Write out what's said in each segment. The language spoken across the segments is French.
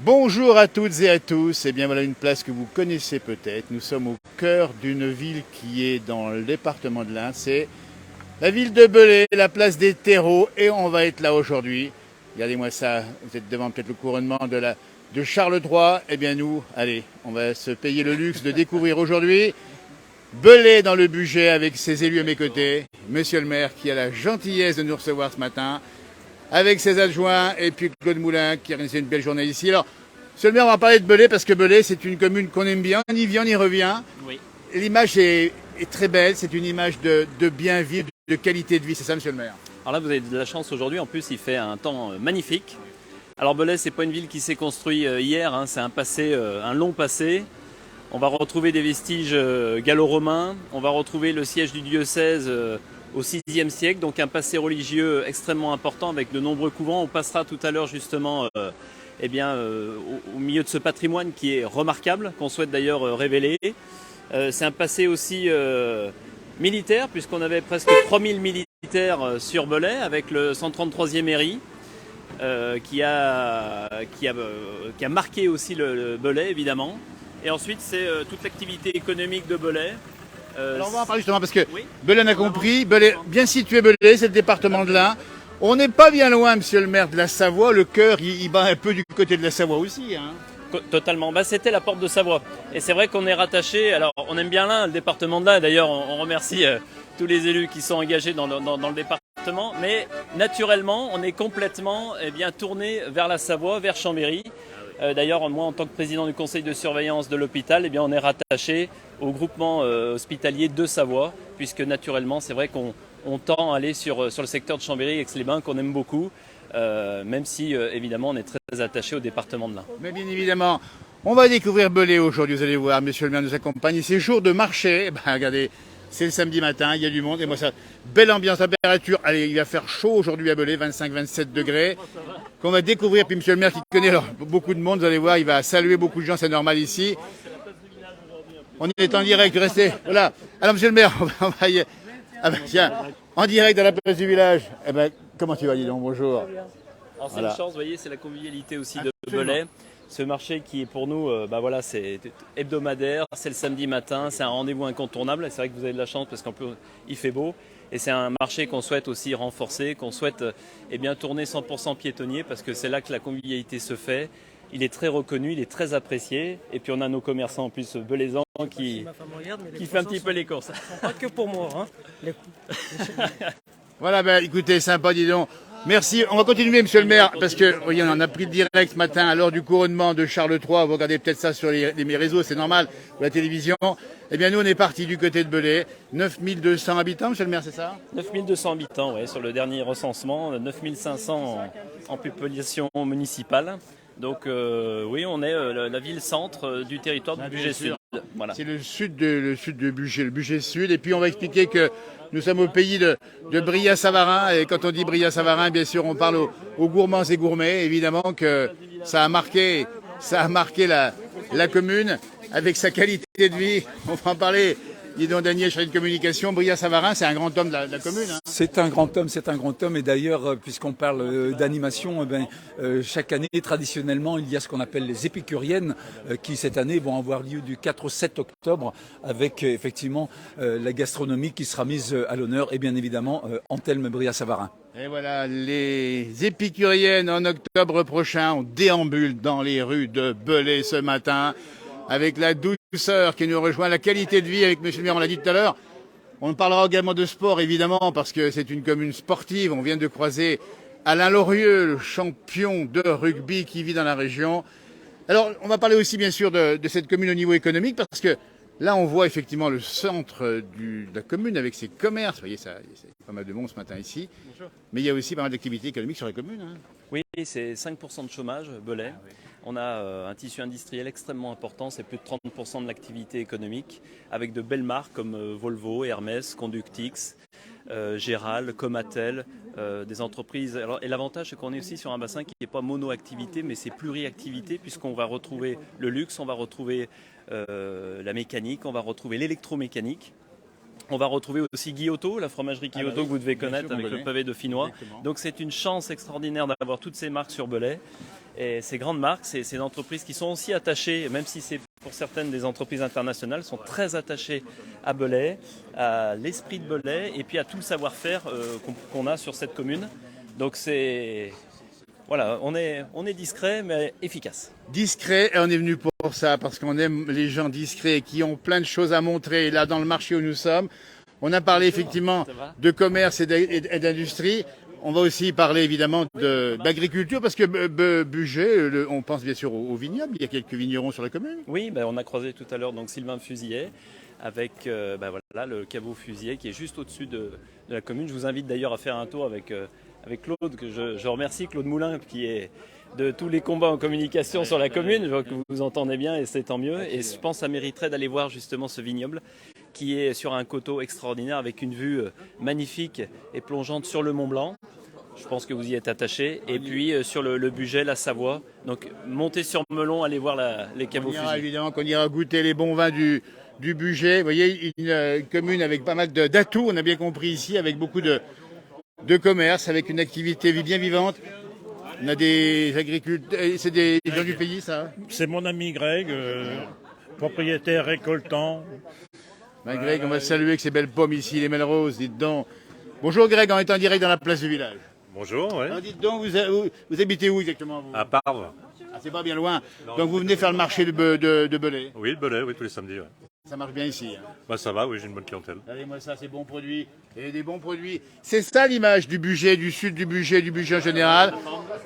Bonjour à toutes et à tous, et bien voilà une place que vous connaissez peut-être. Nous sommes au cœur d'une ville qui est dans le département de l'Ain, c'est la ville de Belay, la place des terreaux, et on va être là aujourd'hui. Regardez-moi ça, vous êtes devant peut-être le couronnement de Charles III, et bien nous, allez, on va se payer le luxe de découvrir aujourd'hui Belay dans le budget avec ses élus à mes côtés, monsieur le maire qui a la gentillesse de nous recevoir ce matin, avec ses adjoints, et puis Claude Moulin qui a réalisé une belle journée ici. Alors, monsieur le maire, on va parler de Belay parce que Belay, c'est une commune qu'on aime bien, on y vient, on y revient. Oui. L'image est très belle, c'est une image de bien vivre, de qualité de vie, c'est ça, monsieur le maire? Alors là, vous avez de la chance aujourd'hui. En plus, il fait un temps magnifique. Alors Belay, c'est pas une ville qui s'est construite hier. C'est un passé, un long passé. On va retrouver des vestiges gallo-romains. On va retrouver le siège du diocèse au VIe siècle, donc un passé religieux extrêmement important avec de nombreux couvents. On passera tout à l'heure justement au milieu de ce patrimoine qui est remarquable, qu'on souhaite d'ailleurs révéler. C'est un passé aussi militaire, puisqu'on avait presque 3000 militaires sur Belay, avec le 133e MRI, qui a marqué aussi le Belay, évidemment. Et ensuite, c'est toute l'activité économique de Belay. Alors on va en parler justement parce que Oui. Belay on a compris, Belay, bien situé Belay, c'est le département de l'Ain. On n'est pas bien loin, monsieur le maire, de la Savoie, le cœur il bat un peu du côté de la Savoie aussi. Hein. Totalement. C'était la porte de Savoie. Et c'est vrai qu'on est rattaché. Alors, on aime bien l'Ain, le département de l'Ain. D'ailleurs, on remercie tous les élus qui sont engagés dans le département. Mais naturellement, on est complètement tourné vers la Savoie, vers Chambéry. D'ailleurs, moi, en tant que président du conseil de surveillance de l'hôpital, on est rattaché au groupement hospitalier de Savoie, puisque naturellement, c'est vrai qu'on tend à aller sur le secteur de Chambéry, Aix-les-Bains, qu'on aime beaucoup. Même si évidemment on est très attaché au département de l'Ain. Mais bien évidemment, on va découvrir Belay aujourd'hui, vous allez voir, monsieur le maire nous accompagne. C'est jour de marché, regardez, c'est le samedi matin, il y a du monde, et moi ça, belle ambiance, température, allez, il va faire chaud aujourd'hui à Belay, 25-27 degrés, qu'on va découvrir, puis monsieur le maire qui connaît beaucoup de monde, vous allez voir, il va saluer beaucoup de gens, c'est normal ici. On est en direct, restez, voilà. Alors monsieur le maire, on va y... Ah ben, tiens, en direct à la place du village, eh ben, comment tu vas, dis donc, bonjour. Alors c'est Voilà. une chance, vous voyez, c'est la convivialité aussi de Absolument. Belay. Ce marché qui est pour nous, c'est hebdomadaire, c'est le samedi matin, c'est un rendez-vous incontournable. C'est vrai que vous avez de la chance parce qu'en plus il fait beau. Et c'est un marché qu'on souhaite aussi renforcer, qu'on souhaite tourner 100% piétonnier parce que c'est là que la convivialité se fait. Il est très reconnu, il est très apprécié. Et puis on a nos commerçants en plus belaisans qui fait un petit peu les courses. Pas que pour moi. Hein. Voilà, ben écoutez, sympa, dis donc. Merci. On va continuer, monsieur le maire, parce que, voyez, on en a pris le direct ce matin à l'heure du couronnement de Charles III. Vous regardez peut-être ça sur mes réseaux, c'est normal, ou la télévision. Eh bien, nous, on est parti du côté de Belay. 9200 habitants, monsieur le maire, c'est ça? 9200 habitants, ouais, sur le dernier recensement, 9500 en population municipale. Donc oui, on est la ville-centre du territoire du budget sud. Voilà. C'est le sud de Bugey, le Bugey sud. Et puis, on va expliquer que nous sommes au pays de Brillat-Savarin. Et quand on dit Brillat-Savarin, bien sûr, on parle aux gourmands et gourmets. Évidemment que ça a marqué la commune avec sa qualité de vie. On va en parler. Dis donc, Daniel, chargé de communication, Brillat-Savarin, c'est un grand homme de la commune. Hein. C'est un grand homme, c'est un grand homme. Et d'ailleurs, puisqu'on parle d'animation, chaque année, traditionnellement, il y a ce qu'on appelle les épicuriennes qui, cette année, vont avoir lieu du 4 au 7 octobre avec effectivement la gastronomie qui sera mise à l'honneur et bien évidemment Anthelme Brillat-Savarin. Et voilà, les épicuriennes en octobre prochain, on déambule dans les rues de Belay ce matin avec la douceur qui nous rejoint, la qualité de vie avec monsieur le maire, on l'a dit tout à l'heure. On parlera également de sport, évidemment, parce que c'est une commune sportive. On vient de croiser Alain Lorieux, le champion de rugby qui vit dans la région. Alors, on va parler aussi, bien sûr, de cette commune au niveau économique, parce que là, on voit effectivement le centre de la commune avec ses commerces. Vous voyez, il y a pas mal de monde ce matin ici. Bonjour. Mais il y a aussi pas mal d'activités économiques sur la commune. Hein. Oui, c'est 5% de chômage, Belay. Ah, oui. On a un tissu industriel extrêmement important, c'est plus de 30% de l'activité économique, avec de belles marques comme Volvo, Hermès, Conductix, Géral, Comatel, des entreprises. Alors, et l'avantage, c'est qu'on est aussi sur un bassin qui n'est pas mono-activité, mais c'est pluri-activité, puisqu'on va retrouver le luxe, on va retrouver la mécanique, on va retrouver l'électromécanique. On va retrouver aussi Guillotto, la fromagerie Guillotto que vous devez connaître avec le pavé de Dauphinois. Donc c'est une chance extraordinaire d'avoir toutes ces marques sur Belay. Et ces grandes marques, c'est des entreprises qui sont aussi attachées, même si c'est pour certaines des entreprises internationales, sont très attachées à Belay, à l'esprit de Belay et puis à tout le savoir-faire qu'on a sur cette commune. Donc voilà, on est discret mais efficace. Discret, et on est venu pour ça, parce qu'on aime les gens discrets qui ont plein de choses à montrer. Et là, dans le marché où nous sommes, on a parlé effectivement de commerce et d'industrie. On va aussi parler évidemment d'agriculture, parce que Bugey, on pense bien sûr aux vignobles. Il y a quelques vignerons sur la commune. Oui, on a croisé tout à l'heure donc Sylvain Fusillet avec voilà, le caveau Fusillet qui est juste au-dessus de la commune. Je vous invite d'ailleurs à faire un tour avec Claude, que je remercie, Claude Moulin, qui est de tous les combats en communication sur la commune. Je vois que vous vous entendez bien et c'est tant mieux. Et je pense que ça mériterait d'aller voir justement ce vignoble qui est sur un coteau extraordinaire avec une vue magnifique et plongeante sur le Mont Blanc. Je pense que vous y êtes attaché. Et puis sur le Bugey, la Savoie. Donc montez sur Melon, allez voir les caveaux Fusillet. Évidemment qu'on ira goûter les bons vins du Bugey. Vous voyez, une commune avec pas mal d'atouts, on a bien compris ici, avec beaucoup de commerce, avec une activité bien vivante. On a des agriculteurs, c'est des gens du pays, ça? C'est mon ami Greg, propriétaire récoltant. Greg, on va saluer avec ces belles pommes ici, les Melroses, dites donc. Bonjour Greg, on est en direct dans la place du village. Bonjour, oui. Alors dites donc, vous habitez où exactement vous? À Parve. Ah, c'est pas bien loin. Donc vous venez faire le marché de Belay? Oui, le Belay, oui, tous les samedis. Ouais. Ça marche bien ici. Hein. Bah, ça va, oui, j'ai une bonne clientèle. Regardez-moi ça, c'est bons produits. Et des bons produits. C'est ça l'image du Bugey, du sud du Bugey en général.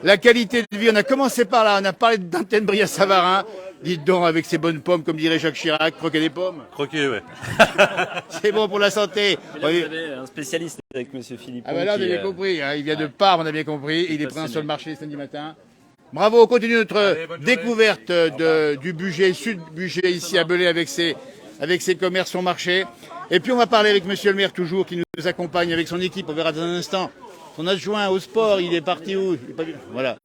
La qualité de vie, on a commencé par là, on a parlé d'Antenne Bria-Savarin. Dites donc, avec ces bonnes pommes, comme dirait Jacques Chirac, croquer des pommes. Croquer, ouais. C'est bon pour la santé. Et là, vous avez un spécialiste avec M. Philippe. Ah ben là, on a bien compris. Hein. Il vient de Parme, on a bien compris. Il est présent sur le marché samedi matin. Bravo, on continue notre découverte du Bugey, sud Bugey, ici à Belay, avec ses commerces, son marché. Et puis on va parler avec Monsieur le maire toujours, qui nous accompagne avec son équipe. On verra dans un instant. Son adjoint au sport, il est parti où? Voilà.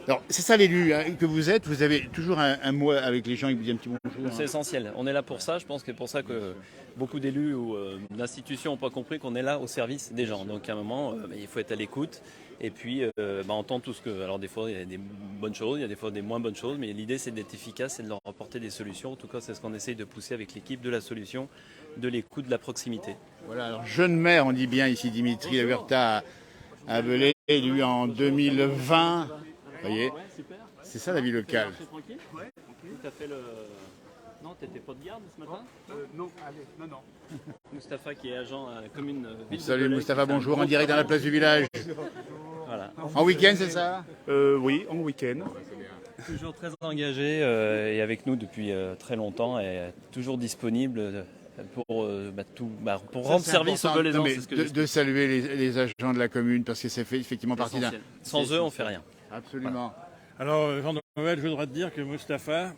Alors, c'est ça l'élu hein, que vous êtes. Vous avez toujours un mot avec les gens, ils vous disent un petit bonjour. C'est essentiel. On est là pour ça. Je pense que c'est pour ça que beaucoup d'élus ou d'institutions n'ont pas compris qu'on est là au service des gens. Donc à un moment, il faut être à l'écoute. Et puis, entendre tout ce que... Alors des fois, il y a des bonnes choses, il y a des fois des moins bonnes choses. Mais l'idée, c'est d'être efficace et de leur apporter des solutions. En tout cas, c'est ce qu'on essaye de pousser avec l'équipe de la solution, de l'écoute, de la proximité. Voilà, alors jeune maire, on dit bien ici, Dimitri Laverta à Belay, lui en 2020... Vous voyez, c'est ça la vie locale. Ouais. Tu as fait le... Non, tu n'étais pas de garde ce matin? Non, allez, non. Moustapha qui est agent à la commune ville de Salut Belay, Moustapha, bonjour, en direct dans la place du village. Voilà. En week-end, c'est ça? Oui, en week-end. Toujours très engagé et avec nous depuis très longtemps et toujours disponible pour rendre service aux Belaisans. De saluer les agents de la commune parce que ça fait effectivement partie d'un... Sans eux, on ne fait rien. Absolument. Voilà. Alors, Jean-Noël, je voudrais te dire que Mustapha,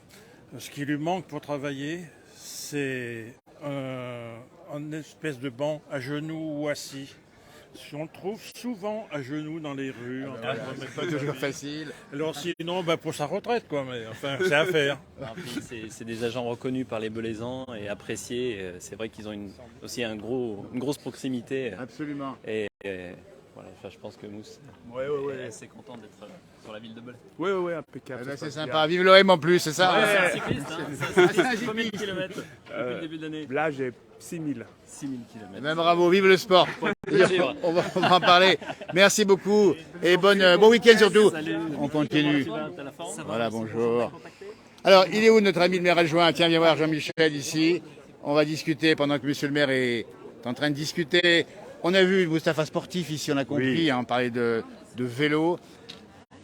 ce qui lui manque pour travailler, c'est un espèce de banc à genoux ou assis. On le trouve souvent à genoux dans les rues. C'est pas toujours facile. Alors sinon, pour sa retraite, quoi. Mais enfin, c'est à faire. C'est des agents reconnus par les Belaisans et appréciés. C'est vrai qu'ils ont aussi une grosse proximité. Absolument. Et voilà, je pense que Mousse est assez content d'être sur la ville de Belay. Oui, impeccable. Eh ben, c'est sympa. Vive l'OM en plus, c'est ça? C'est un cycliste, hein. Combien de kilomètres depuis le début de l'année? Là, j'ai 6000. 6000 km. Ben, bravo, vive le sport. On va en parler. Merci beaucoup et bon week-end surtout. Salut. On continue. T'as la forme? Voilà, bonjour. Alors, il est où notre ami le maire adjoint? Tiens, viens voir Jean-Michel ici. On va discuter pendant que monsieur le maire est en train de discuter. On a vu Moustapha sportif ici, on a compris, Oui. hein, on parlait de vélo.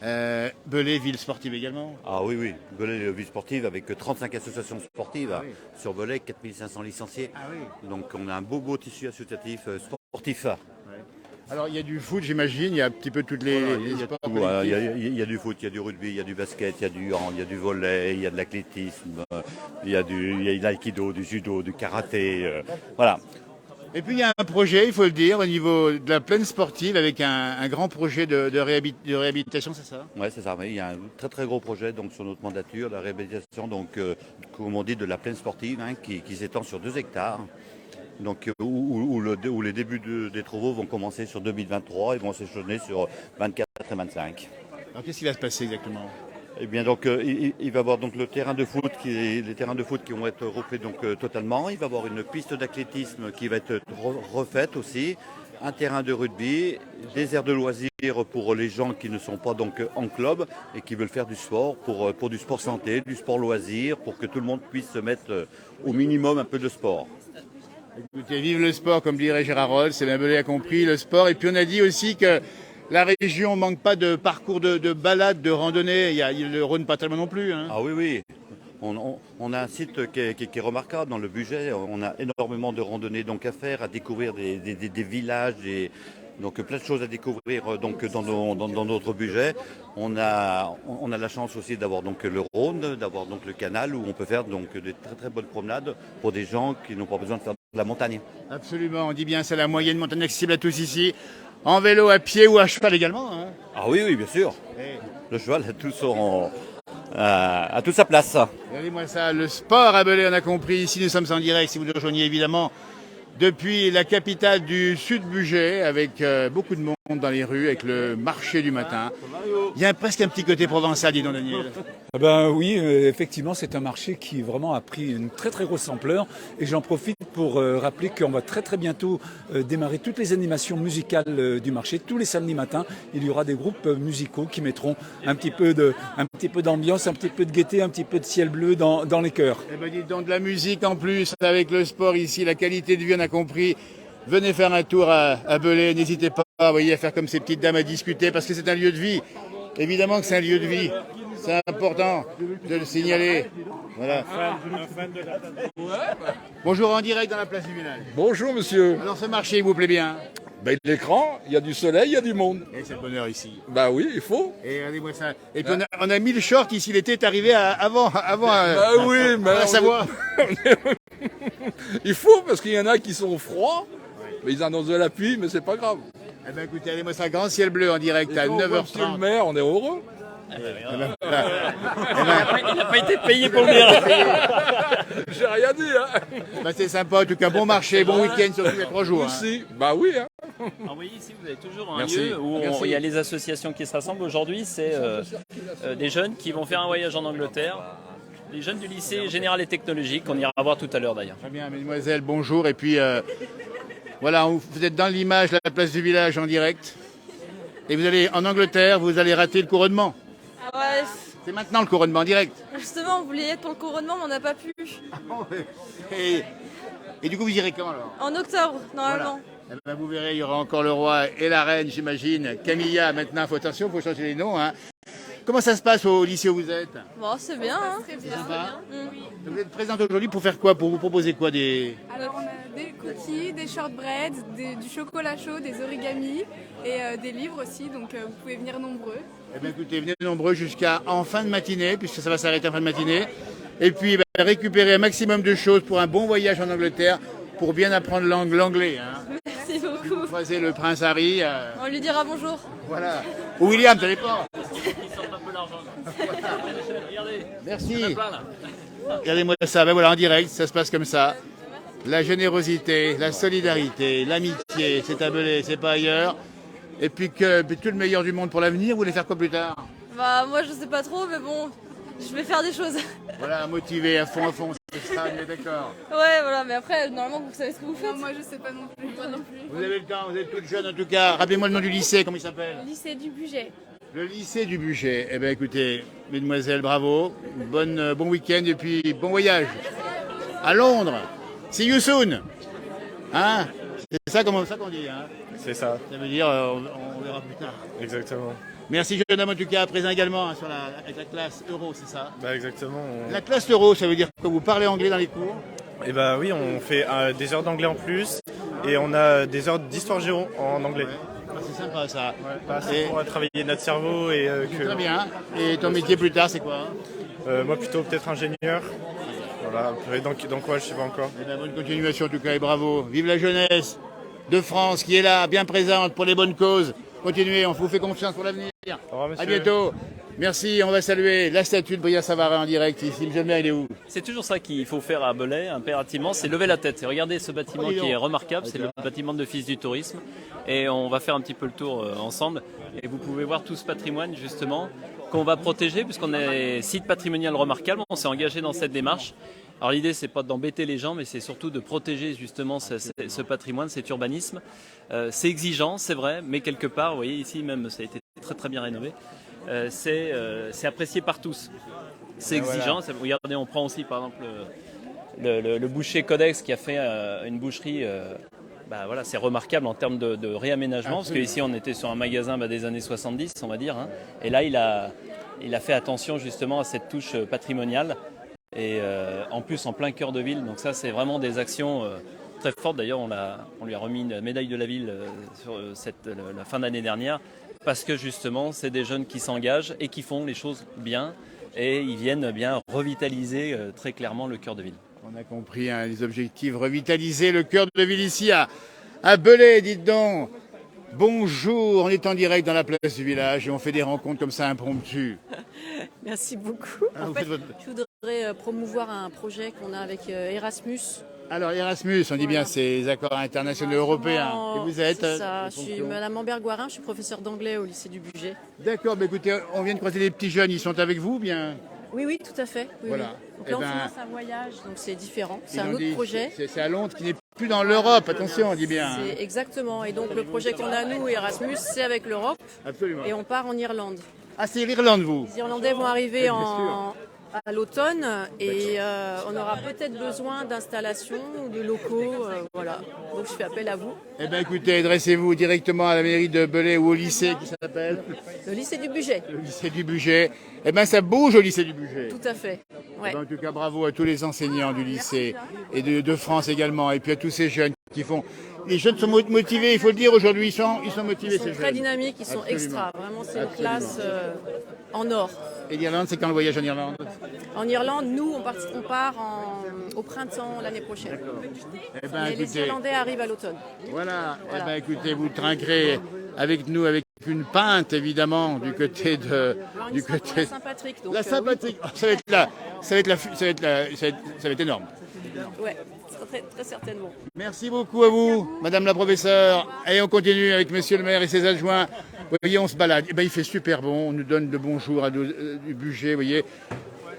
Belay, ville sportive également. Ah oui, Belay, ville sportive avec 35 associations sportives sur Belay, 4500 licenciés. Donc on a un beau tissu associatif sportif. Alors il y a du foot, j'imagine, il y a un petit peu toutes les sports Voilà, collectifs. il y a du foot, il y a du rugby, il y a du basket, il y a du hand, il y a du volley, il y a de l'athlétisme, il y a de l'aïkido, du judo, du karaté. Voilà. Et puis il y a un projet, il faut le dire, au niveau de la plaine sportive, avec un grand projet de réhabilitation, c'est ça? Oui, c'est ça. Il y a un très gros projet donc, sur notre mandature, la réhabilitation, donc, comme on dit, de la plaine sportive, hein, qui s'étend sur 2 hectares. Donc, où les débuts des travaux vont commencer sur 2023 et vont s'échelonner sur 24 et 25. Alors qu'est-ce qui va se passer exactement? Eh bien donc il va y avoir donc les terrains de foot qui vont être refaits donc totalement. Il va y avoir une piste d'athlétisme qui va être refaite aussi, un terrain de rugby, des aires de loisirs pour les gens qui ne sont pas donc en club et qui veulent faire du sport pour du sport santé, du sport loisir, pour que tout le monde puisse se mettre au minimum un peu de sport. Écoutez, vive le sport, comme dirait Gérard Rolls, c'est bien Belay a compris, le sport. Et puis on a dit aussi que la région ne manque pas de parcours de balade, de randonnée. Il y a le Rhône pas tellement non plus. Hein. Ah oui, oui. On a un site qui est remarquable dans le budget. On a énormément de randonnées donc à faire, à découvrir des villages, donc plein de choses à découvrir donc dans notre budget. On a la chance aussi d'avoir donc le Rhône, d'avoir donc le canal où on peut faire donc de très très bonnes promenades pour des gens qui n'ont pas besoin de faire de la montagne. Absolument, on dit bien c'est la moyenne montagne accessible à tous ici. En vélo, à pied ou à cheval également. Hein. Ah oui, oui, bien sûr. Le cheval a toute sa place. Regardez-moi ça, le sport à Belay, on a compris. Ici, nous sommes en direct, si vous nous rejoignez évidemment, depuis la capitale du Sud-Bugey, avec beaucoup de monde dans les rues, avec le marché du matin. Il y a presque un petit côté provençal, dis donc Daniel. Ah ben oui, effectivement, c'est un marché qui vraiment a pris une très très grosse ampleur. Et j'en profite pour rappeler qu'on va très très bientôt démarrer toutes les animations musicales du marché. Tous les samedis matins, il y aura des groupes musicaux qui mettront un petit peu d'ambiance, un petit peu de gaieté, un petit peu de ciel bleu dans les chœurs. Eh ben, dites donc de la musique en plus, avec le sport ici, la qualité de vie, on a compris. Venez faire un tour à Belay, n'hésitez pas à faire comme ces petites dames à discuter, parce que c'est un lieu de vie. Évidemment que c'est un lieu de vie. C'est important de le signaler. Voilà. Bonjour, en direct dans la place du village. Bonjour monsieur. Alors ce marché, il vous plaît bien? Ben, l'écran, il y a du soleil, il y a du monde. Et c'est le bonheur ici. Bah oui, il faut. Et regardez-moi ça. Et puis on a mis le short ici, l'été est arrivé avant Bah oui, mais à savoir. Il faut parce qu'il y en a qui sont froids, mais ils annoncent de la pluie, mais c'est pas grave. Eh ben écoutez, regardez-moi ça, grand ciel bleu en direct à 9h30. Monsieur le maire, on est heureux. Il n'a pas été payé pour le dire. J'ai rien dit, hein. Bah, c'est sympa, en tout cas, bon marché, bon week-end sur tous les 3 jours. Hein. Aussi. Bah oui, hein. Alors, vous voyez ici, vous avez toujours un Merci. lieu où Merci. il y a les associations qui se rassemblent. Aujourd'hui, c'est des jeunes qui vont faire un voyage en Angleterre. Les jeunes du lycée général et technologique, qu'on ira voir tout à l'heure d'ailleurs. Très bien, mesdemoiselles, bonjour. Et puis, voilà, vous êtes dans l'image, la place du village en direct. Et vous allez en Angleterre, vous allez rater le couronnement. Ah ouais, C'est maintenant le couronnement en direct. justement, on voulait y être pour le couronnement, mais on n'a pas pu. Et du coup, vous irez quand alors? En octobre, normalement. Eh ben, vous verrez, il y aura encore le roi et la reine, j'imagine. Camilla, maintenant, attention, il faut changer les noms. Hein. Comment ça se passe au lycée où vous êtes? Bon, c'est bien, hein. Sympa. Vous êtes présente aujourd'hui pour faire quoi? Pour vous proposer quoi? Alors on a des cookies, des shortbreads, du chocolat chaud, des origamis et des livres aussi, donc vous pouvez venir nombreux. Eh bien écoutez, venez nombreux jusqu'à en fin de matinée, puisque ça va s'arrêter en fin de matinée. Et puis récupérer un maximum de choses pour un bon voyage en Angleterre, pour bien apprendre l'anglais. Hein. Merci beaucoup. Croisez le prince Harry. On lui dira bonjour. Voilà. Ou William, ça dépend. Ils sortent un peu l'argent. Regardez. Merci. Il y en a plein, là. Regardez-moi ça, ben voilà, en direct, ça se passe comme ça. La générosité, la solidarité, l'amitié, c'est à Belay, c'est pas ailleurs. Et puis tout le meilleur du monde pour l'avenir, vous voulez faire quoi plus tard? Bah, moi, je sais pas trop, mais bon, je vais faire des choses. Voilà, motivé à fond, c'est ça, on est d'accord. Ouais, voilà, mais après, normalement, vous savez ce que vous faites. Non, moi je sais pas non plus. Moi non plus. Vous avez le temps, vous êtes toute jeune en tout cas. Rappelez-moi le nom du lycée, comment il s'appelle? Lycée du budget. Le lycée du Bugey. Eh bien écoutez, mesdemoiselles, bravo. Bon week-end et puis bon voyage. À Londres. See you soon. Hein? C'est ça qu'on dit. Hein? C'est ça, Ça veut dire on verra plus tard. exactement. Merci jeune homme en tout cas, présent également hein, avec la classe euro, c'est ça? Bah exactement. La classe euro, ça veut dire que vous parlez anglais dans les cours? Et bah oui, on fait des heures d'anglais en plus et on a des heures d'histoire géo en anglais. Ouais. Ah, c'est sympa ça. C'est pour travailler notre cerveau et Très bien. Et ton métier plus tard, c'est quoi? moi plutôt peut-être ingénieur. Voilà, après dans quoi je sais pas encore. Eh bien, bonne continuation en tout cas et bravo. Vive la jeunesse de France qui est là, bien présente pour les bonnes causes. Continuez, on vous fait confiance pour l'avenir. Au revoir, monsieur. À bientôt. Merci, on va saluer la statue de Bria Savarin en direct ici. Monsieur le maire, il est où? C'est toujours ça qu'il faut faire à Belay, impérativement, c'est lever la tête. Et regardez ce bâtiment qui est remarquable, c'est le bâtiment de l'Office du tourisme. Et on va faire un petit peu le tour ensemble. Et vous pouvez voir tout ce patrimoine justement qu'on va protéger puisqu'on est site patrimonial remarquable. On s'est engagé dans cette démarche. Alors l'idée, c'est pas d'embêter les gens, mais c'est surtout de protéger justement ce patrimoine, cet urbanisme. C'est exigeant, c'est vrai, mais quelque part, vous voyez ici même, ça a été très très bien rénové. C'est apprécié par tous. C'est exigeant. Voilà. Regardez, on prend aussi par exemple le boucher Codex qui a fait une boucherie. Voilà, c'est remarquable en termes de réaménagement, parce qu'ici on était sur un magasin des années 70, on va dire. Hein, et là, il a fait attention justement à cette touche patrimoniale. Et en plus en plein cœur de ville, donc ça c'est vraiment des actions très fortes. D'ailleurs on lui a remis une médaille de la ville sur la fin d'année dernière, parce que justement c'est des jeunes qui s'engagent et qui font les choses bien, et ils viennent bien revitaliser très clairement le cœur de ville. On a compris les objectifs, revitaliser le cœur de ville ici à Belay, dites donc. Bonjour, on est en direct dans la place du village et on fait des rencontres comme ça impromptues. Merci beaucoup. En fait, je voudrais promouvoir un projet qu'on a avec Erasmus. Alors Erasmus, on dit bien, c'est les accords internationaux européens. Et vous êtes ça, je suis Madame Amberg-Guarin, je suis professeure d'anglais au lycée du Budget. D'accord, mais écoutez, on vient de croiser des petits jeunes, ils sont avec vous bien? Oui, tout à fait. Oui, voilà. Oui. Donc là, on finance un voyage, donc c'est différent. C'est un autre projet. C'est à Londres qui n'est plus dans l'Europe, attention, on dit bien. Exactement. Et donc le projet qu'on a, nous, Erasmus, c'est avec l'Europe. Absolument. Et on part en Irlande. Ah, c'est l'Irlande, vous? Les Irlandais vont arriver à l'automne et on aura peut-être besoin d'installations ou de locaux. Voilà. Donc je fais appel à vous. Eh bien écoutez, adressez-vous directement à la mairie de Belay ou au lycée qui s'appelle le lycée du Budget. Le lycée du Budget. Eh bien ça bouge au lycée du Budget. Tout à fait. Ouais. En tout cas, bravo à tous les enseignants du lycée et de France également. Et puis à tous ces jeunes qui font... Les jeunes sont motivés, il faut le dire aujourd'hui, ils sont motivés. Ils sont très dynamiques, ils sont extra. Vraiment, c'est une classe en or. Et l'Irlande, c'est quand le voyage en Irlande? En Irlande, nous, on part au printemps l'année prochaine. Eh ben, et les Irlandais arrivent à l'automne. Voilà. Eh ben, écoutez, vous trinquerez avec nous, avec une pinte, évidemment, du côté de... La Saint-Patrick. La Saint-Patrick, ça va être énorme. Ouais. Très, très certainement. Merci beaucoup à vous, Madame la professeure. Et on continue avec Monsieur le maire et ses adjoints. Vous voyez, on se balade. Eh ben, il fait super bon. On nous donne de bons jours du budget. Vous voyez,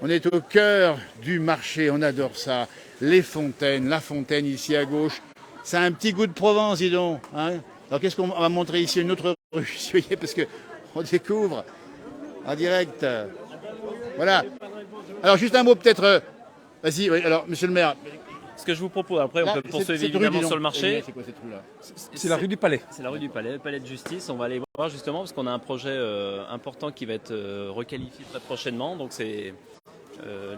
on est au cœur du marché. On adore ça. Les fontaines, la fontaine ici à gauche. C'est un petit goût de Provence, dis donc. Hein, alors, qu'est-ce qu'on va montrer ici? Une autre rue, vous voyez, parce qu'on découvre en direct. Voilà. Alors, juste un mot peut-être. Vas-y, oui. Alors, Monsieur le maire. Ce que je vous propose, après on peut poursuivre évidemment sur le marché. C'est quoi cette rue-là? C'est la rue du Palais. C'est la rue du Palais, le Palais de Justice. On va aller voir justement parce qu'on a un projet important qui va être requalifié très prochainement. Donc c'est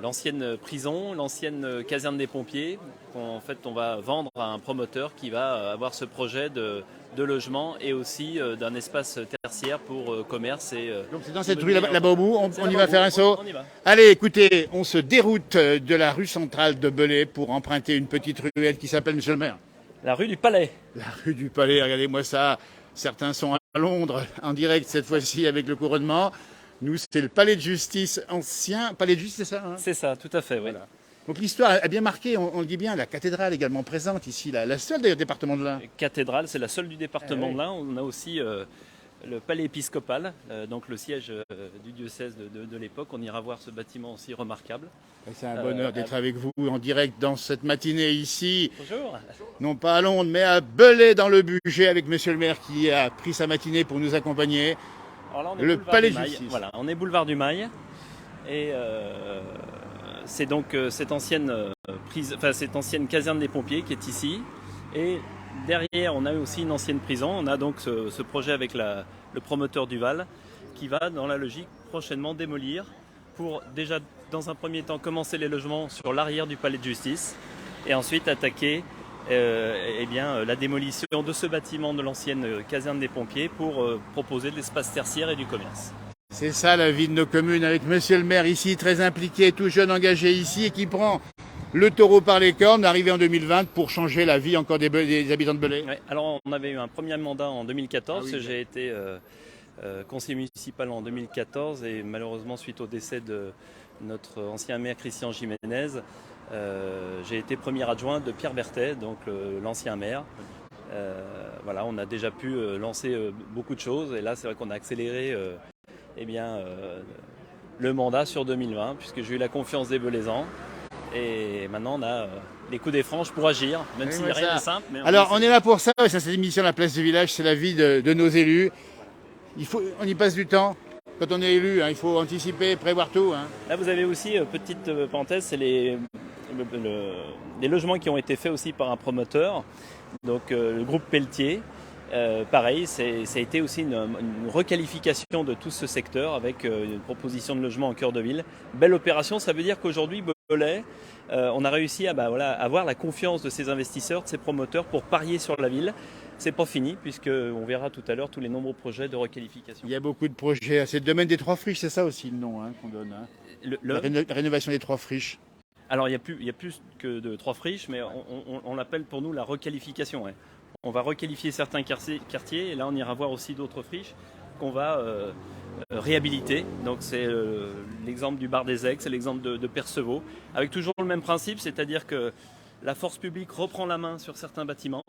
l'ancienne prison, l'ancienne caserne des pompiers. En fait, on va vendre à un promoteur qui va avoir ce projet de logement et aussi d'un espace tertiaire pour commerce. Donc c'est dans cette rue là-bas au bout, on y va faire un saut. On y va. Allez, écoutez, on se déroute de la rue centrale de Belay pour emprunter une petite ruelle qui s'appelle, Monsieur le maire? La rue du Palais. La rue du Palais, regardez-moi ça. Certains sont à Londres en direct cette fois-ci avec le couronnement. Nous, c'est le palais de justice ancien. Palais de justice, c'est ça, hein? C'est ça, tout à fait, oui. Voilà. Donc l'histoire a bien marqué, on le dit bien, la cathédrale également présente ici, la seule d'ailleurs département de l'Ain. Cathédrale, c'est la seule du département de l'Ain. On a aussi le palais épiscopal, donc le siège du diocèse de l'époque. On ira voir ce bâtiment aussi remarquable. C'est un bonheur d'être avec vous en direct dans cette matinée ici. Bonjour. Non pas à Londres, mais à Belay dans le budget avec Monsieur le maire qui a pris sa matinée pour nous accompagner. Alors là, le palais de justice. Voilà, on est boulevard du Mail et c'est donc cette ancienne caserne des pompiers qui est ici. Et derrière, on a aussi une ancienne prison. On a donc ce projet avec le promoteur Duval qui va, dans la logique, prochainement démolir pour déjà, dans un premier temps, commencer les logements sur l'arrière du palais de justice et ensuite attaquer la démolition de ce bâtiment de l'ancienne caserne des pompiers pour proposer de l'espace tertiaire et du commerce. C'est ça la vie de nos communes avec Monsieur le maire ici, très impliqué, tout jeune engagé ici et qui prend le taureau par les cornes, arrivé en 2020 pour changer la vie encore des habitants de Belay. Ouais, alors on avait eu un premier mandat en 2014, j'ai été conseiller municipal en 2014 et malheureusement suite au décès de notre ancien maire Christian Jiménez, j'ai été premier adjoint de Pierre Berthet, donc l'ancien maire. Voilà, on a déjà pu lancer beaucoup de choses et là c'est vrai qu'on a accéléré le mandat sur 2020 puisque j'ai eu la confiance des Belaisans et maintenant on a les coups des franges pour agir, même si rien n'est simple. Mais alors on est là pour ça, cette émission La Place du Village, c'est la vie de nos élus. On y passe du temps. Quand on est élu, il faut anticiper, prévoir tout. Là vous avez aussi, petite parenthèse, c'est les logements qui ont été faits aussi par un promoteur, donc le groupe Pelletier. Pareil, ça a été aussi une requalification de tout ce secteur avec une proposition de logement en cœur de ville. Belle opération, ça veut dire qu'aujourd'hui, Belay, on a réussi à avoir la confiance de ces investisseurs, de ces promoteurs pour parier sur la ville. C'est pas fini puisqu'on verra tout à l'heure tous les nombreux projets de requalification. Il y a beaucoup de projets. C'est le domaine des 3 friches, c'est ça aussi le nom qu'on donne. La rénovation des 3 friches. Alors il y a plus que de 3 friches, mais on l'appelle pour nous la requalification. Ouais. On va requalifier certains quartiers et là on ira voir aussi d'autres friches qu'on va réhabiliter. Donc c'est l'exemple du bar des Aigues, c'est l'exemple de Percevaux, avec toujours le même principe, c'est-à-dire que la force publique reprend la main sur certains bâtiments,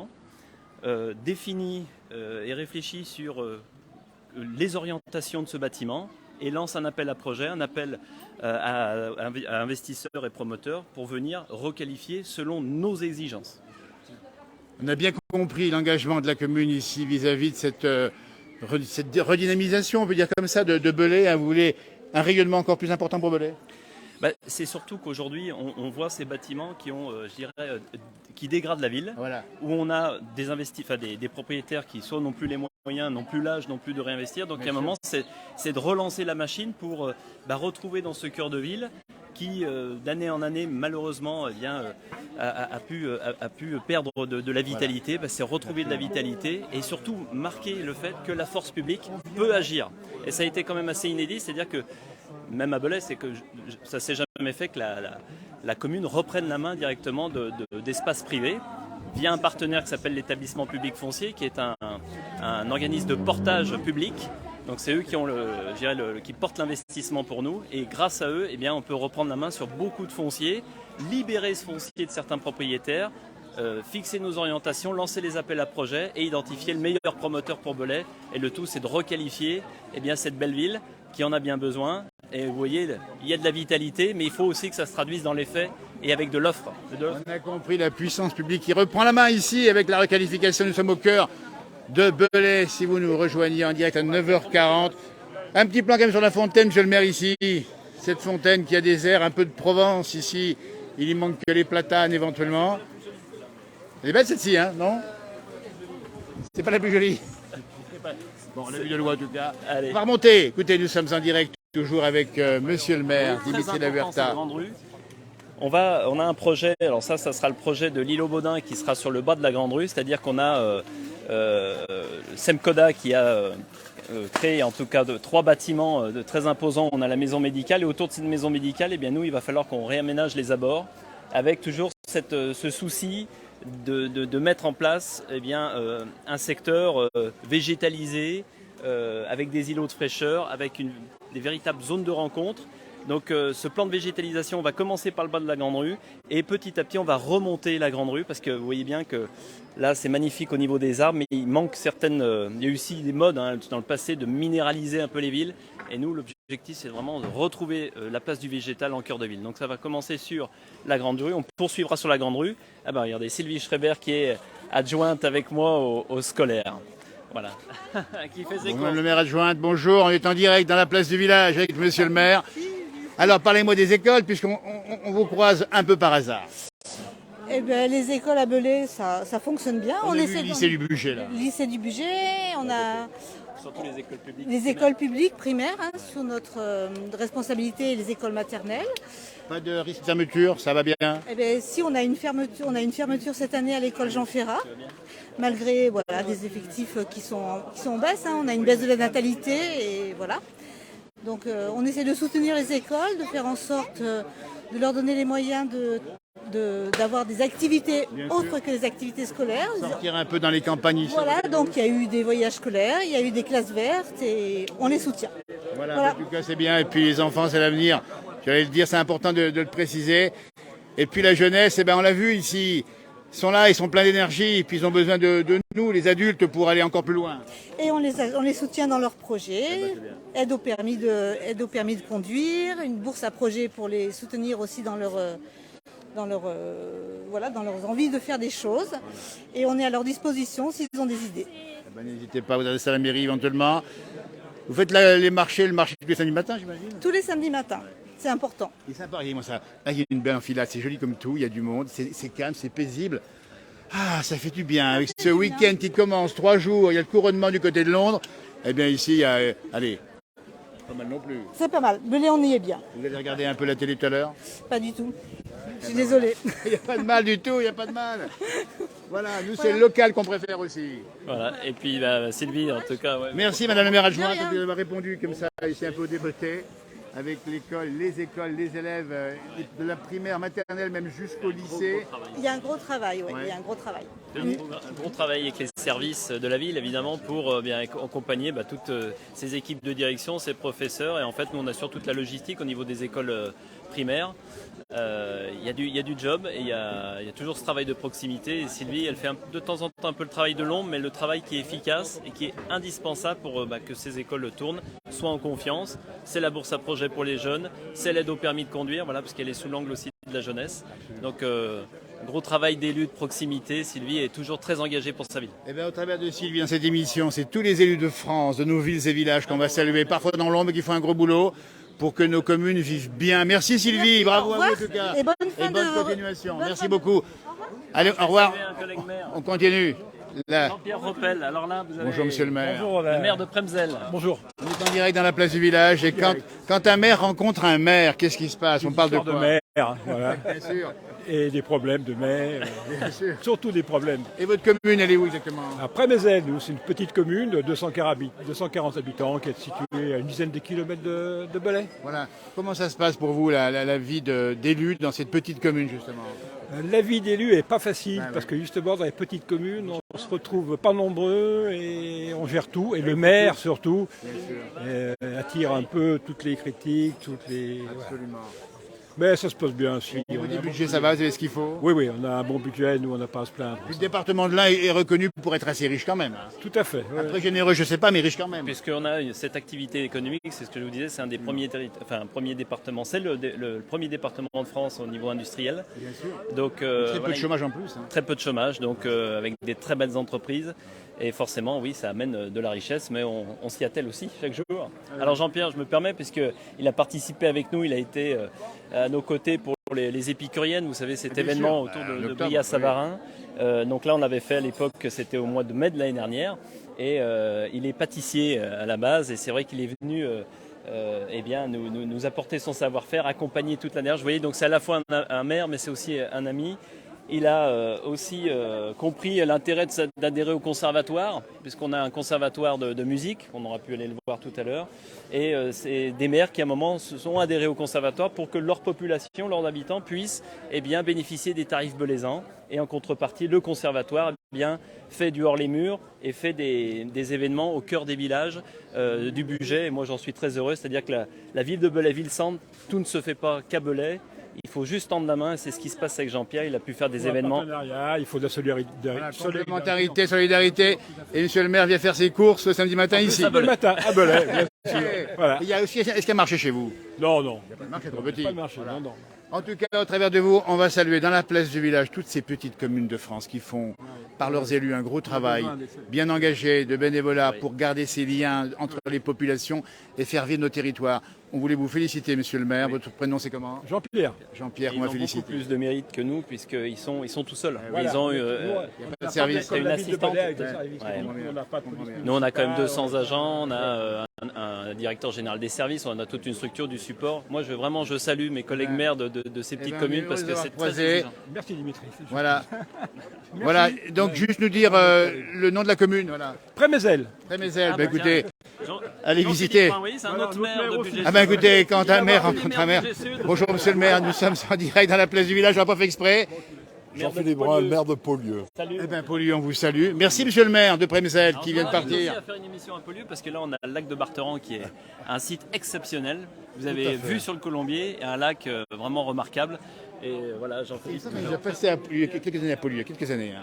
définit et réfléchit sur les orientations de ce bâtiment et lance un appel à projet, un appel à investisseurs et promoteurs pour venir requalifier selon nos exigences. On a bien compris l'engagement de la commune ici vis-à-vis de cette redynamisation, on peut dire comme ça, de Belay. Vous voulez un rayonnement encore plus important pour Belay ? C'est surtout qu'aujourd'hui, on voit ces bâtiments qui dégradent la ville, où on a des propriétaires qui soit n'ont plus les moyens, n'ont plus l'âge, n'ont plus de réinvestir. Donc, à un moment, c'est de relancer la machine pour retrouver dans ce cœur de ville qui, d'année en année, malheureusement, a pu perdre de la vitalité. C'est retrouver de la vitalité et surtout marquer le fait que la force publique peut agir. Et ça a été quand même assez inédit, c'est-à-dire que même à Belay, c'est que ça ne s'est jamais fait que la commune reprenne la main directement d'espaces privés via un partenaire qui s'appelle l'établissement public foncier, qui est un organisme de portage public. Donc c'est eux qui portent l'investissement pour nous et grâce à eux, on peut reprendre la main sur beaucoup de fonciers, libérer ce foncier de certains propriétaires, fixer nos orientations, lancer les appels à projets et identifier le meilleur promoteur pour Belay. Et le tout, c'est de requalifier cette belle ville qui en a bien besoin. Et vous voyez, il y a de la vitalité, mais il faut aussi que ça se traduise dans les faits et avec de l'offre. On a compris la puissance publique qui reprend la main ici avec la requalification. Nous sommes au cœur de Belay. Si vous nous rejoignez en direct à 9h40. Un petit plan quand même sur la fontaine, monsieur le maire, ici. Cette fontaine qui a des airs un peu de Provence ici. Il y manque que les platanes éventuellement. Elle est belle celle-ci, non ? C'est pas la plus jolie. Bon, on a vu de loin en tout cas. Allez. On va remonter. Écoutez, nous sommes en direct toujours avec monsieur le maire, Dimitri Laverta. On a un projet, alors ça sera le projet de l'îlot Baudin qui sera sur le bas de la Grande Rue, c'est-à-dire qu'on a Semcoda qui a créé en tout cas 3 bâtiments très imposants. On a la maison médicale et autour de cette maison médicale, nous, il va falloir qu'on réaménage les abords avec toujours ce souci de mettre en place un secteur végétalisé avec des îlots de fraîcheur, avec des véritables zones de rencontre. Donc ce plan de végétalisation, on va commencer par le bas de la Grande Rue et petit à petit on va remonter la Grande Rue parce que vous voyez bien que là c'est magnifique au niveau des arbres mais il manque certaines... il y a eu aussi des modes dans le passé de minéraliser un peu les villes et nous l'objectif c'est vraiment de retrouver la place du végétal en cœur de ville. Donc ça va commencer sur la Grande Rue, on poursuivra sur la Grande Rue. Regardez Sylvie Schreiber qui est adjointe avec moi au scolaire. Voilà. Qui fait ses courses. Le maire adjointe, bonjour, on est en direct dans la place du village avec monsieur le maire. Alors parlez-moi des écoles puisqu'on vous croise un peu par hasard. Les écoles à Belay, ça fonctionne bien. On a vu le lycée du budget là. Lycée du budget, on a surtout les écoles publiques. Les écoles publiques primaires sous notre responsabilité et les écoles maternelles. Pas de risque de fermeture, ça va bien. Si on a une fermeture cette année à l'école Jean Ferrat, malgré des effectifs qui sont en baisse. On a une baisse de la natalité et voilà. Donc on essaie de soutenir les écoles, de faire en sorte de leur donner les moyens d'avoir des activités autres que les activités scolaires. Sortir un peu dans les campagnes ici. Voilà, donc il y a eu des voyages scolaires, il y a eu des classes vertes et on les soutient. Voilà. En tout cas c'est bien. Et puis les enfants c'est l'avenir. J'allais le dire, c'est important de le préciser. Et puis la jeunesse, on l'a vu ici, ils sont là, ils sont pleins d'énergie, et puis ils ont besoin de nous, les adultes, pour aller encore plus loin. Et on les soutient dans leurs projets, aide au permis de conduire, une bourse à projet pour les soutenir aussi dans leurs envies de faire des choses. Et on est à leur disposition s'ils ont des idées. Eh ben, n'hésitez pas à vous adresser à la mairie éventuellement. Vous faites le marché tous les samedis matins, j'imagine? Tous les samedis matins, c'est important. Et sympa, regardez-moi ça. Là, il y a une belle enfilade, c'est joli comme tout, il y a du monde, c'est calme, c'est paisible. Ah, ça fait du bien. Avec ce week-end qui commence, 3 jours, il y a le couronnement du côté de Londres. Eh bien, ici, il y a... allez, pas mal non plus. C'est pas mal. Belay, on y est bien. Vous allez regarder un peu la télé tout à l'heure? Pas du tout. Je suis désolée. Il n'y a pas de mal du tout, il n'y a pas de mal. Voilà, nous, c'est le local qu'on préfère aussi. Voilà, et puis Sylvie, en tout cas... Ouais. Merci, Madame la maire adjointe, d'avoir répondu comme ça, ici un peu au débeauté, avec l'école, les élèves de la primaire, maternelle, même jusqu'au lycée. Il y a un gros travail, oui, il y a un gros travail. Un gros travail avec les services de la ville, évidemment, pour bien accompagner toutes ces équipes de direction, ces professeurs. Et en fait, nous, on assure toute la logistique au niveau des écoles primaires. Il y a du job et il y a toujours ce travail de proximité. Et Sylvie, elle fait de temps en temps un peu le travail de l'ombre, mais le travail qui est efficace et qui est indispensable pour que ces écoles tournent, soient en confiance. C'est la bourse à projet pour les jeunes, c'est l'aide au permis de conduire, voilà, parce qu'elle est sous l'angle aussi de la jeunesse. Donc, gros travail d'élu de proximité. Sylvie est toujours très engagée pour sa ville. Et bien, au travers de Sylvie, dans cette émission, c'est tous les élus de France, de nos villes et villages qu'on va saluer, parfois dans l'ombre, qui font un gros boulot pour que nos communes vivent bien. Merci Sylvie, merci, bravo à vous en tout cas. Et bonne continuation. Merci beaucoup. Allez, au revoir. On continue. Jean-Pierre Roppel, alors là, vous avez... Bonjour Monsieur le maire. Bonjour, le maire de Premzel. Bonjour. On est en direct dans la place du village et quand un maire rencontre un maire, qu'est-ce qui se passe? On parle de quoi? De maire, voilà. Bien sûr. Et des problèmes de maire, surtout des problèmes. Et votre commune, elle est où exactement? À Premzel, nous, c'est une petite commune de 240 habitants qui est située à une dizaine de kilomètres de Belay. Voilà. Comment ça se passe pour vous, la vie d'élu dans cette petite commune, justement? La vie d'élu est pas facile parce que justement dans les petites communes, on se retrouve pas nombreux et on gère tout. Et le maire surtout attire un peu toutes les critiques, Absolument. Mais ça se passe bien aussi. Au niveau du budget, ça va, vous avez ce qu'il faut? Oui, on a un bon budget, nous on n'a pas à se plaindre. Le département de l'Ain est reconnu pour être assez riche quand même. Tout à fait. Très généreux, je ne sais pas, mais riche quand même. Puisqu'on a cette activité économique, c'est ce que je vous disais, c'est un des premiers départements, c'est le premier département de France au niveau industriel. Bien sûr. Donc, très peu de chômage en plus. Très peu de chômage, donc avec des très belles entreprises. Et forcément, oui, ça amène de la richesse, mais on s'y attelle aussi chaque jour. Alors Jean-Pierre, je me permets, puisqu'il a participé avec nous, il a été à nos côtés pour les épicuriennes, vous savez, cet événement autour de Brillat-Savarin. Donc là, on l'avait fait à l'époque, c'était au mois de mai de l'année dernière. Et il est pâtissier à la base, et c'est vrai qu'il est venu nous apporter son savoir-faire, accompagner toute la démarche. Vous voyez, donc c'est à la fois un maire, mais c'est aussi un ami. Il a aussi compris l'intérêt d'adhérer au conservatoire, puisqu'on a un conservatoire de musique, on aura pu aller le voir tout à l'heure, et c'est des maires qui à un moment se sont adhérés au conservatoire pour que leur population, leurs habitants puissent bénéficier des tarifs belaisans. Et en contrepartie, le conservatoire fait du hors-les-murs et fait des événements au cœur des villages du budget. Et moi j'en suis très heureux, c'est-à-dire que la ville de Belay-Ville-Centre, tout ne se fait pas qu'à Belay. Il faut juste tendre la main, c'est ce qui se passe avec Jean-Pierre, il a pu faire des événements. Il faut de la solidarité. Complémentarité, solidarité. Et monsieur le maire vient faire ses courses le samedi matin ici. Samedi matin à Belay, bien sûr. Voilà. Il y a aussi, est-ce qu'il y a marché chez vous? Non. Il n'y a pas de marché trop petit. Pas de marché, non. En tout cas, au travers de vous, on va saluer dans la place du village toutes ces petites communes de France qui font, par leurs élus, un gros travail, bien engagé, de bénévolat pour garder ces liens entre les populations et faire vivre nos territoires. On voulait vous féliciter, monsieur le maire. Votre prénom, c'est comment? Jean-Pierre. Jean-Pierre, on va féliciter. Ils ont beaucoup plus de mérite que nous, puisqu'ils sont tout seuls. Voilà. Ils ont eu pas de service. une assistante. Nous, on a quand même 200 agents, on a un directeur général des services, on a toute une structure du support. Moi, je salue mes collègues maires de ces petites communes parce que c'est très suffisant. Merci Dimitri. Voilà. Voilà. Donc, juste nous dire le nom de la commune. Voilà. Premzel. Premzel. Écoutez, allez visiter. Oui, c'est un autre maire de Budget. Ah ben écoutez, quand un maire rencontre un maire. Bonjour monsieur le maire, nous sommes en direct dans la place du village, on n'a pas fait exprès. Jean-Philippe Brun, maire de Paulieu. Salut. Eh bien Paulieu, on vous salue. Merci monsieur le maire de Premzel qui vient de partir. Merci à faire une émission à Paulieu parce que là on a le lac de Barteran qui est un site exceptionnel. Vous avez vu sur le Colombier, un lac vraiment remarquable. Et voilà, Jean-Philippe. Il a passé à Paulieu, quelques années à Paulieu, quelques années.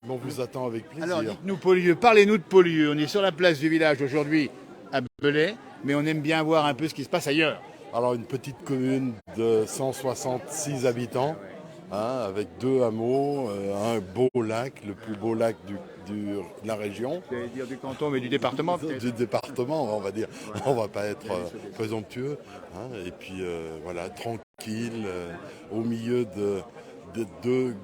On vous attend avec plaisir. Alors dites-nous Polieux, parlez-nous de Polieux. On est sur la place du village aujourd'hui à Belay, mais on aime bien voir un peu ce qui se passe ailleurs. Alors une petite commune de 166 habitants, avec 2 hameaux, un beau lac, le plus beau lac de la région. Vous allez dire du canton, mais du département peut-être. Du département, on va dire. On va pas être présomptueux. Et puis voilà, tranquille, au milieu de 2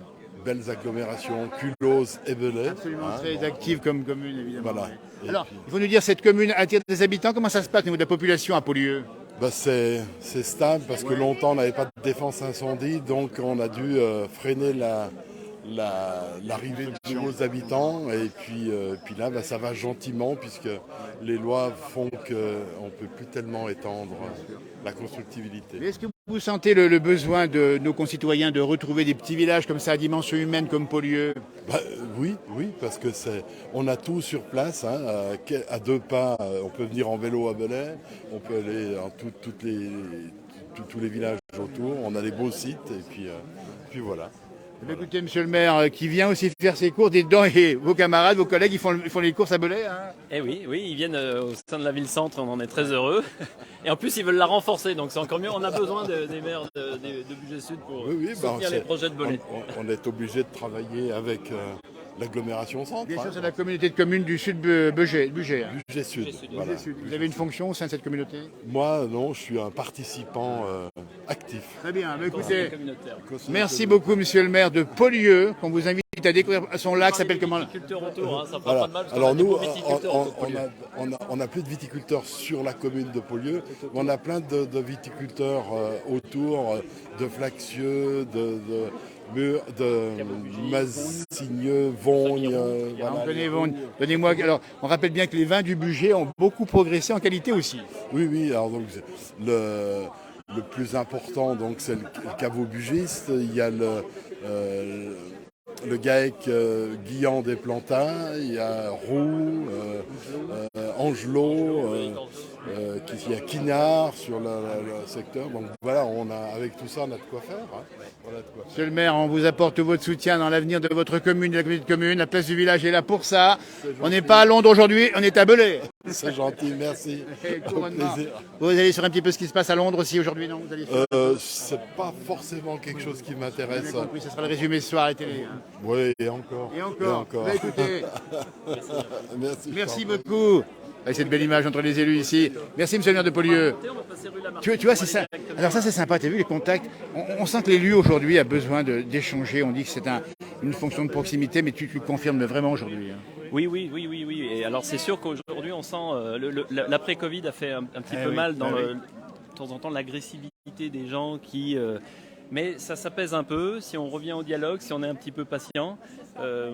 belles agglomérations, Culose et Belay. Absolument très active comme commune, évidemment. Voilà. Oui. Alors, il faut nous dire, cette commune attire des habitants. Comment ça se passe au niveau de la population à Polieux? C'est stable parce que longtemps on n'avait pas de défense incendie, donc on a dû freiner l'arrivée de nouveaux habitants. Et puis là, ça va gentiment puisque les lois font qu'on ne peut plus tellement étendre la constructibilité. Est-ce que vous sentez le besoin de nos concitoyens de retrouver des petits villages comme ça à dimension humaine comme Polieux? Oui, parce que on a tout sur place. À 2 pas, on peut venir en vélo à Belay, on peut aller dans tous les villages autour. On a des beaux sites et puis voilà. Écoutez, monsieur le maire, qui vient aussi faire ses courses, dites donc, et vos camarades, vos collègues, ils font les courses à Belay, hein? Eh oui, ils viennent au sein de la ville-centre, on en est très heureux. Et en plus, ils veulent la renforcer, donc c'est encore mieux. On a besoin des maires de Bugey Sud pour soutenir les projets de Belay. On est obligé de travailler avec l'agglomération centre. Bien sûr, c'est la communauté de communes du Sud Bugey. Bugey Sud. Voilà. Vous avez une fonction au sein de cette communauté? Moi, non, je suis un participant actif. Très bien, écoutez, merci beaucoup, monsieur le maire de Polieux, qu'on vous invite à découvrir son lac, s'appelle comment? Voilà. Alors nous, on a plus de viticulteurs sur la commune de Polieux, mais on a plein de viticulteurs autour, de Flaxieux, de Massigneux, Vogne. On connaît Vogne. Donnez-moi. Alors, on rappelle bien que les vins du Bugey ont beaucoup progressé en qualité aussi. Oui. Alors donc le plus important, donc c'est le caveau bugiste. Il y a le GAEC Guillan des Plantins, il y a Roux, Angelot, il y a Quinard sur le secteur. Donc voilà, avec tout ça, on a de quoi faire. Monsieur le maire, on vous apporte tout votre soutien dans l'avenir de votre commune, de la communauté de commune. La place du village est là pour ça. On n'est pas à Londres aujourd'hui, on est à Belay. C'est gentil, merci. Au plaisir. Vous allez sur un petit peu ce qui se passe à Londres aussi aujourd'hui, non? C'est pas forcément quelque chose qui m'intéresse. Oui, ce sera le résumé ce soir à la télé. Oui, et encore. Bah, écoutez, merci beaucoup. Avec cette belle image entre les élus ici. Merci, monsieur le maire de Polieux. Tu vois, c'est ça. Alors ça, c'est sympa. Tu as vu les contacts? On sent que l'élu aujourd'hui a besoin d'échanger. On dit que c'est une fonction de proximité, mais tu le confirmes vraiment aujourd'hui. Oui. Et alors c'est sûr qu'aujourd'hui, on sent l'après-Covid a fait un petit peu mal dans de temps en temps l'agressivité des gens qui... mais ça s'apaise un peu si on revient au dialogue, si on est un petit peu patient.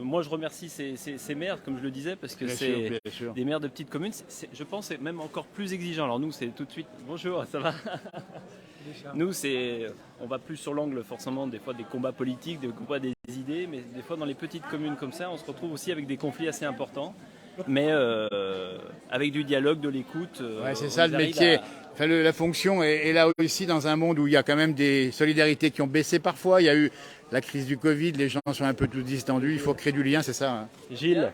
Moi, je remercie ces maires, comme je le disais, parce que c'est des maires de petites communes. Je pense c'est même encore plus exigeant. Alors nous, c'est tout de suite « Bonjour, ça va ?» Nous, on va plus sur l'angle forcément des fois des combats politiques, des combats des idées, mais des fois dans les petites communes comme ça, on se retrouve aussi avec des conflits assez importants. Mais avec du dialogue, de l'écoute. C'est ça le métier. La fonction est là aussi dans un monde où il y a quand même des solidarités qui ont baissé parfois. Il y a eu la crise du Covid, les gens sont un peu tous distendus. Il faut créer du lien, c'est ça, hein. Gilles.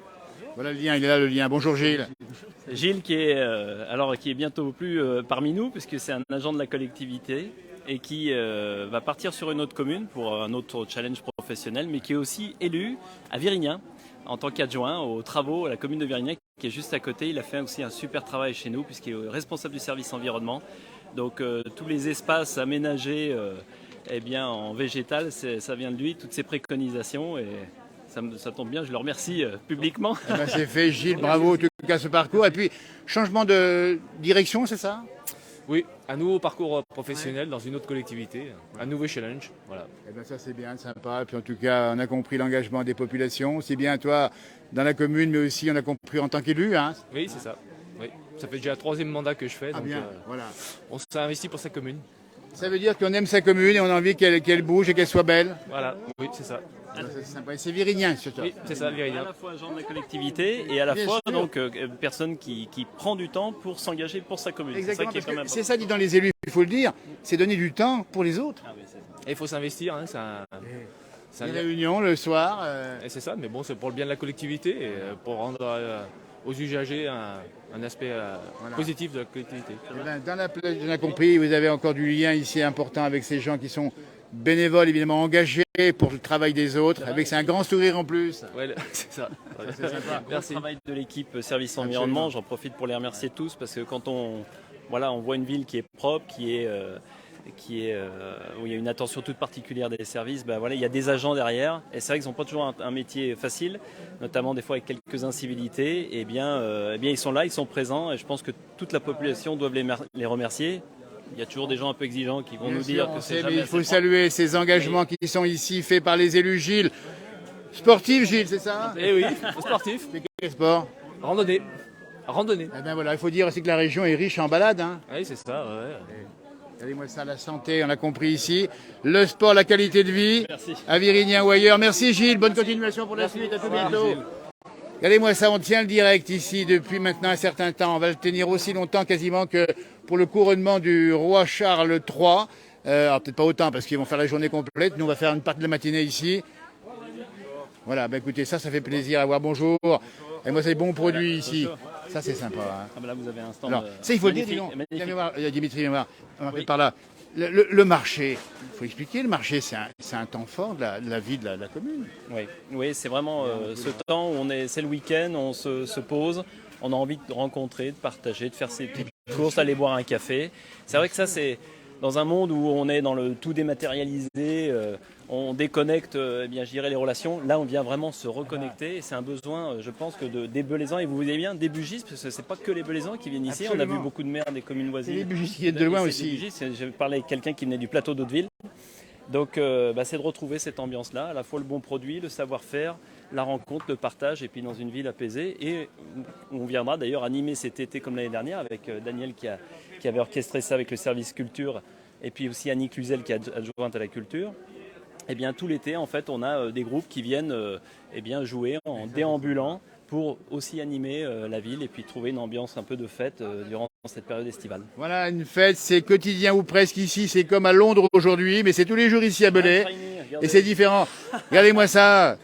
Voilà le lien, il est là le lien. Bonjour Gilles. Gilles qui est bientôt plus parmi nous, puisque c'est un agent de la collectivité et qui va partir sur une autre commune pour un autre challenge professionnel, mais qui est aussi élu à Virignan en tant qu'adjoint aux travaux à la commune de Virignan, qui est juste à côté. Il a fait aussi un super travail chez nous, puisqu'il est responsable du service environnement. Donc tous les espaces aménagés en végétal, ça vient de lui, toutes ses préconisations. Et ça tombe bien, je le remercie publiquement. C'est fait, Gilles, bravo en tout cas ce parcours. Et puis, changement de direction, c'est ça? Oui, un nouveau parcours professionnel dans une autre collectivité, un nouveau challenge. Voilà. Ça c'est bien, sympa. Et puis en tout cas, on a compris l'engagement des populations, aussi bien toi dans la commune, mais aussi on a compris en tant qu'élu. Hein. Oui, c'est ça. Oui. Ça fait déjà le 3e mandat que je fais. Donc, voilà. On s'est investi pour sa commune. Ça veut dire qu'on aime sa commune et on a envie qu'elle bouge et qu'elle soit belle. Voilà, oui, c'est ça. C'est sympa. Et c'est Virignan, surtout. Oui, c'est ça, Virignan. À la fois agent de la collectivité et à la fois donc personne qui prend du temps pour s'engager pour sa commune. Exactement, c'est ça dit dans les élus, il faut le dire, c'est donner du temps pour les autres. Et il faut s'investir, hein, C'est Une un lien. réunion le soir. Et c'est ça, mais bon, c'est pour le bien de la collectivité et pour rendre aux usagers un aspect positif de la collectivité. Eh ben, dans la plage, on a compris, vous avez encore du lien ici important avec ces gens qui sont bénévoles, évidemment engagés pour le travail des autres, avec un grand sourire en plus. Ouais, c'est ça. C'est sympa. Merci. Le travail de l'équipe Service Environnement, j'en profite pour les remercier tous parce que quand on voit une ville qui est propre, où il y a une attention toute particulière des services, il y a des agents derrière et c'est vrai qu'ils n'ont pas toujours un métier facile, notamment des fois avec quelques incivilités. Et bien, ils sont là, ils sont présents et je pense que toute la population doit les remercier. Il y a toujours des gens un peu exigeants qui vont nous dire que c'est jamais il faut assez saluer ces engagements qui sont ici faits par les élus. Gilles, sportif Gilles, c'est ça? Eh oui, sportif. C'est quel sport? Randonnée. Randonnée. Eh ben voilà, il faut dire aussi que la région est riche en balades. Hein. Oui, c'est ça, ouais. Regardez-moi ça, la santé, on a compris ici. Le sport, la qualité de vie. Merci. À Virignan ou ailleurs. Merci Gilles, bonne continuation pour la suite, à tout bientôt. Regardez-moi ça, on tient le direct ici depuis maintenant un certain temps. On va le tenir aussi longtemps quasiment que pour le couronnement du roi Charles III. Alors peut-être pas autant parce qu'ils vont faire la journée complète. Nous, on va faire une partie de la matinée ici. Voilà, écoutez, ça fait plaisir à voir. Bonjour. Et moi, c'est bon produit ici. Bonjour. Ça, c'est sympa. Hein. Ah ben là, vous avez un stand. Alors, ça, il faut le dire, dis donc. Viens voir, Dimitri, viens voir. On va par là. Le marché, il faut expliquer, le marché, c'est un temps fort de la vie de la commune. Oui, c'est vraiment ce temps où c'est le week-end, on se pose, on a envie de rencontrer, de partager, de faire ses petites courses, aller boire un café. C'est vrai que ça, c'est dans un monde où on est dans le tout dématérialisé, on déconnecte je dirais les relations. Là, on vient vraiment se reconnecter et c'est un besoin, je pense, que des Belaisans, et vous voyez bien, des Bugistes, parce que c'est pas que les Belaisans qui viennent ici. Absolument. On a vu beaucoup de maires des communes voisines. C'est les Bugistes qui viennent de loin aussi. J'ai parlé avec quelqu'un qui venait du plateau d'Hauteville. Donc, c'est de retrouver cette ambiance-là, à la fois le bon produit, le savoir-faire, la rencontre, le partage, et puis dans une ville apaisée. Et on viendra d'ailleurs animer cet été comme l'année dernière avec Daniel qui avait orchestré ça avec le service culture, et puis aussi Annie Cluzel qui est adjointe à la culture. Et bien tout l'été, en fait, on a des groupes qui viennent jouer en déambulant pour aussi animer la ville et puis trouver une ambiance un peu de fête durant cette période estivale. Voilà, une fête, c'est quotidien ou presque ici, c'est comme à Londres aujourd'hui, mais c'est tous les jours ici à Belay, et c'est différent. Regardez-moi ça.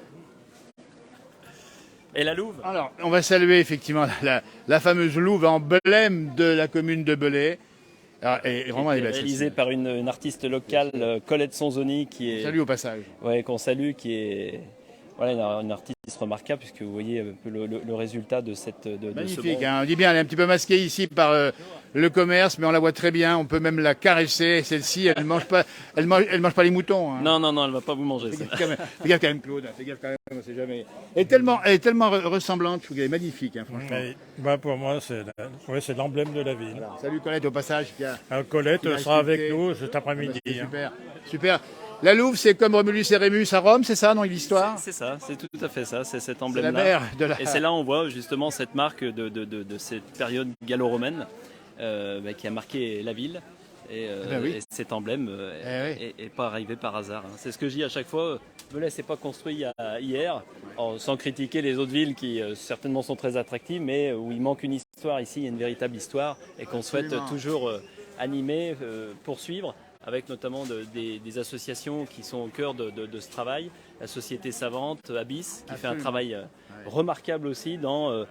Et la Louve. Alors, on va saluer effectivement la fameuse Louve emblème de la commune de Belay. Et vraiment, elle est réalisée par une artiste locale, Colette Sonzoni, qui est... Salut au passage. Ouais, qu'on salue, qui est une artiste remarquable, puisque vous voyez un peu le résultat de magnifique, ce on dit bien, elle est un petit peu masquée ici par le commerce, mais on la voit très bien, on peut même la caresser. Celle-ci, elle mange pas les moutons. Hein. Non, elle va pas vous manger. Fais gaffe quand même, Claude, fais gaffe quand même, on sait jamais. Elle est tellement ressemblante, je trouve qu'elle est magnifique, hein, franchement. Pour moi, c'est l'emblème de la ville. Voilà. Salut Colette au passage. Colette sera avec nous cet après-midi. Super, super. La Louve, c'est comme Romulus et Rémus à Rome, c'est ça, non, l'histoire? C'est ça, c'est tout à fait ça, c'est cet emblème-là. C'est la mère de la... Et c'est là où on voit justement cette marque de cette période gallo-romaine qui a marqué la ville. Et cet emblème n'est pas arrivé par hasard. Hein. C'est ce que je dis à chaque fois. Belay, c'est pas construit hier, sans critiquer les autres villes qui certainement sont très attractives, mais où il manque une histoire. Ici, il y a une véritable histoire et qu'on souhaite toujours animer, poursuivre, avec notamment des associations qui sont au cœur de ce travail. La Société Savante, Abyss, qui fait un travail remarquable aussi dans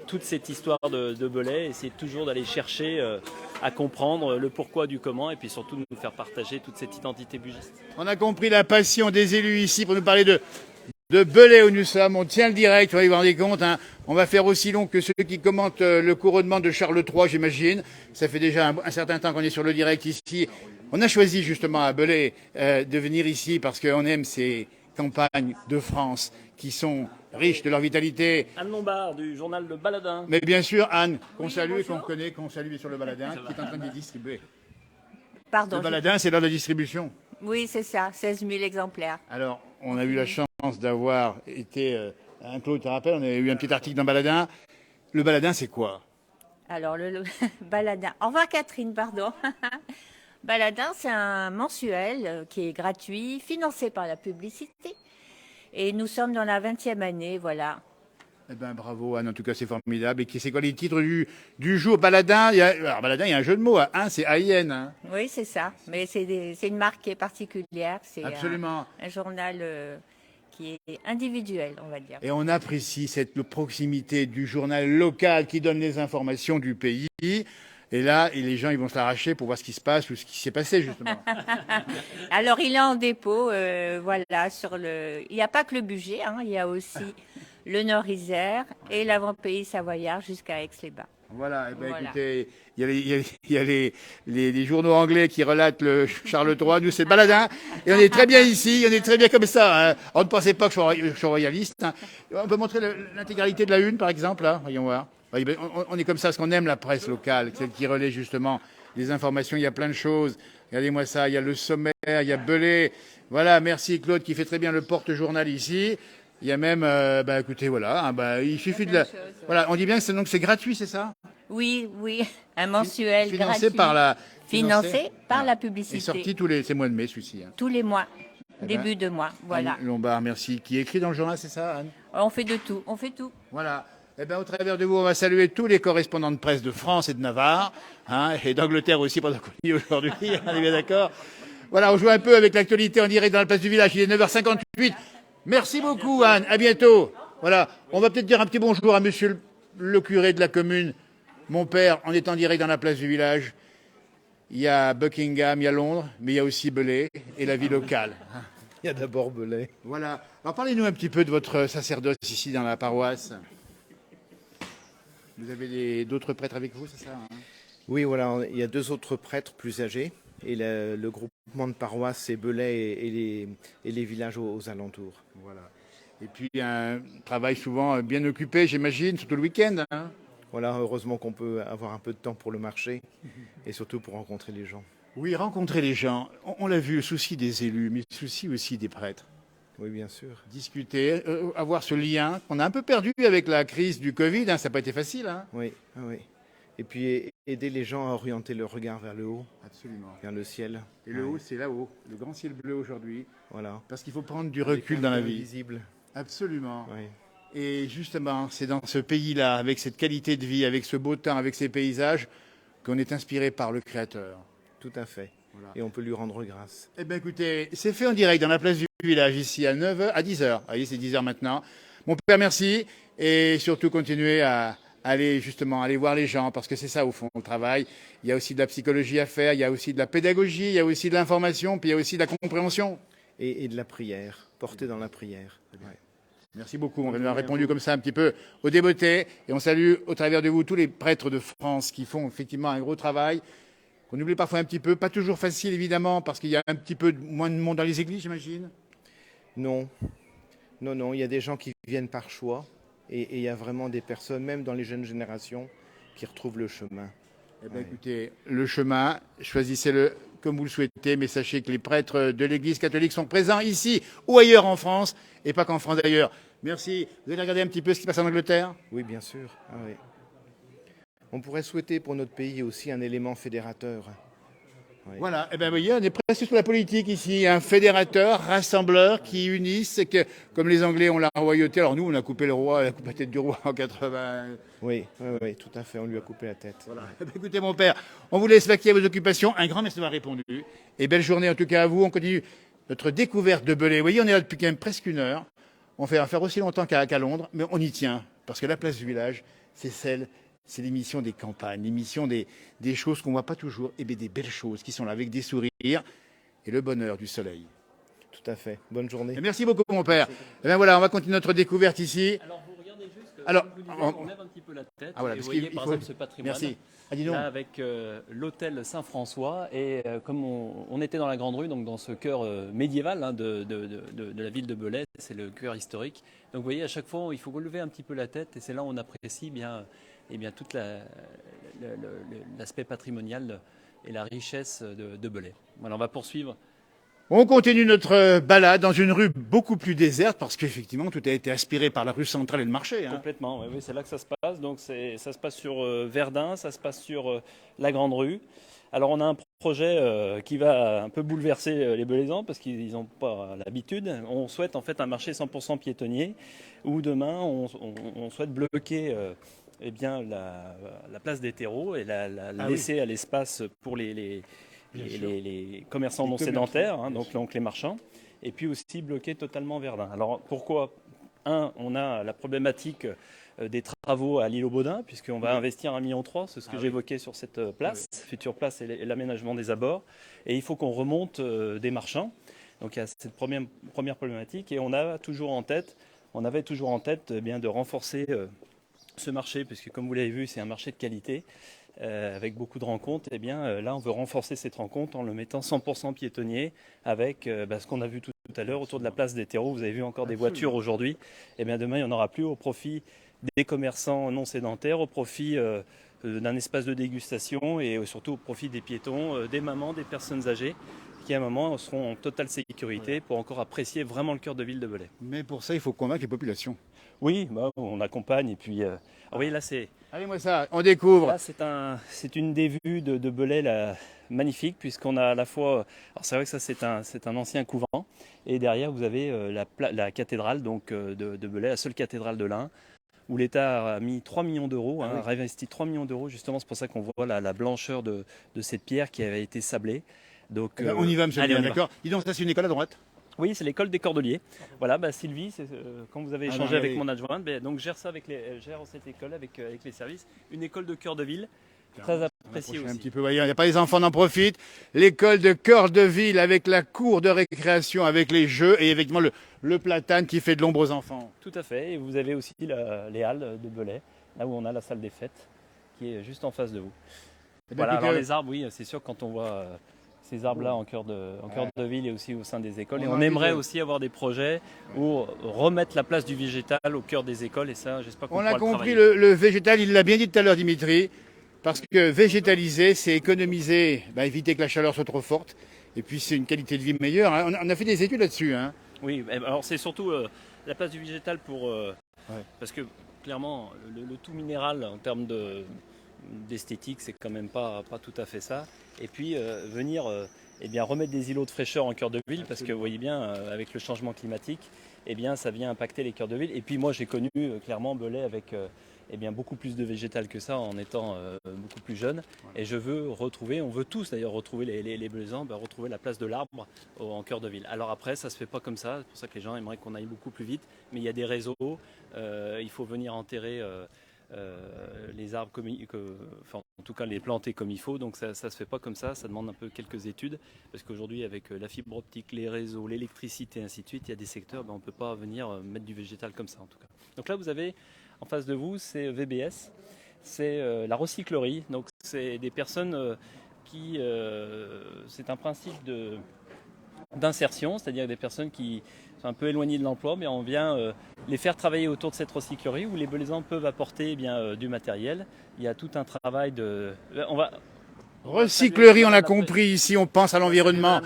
toute cette histoire de Belay, essayer toujours d'aller chercher à comprendre le pourquoi du comment et puis surtout de nous faire partager toute cette identité bugiste. On a compris la passion des élus ici pour nous parler de Belay où nous sommes. On tient le direct, vous vous rendez compte. Hein. On va faire aussi long que ceux qui commentent le couronnement de Charles III, j'imagine. Ça fait déjà un certain temps qu'on est sur le direct ici. On a choisi justement à Belay de venir ici parce qu'on aime ces campagnes de France qui sont riches de leur vitalité. Anne Lombard du journal Le Baladin. Mais bien sûr, Anne, qu'on salue et qu'on connaît, qu'on salue sur Le Baladin, qui est en train de les distribuer. Pardon. Le Baladin, c'est l'heure de la distribution. Oui, c'est ça, 16 000 exemplaires. Alors, on a eu la chance d'avoir été, Claude te rappelle, on a eu un petit article dans Baladin. Le Baladin, c'est quoi? Alors, le Baladin. Au revoir Catherine, pardon. Baladin, c'est un mensuel qui est gratuit, financé par la publicité. Et nous sommes dans la 20e année, voilà. Eh ben bravo Anne, en tout cas c'est formidable. Et c'est quoi les titres du jour? Baladin, alors Baladin, il y a un jeu de mots. Hein, c'est AIN. Hein. Oui, c'est ça. Mais c'est une marque qui est particulière. C'est absolument un journal qui est individuel, on va dire. Et on apprécie cette proximité du journal local qui donne les informations du pays. Et là, les gens ils vont se l'arracher pour voir ce qui se passe ou ce qui s'est passé justement. Alors il est en dépôt, voilà, il n'y a pas que le budget, hein, il y a aussi le Nord-Isère et l'avant-pays savoyard jusqu'à Aix-les-Bains. Voilà, eh ben, voilà. Écoutez, il y a les journaux anglais qui relatent le Charles III, nous c'est Baladin, et on est très bien ici, on est très bien comme ça. Hein. On ne pensait pas que je suis royaliste. Hein. On peut montrer l'intégralité de la une, par exemple, là, voyons voir. On est comme ça, parce qu'on aime la presse locale, celle qui relaie justement les informations, il y a plein de choses. Regardez-moi ça, il y a le Sommaire, il y a Belay. Voilà, merci Claude qui fait très bien le porte-journal ici. Il y a même, écoutez, voilà, il suffit de voilà, on dit bien que c'est gratuit, c'est ça? Oui, un mensuel financé gratuit. Financé par la publicité. Et sorti c'est mois de mai, celui-ci. Hein. Tous les mois, début de mois, voilà. Anne Lombard, merci. Qui écrit dans le journal, c'est ça, Anne? On fait de tout, on fait tout. Voilà. Eh bien, au travers de vous, on va saluer tous les correspondants de presse de France et de Navarre, hein, et d'Angleterre aussi, pendant qu'on y est aujourd'hui, on est bien d'accord. Voilà, on joue un peu avec l'actualité en direct dans la place du village, il est 9h58. Merci beaucoup, Anne. À bientôt. Voilà. On va peut-être dire un petit bonjour à monsieur le curé de la commune. Mon père, on est en direct dans la place du village. Il y a Buckingham, il y a Londres, mais il y a aussi Belay et la vie locale. Il y a d'abord Belay. Voilà. Alors parlez-nous un petit peu de votre sacerdoce ici dans la paroisse. Vous avez d'autres prêtres avec vous, c'est ça? Hein? Oui, voilà. Il y a 2 autres prêtres plus âgés. Et le groupement de paroisse, c'est Belay et les villages aux alentours. Voilà. Et puis un travail souvent bien occupé, j'imagine, surtout le week-end. Hein. Voilà, heureusement qu'on peut avoir un peu de temps pour le marché et surtout pour rencontrer les gens. Oui, rencontrer les gens. On l'a vu, le souci des élus, mais le souci aussi des prêtres. Oui, bien sûr. Discuter, avoir ce lien qu'on a un peu perdu avec la crise du Covid. Hein, ça n'a pas été facile. Hein. Oui. Et puis aider les gens à orienter leur regard vers le haut. Absolument. Vers le ciel. Et le haut, c'est là-haut. Le grand ciel bleu aujourd'hui. Voilà. Parce qu'il faut prendre du recul dans la vie. Visible. Absolument. Oui. Et justement, c'est dans ce pays-là, avec cette qualité de vie, avec ce beau temps, avec ces paysages, qu'on est inspiré par le Créateur. Tout à fait. Voilà. Et on peut lui rendre grâce. Eh bien écoutez, c'est fait en direct dans la place du village, ici à 9h, à 10h. Vous voyez, c'est 10h maintenant. Mon père, merci. Et surtout, continuez à aller voir les gens, parce que c'est ça au fond le travail. Il y a aussi de la psychologie à faire, il y a aussi de la pédagogie, il y a aussi de l'information, puis il y a aussi de la compréhension. Et de la prière, porter dans la prière. Ouais. Merci beaucoup, on a répondu comme ça un petit peu au débeauté. Et on salue au travers de vous tous les prêtres de France qui font effectivement un gros travail, qu'on oublie parfois un petit peu, pas toujours facile évidemment, parce qu'il y a un petit peu moins de monde dans les églises, j'imagine. Non, il y a des gens qui viennent par choix. Et il y a vraiment des personnes, même dans les jeunes générations, qui retrouvent le chemin. Eh bien, écoutez, le chemin, choisissez-le comme vous le souhaitez, mais sachez que les prêtres de l'Église catholique sont présents ici ou ailleurs en France, et pas qu'en France d'ailleurs. Merci. Vous allez regarder un petit peu ce qui se passe en Angleterre? Oui, bien sûr. Ah, oui. On pourrait souhaiter pour notre pays aussi un élément fédérateur. Oui. Voilà, eh bien, vous voyez, on est presque sur la politique ici, un fédérateur, rassembleur qui unisse, comme les Anglais ont la royauté. Alors nous, on a coupé la tête du roi en 80. Oui, tout à fait, on lui a coupé la tête. Voilà. Écoutez, mon père, on vous laisse vaquer à vos occupations. Un grand merci d'avoir répondu. Et belle journée en tout cas à vous. On continue notre découverte de Belay. Vous voyez, on est là depuis quand même presque 1 heure. On fait faire aussi longtemps qu'à Londres, mais on y tient, parce que la place du village, c'est l'émission des campagnes, l'émission des choses qu'on ne voit pas toujours, et bien des belles choses qui sont là avec des sourires et le bonheur du soleil. Tout à fait. Bonne journée. Et merci beaucoup, mon père. Et bien voilà, on va continuer notre découverte ici. Alors, vous regardez juste, alors, on lève un petit peu la tête. Voilà, et vous voyez, par exemple, ce patrimoine. Merci. Là, avec l'hôtel Saint-François, et comme on était dans la Grande Rue, donc dans ce cœur médiéval de la ville de Belay, c'est le cœur historique. Donc vous voyez, à chaque fois, il faut relever un petit peu la tête, et c'est là où on apprécie bien tout l'aspect patrimonial et la richesse de Belay. Voilà, on va poursuivre. On continue notre balade dans une rue beaucoup plus déserte, parce qu'effectivement, tout a été aspiré par la rue centrale et le marché. Hein. Complètement, oui, c'est là que ça se passe. Donc ça se passe sur Verdun, ça se passe sur la Grande Rue. Alors on a un projet qui va un peu bouleverser les Belaisans parce qu'ils n'ont pas l'habitude. On souhaite en fait un marché 100% piétonnier où demain on souhaite bloquer eh bien, la place des terreaux et la laisser à l'espace pour les commerçants non sédentaires, hein, donc les marchands, et puis aussi bloquer totalement Verdun. Alors pourquoi ? On a la problématique des travaux à l'île aux Baudins, puisqu'on va investir 1,3 million, c'est ce que j'évoquais sur cette place, future place et l'aménagement des abords. Et il faut qu'on remonte des marchands. Donc il y a cette première problématique, et on avait toujours en tête bien de renforcer ce marché, puisque comme vous l'avez vu, c'est un marché de qualité, avec beaucoup de rencontres. Et bien là, on veut renforcer cette rencontre en le mettant 100% piétonnier, avec ce qu'on a vu tout à l'heure autour de la place des terreaux. Vous avez vu encore des voitures aujourd'hui. Et bien demain, il n'y en aura plus, au profit des commerçants non sédentaires, au profit d'un espace de dégustation et surtout au profit des piétons, des mamans, des personnes âgées, qui à un moment seront en totale sécurité pour encore apprécier vraiment le cœur de ville de Belay. Mais pour ça, il faut convaincre les populations. Oui, on accompagne et puis... oui, là c'est... Allez-moi ça, on découvre. Là c'est une des vues de Belay là, magnifique, puisqu'on a à la fois... Alors c'est vrai que ça c'est un ancien couvent, et derrière vous avez la cathédrale donc, de Belay, la seule cathédrale de l'Ain, où l'État a mis 3 millions d'euros, a réinvesti 3 millions d'euros, justement c'est pour ça qu'on voit la blancheur de cette pierre qui avait été sablée. Donc, on y va, monsieur le maire, d'accord. Dis donc, ça c'est une école à droite. Oui, c'est l'école des Cordeliers. Voilà, Sylvie, quand vous avez échangé avec mon adjointe, donc gère cette école avec les services. Une école de cœur de ville, très appréciée aussi. Un petit peu, voyez, il n'y a pas les enfants n'en profitent. L'école de cœur de ville avec la cour de récréation, avec les jeux et effectivement le platane qui fait de l'ombre aux enfants. Tout à fait, et vous avez aussi les halles de Belay, là où on a la salle des fêtes, qui est juste en face de vous. Voilà, alors les arbres, oui, c'est sûr, quand on voit... ces arbres-là en cœur de ville et aussi au sein des écoles. Et on aimerait aussi avoir des projets où remettre la place du végétal au cœur des écoles. Et ça, j'espère qu'on pourra le travailler. On a compris, le végétal, il l'a bien dit tout à l'heure, Dimitri, parce que végétaliser, c'est économiser, éviter que la chaleur soit trop forte. Et puis, c'est une qualité de vie meilleure. Hein. On a fait des études là-dessus. Hein. Oui, alors c'est surtout la place du végétal parce que clairement, le tout minéral en termes d'esthétique, c'est quand même pas tout à fait ça. Et puis venir remettre des îlots de fraîcheur en cœur de ville, parce que vous voyez bien, avec le changement climatique, ça vient impacter les cœurs de ville. Et puis moi, j'ai connu clairement Belay avec beaucoup plus de végétal que ça en étant beaucoup plus jeune. Et je veux retrouver, on veut tous d'ailleurs retrouver les Belaisans, retrouver la place de l'arbre en cœur de ville. Alors après, ça se fait pas comme ça, c'est pour ça que les gens aimeraient qu'on aille beaucoup plus vite. Mais il y a des réseaux, il faut venir enterrer... les arbres en tout cas les planter comme il faut, donc ça se fait pas comme ça demande un peu quelques études, parce qu'aujourd'hui avec la fibre optique, les réseaux, l'électricité et ainsi de suite, il y a des secteurs, on peut pas venir mettre du végétal comme ça en tout cas. Donc là vous avez en face de vous, c'est VBS, c'est la recyclerie, donc c'est des personnes qui c'est un principe d'insertion, c'est-à-dire des personnes qui sont un peu éloignées de l'emploi, mais on vient les faire travailler autour de cette recyclerie où les Belaisans peuvent apporter du matériel. Il y a tout un travail recyclerie, on l'a compris ici, on pense à l'environnement,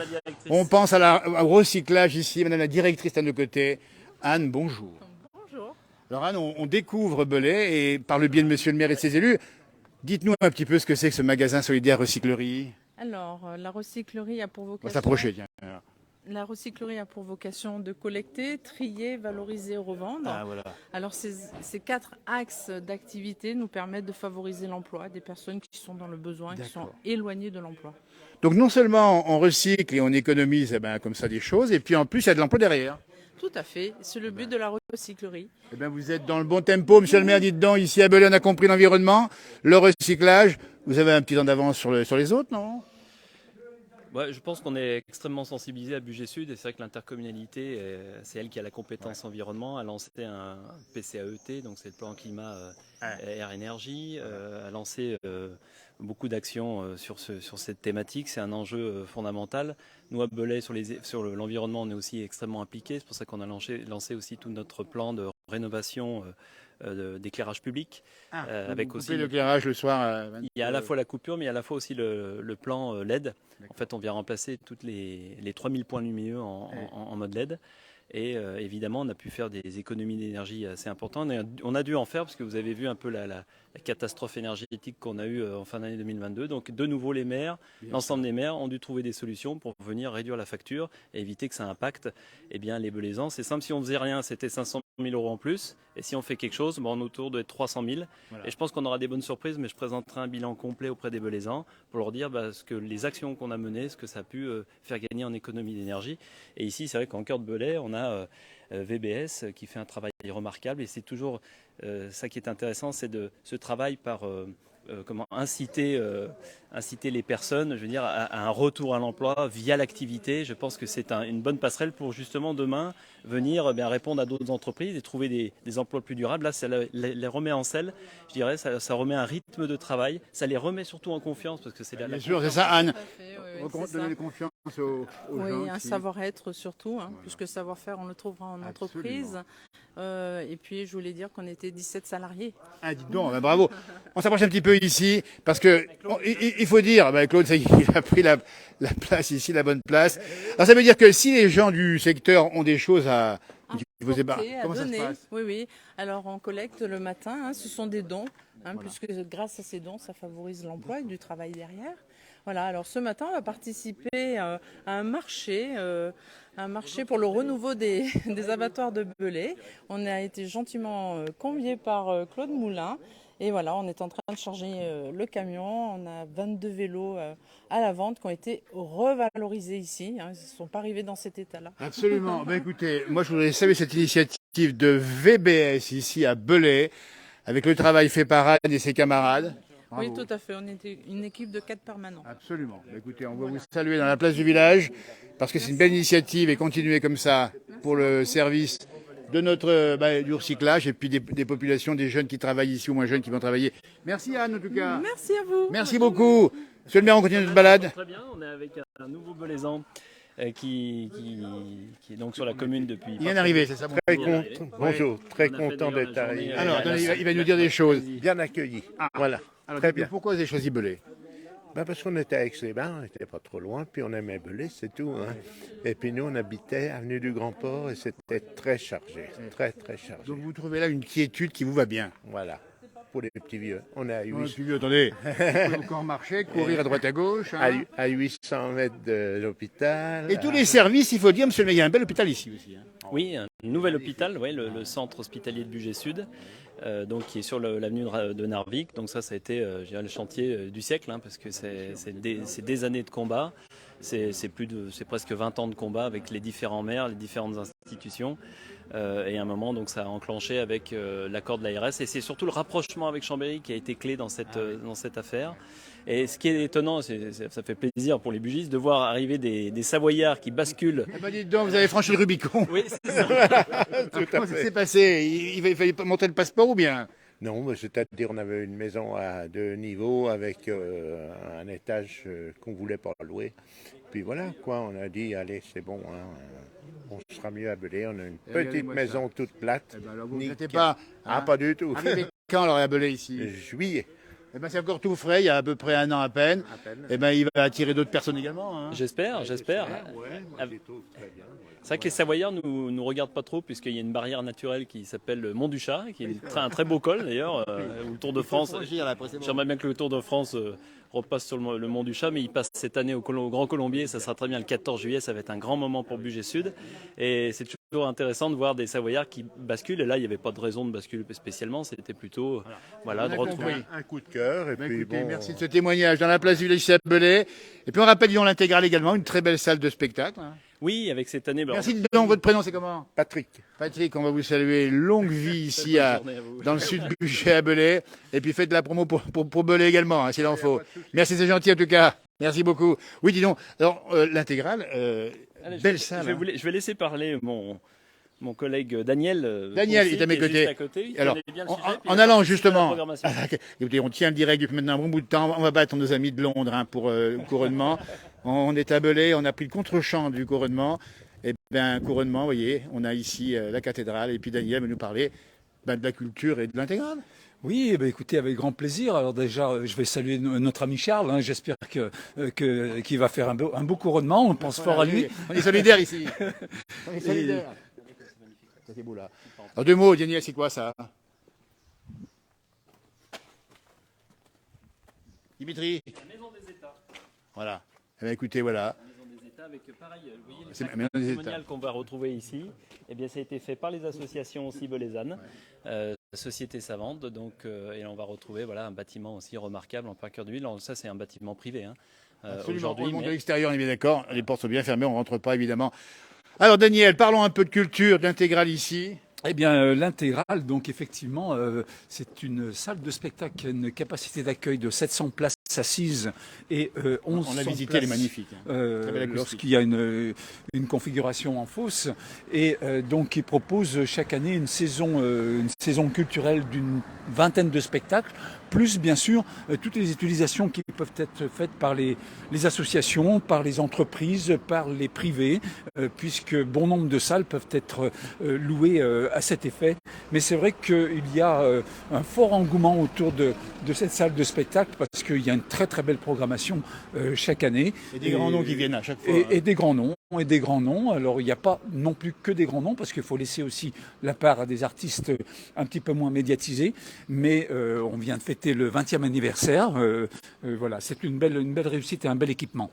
on pense au recyclage ici. Madame la directrice est à nos côtés. Anne, bonjour. Bonjour. Alors Anne, on découvre Belay et par le biais de monsieur le maire et de ses élus, dites-nous un petit peu ce que c'est que ce magasin solidaire recyclerie. Alors, la recyclerie a pour vocation... On va s'approcher, tiens. La recyclerie a pour vocation de collecter, trier, valoriser, revendre. Ah, voilà. Alors ces 4 axes d'activité nous permettent de favoriser l'emploi des personnes qui sont dans le besoin, qui sont éloignées de l'emploi. Donc non seulement on recycle et on économise comme ça des choses, et puis en plus il y a de l'emploi derrière. Tout à fait, c'est le but de la recyclerie. Vous êtes dans le bon tempo, monsieur le maire, dites donc, ici à Belay on a compris l'environnement, le recyclage, vous avez un petit temps d'avance sur les autres, non ? Ouais, je pense qu'on est extrêmement sensibilisé à Bugey Sud, et c'est vrai que l'intercommunalité, c'est elle qui a la compétence environnement, a lancé un PCAET, donc c'est le plan climat air énergie, a lancé beaucoup d'actions sur cette thématique. C'est un enjeu fondamental. Nous à Belay sur l'environnement, on est aussi extrêmement impliqués, c'est pour ça qu'on a lancé aussi tout notre plan de rénovation d'éclairage public. Avec aussi l'éclairage le soir. Il y a à la fois la coupure, mais il y a à la fois aussi le plan LED. En fait, on vient remplacer toutes les 3000 points lumineux en mode LED. Et évidemment, on a pu faire des économies d'énergie assez importantes. Et on a dû en faire, parce que vous avez vu un peu la catastrophe énergétique qu'on a eue en fin d'année 2022. Donc, de nouveau, les maires, l'ensemble des maires ont dû trouver des solutions pour venir réduire la facture et éviter que ça impacte les Belaisans. C'est simple, si on faisait rien, c'était 500 000 euros en plus. Et si on fait quelque chose, on est autour de 300 000. Voilà. Et je pense qu'on aura des bonnes surprises, mais je présenterai un bilan complet auprès des Belaisans pour leur dire ce que les actions qu'on a menées, ce que ça a pu faire gagner en économie d'énergie. Et ici, c'est vrai qu'en cœur de Belay, on a VBS qui fait un travail remarquable. Et c'est toujours ça qui est intéressant, c'est de ce travail par inciter les personnes, je veux dire, à un retour à l'emploi via l'activité. Je pense que c'est une bonne passerelle pour justement demain venir répondre à d'autres entreprises et trouver des emplois plus durables. Là, ça les remet en selle, je dirais, ça remet un rythme de travail, ça les remet surtout en confiance parce que c'est Bien sûr, c'est ça, Anne. On va donner confiance aux gens. Oui, un savoir-être surtout, puisque savoir-faire, on le trouvera en entreprise. Et puis, je voulais dire qu'on était 17 salariés. Ah, dites donc, bravo. On s'approche un petit peu ici, parce que il faut dire, Claude, il a pris la place ici, la bonne place. Alors ça veut dire que si les gens du secteur ont des choses à comment ça se passe? Oui. Alors on collecte le matin, ce sont des dons, puisque grâce à ces dons, ça favorise l'emploi et du travail derrière. Voilà, alors ce matin, on va participer à un marché pour le renouveau des abattoirs de Belay. On a été gentiment conviés par Claude Moulin. Et voilà, on est en train de charger le camion. On a 22 vélos à la vente qui ont été revalorisés ici. Ils ne sont pas arrivés dans cet état-là. Absolument. Écoutez, moi je voudrais saluer cette initiative de VBS ici à Belay, avec le travail fait par Anne et ses camarades. Bravo. Oui, tout à fait. On était une équipe de 4 permanents. Absolument. Écoutez, on va vous saluer dans la place du village, parce que c'est une belle initiative et continuer comme ça pour le service de notre du recyclage et puis des populations, des jeunes qui travaillent ici ou moins jeunes qui vont travailler. Merci Anne en tout cas. Merci à vous. Merci beaucoup. Monsieur le maire, on continue notre balade. Très bien, on est avec un nouveau Belaisan qui est donc sur la commune depuis... Il vient d'arriver, c'est ça? Bonjour, très content d'être arrivé. Alors, il va nous dire des choses. Bien accueilli. Voilà. Alors, très bien. Pourquoi vous avez choisi Belay? Parce qu'on était à Aix-les-Bains, on n'était pas trop loin, puis on aimait Belay, c'est tout. Et puis nous, on habitait avenue du Grand Port et c'était très chargé, très chargé. Donc vous trouvez là une quiétude qui vous va bien? Voilà, pour les petits vieux. On est à 800... Les petits vieux, attendez, vous pouvez encore marcher, courir à droite à gauche. À 800 mètres de l'hôpital. Et tous les services, il faut dire, monsieur le maire, il y a un bel hôpital ici aussi. Oui, un nouvel hôpital, le centre hospitalier de Bugey Sud. Qui est sur l'avenue de Narvik. Donc ça a été le chantier du siècle, parce que c'est des années de combat. C'est presque 20 ans de combat avec les différents maires, les différentes institutions. Et à un moment, donc, ça a enclenché avec l'accord de l'ARS. Et c'est surtout le rapprochement avec Chambéry qui a été clé dans cette affaire. Et ce qui est étonnant, ça fait plaisir pour les bugistes de voir arriver des Savoyards qui basculent. Dites donc, vous avez franchi le Rubicon. Oui, c'est ça. Comment ça s'est passé? Il fallait pas montrer le passeport ou bien? Non, c'est-à-dire on avait une maison à 2 niveaux avec un étage qu'on voulait pas louer. Puis voilà, on a dit, allez, c'est bon, on sera mieux à Belay. On a une petite maison toute plate. Vous n'êtes pas... pas du tout. Quand alors à Belay ici? Juillet. C'est encore tout frais, il y a à peu près 1 an à peine. Il va attirer d'autres personnes également. J'espère. C'est vrai que les Savoyards nous regardent pas trop, puisqu'il y a une barrière naturelle qui s'appelle le Mont du Chat, qui est un très beau col d'ailleurs, où le Tour de France. J'aimerais bien que le Tour de France repasse sur le Mont du Chat, mais il passe cette année au Grand Colombier, ça sera très bien le 14 juillet, ça va être un grand moment pour Bugey Sud. Et c'est toujours intéressant de voir des Savoyards qui basculent, et là il n'y avait pas de raison de basculer spécialement, c'était plutôt de retrouver un coup de cœur. Et puis écoutez, merci de ce témoignage dans la place du village à Belay. Et puis on rappelle, disons, l'Intégrale également, une très belle salle de spectacle. Oui, avec cette année... Merci, donc votre prénom c'est comment? Patrick. Patrick, on va vous saluer. Longue vie ici dans le sud du Bugey à Belay. Et puis faites de la promo pour Belay également, s'il en faut. Merci, c'est gentil en tout cas. Merci beaucoup. Oui, dis donc, alors l'Intégrale, belle salle. Je vais laisser parler mon collègue Daniel. Daniel est à mes côtés. Alors, en allant justement, écoutez, on tient le direct depuis maintenant un bon bout de temps. On va battre nos amis de Londres pour le couronnement. On est à Belay, on a pris le contre-champ du couronnement. Et bien, couronnement, vous voyez, on a ici la cathédrale. Et puis Daniel va nous parler de la culture et de l'Intégrale. Oui, écoutez, avec grand plaisir. Alors déjà, je vais saluer notre ami Charles. J'espère qu'il va faire un beau couronnement. On pense fort à lui. On est solidaires ici. On est solidaires. c'est beau là. En 2 mots, Daniel, c'est quoi ça? Dimitri? La maison des États. Voilà. Eh bien, écoutez, voilà. La maison des États avec pareil, vous voyez, C'est le la maison des États. patrimonial qu'on va retrouver ici, eh bien, ça a été fait par les associations aussi belaisannes, Société Savante, donc, et on va retrouver voilà, un bâtiment aussi remarquable en plein cœur de ville. Alors, ça, c'est un bâtiment privé. Hein, Absolument. On monte de mais... l'extérieur, on est bien d'accord. Les portes sont bien fermées, on ne rentre pas évidemment. Alors Daniel, parlons un peu de culture, d'intégrale ici. Eh bien, l'intégrale, donc effectivement, c'est une salle de spectacle, une capacité d'accueil de 700 places assises et 1100 On a visité, places, elle est magnifique. lorsqu'il y a une configuration en fosse. Et donc, il propose chaque année une saison culturelle d'une vingtaine de spectacles, plus bien sûr toutes les utilisations qui peuvent être faites par les associations, par les entreprises, par les privés, puisque bon nombre de salles peuvent être louées à cet effet. Mais c'est vrai qu'il y a un fort engouement autour de cette salle de spectacle parce qu'il y a une très très belle programmation chaque année. Et des grands noms qui viennent à chaque fois. Et des grands noms. Et des grands noms. Alors il n'y a pas non plus que des grands noms parce qu'il faut laisser aussi la part à des artistes un petit peu moins médiatisés. Mais on vient de fêter le 20e anniversaire. Voilà, c'est une belle réussite et un bel équipement.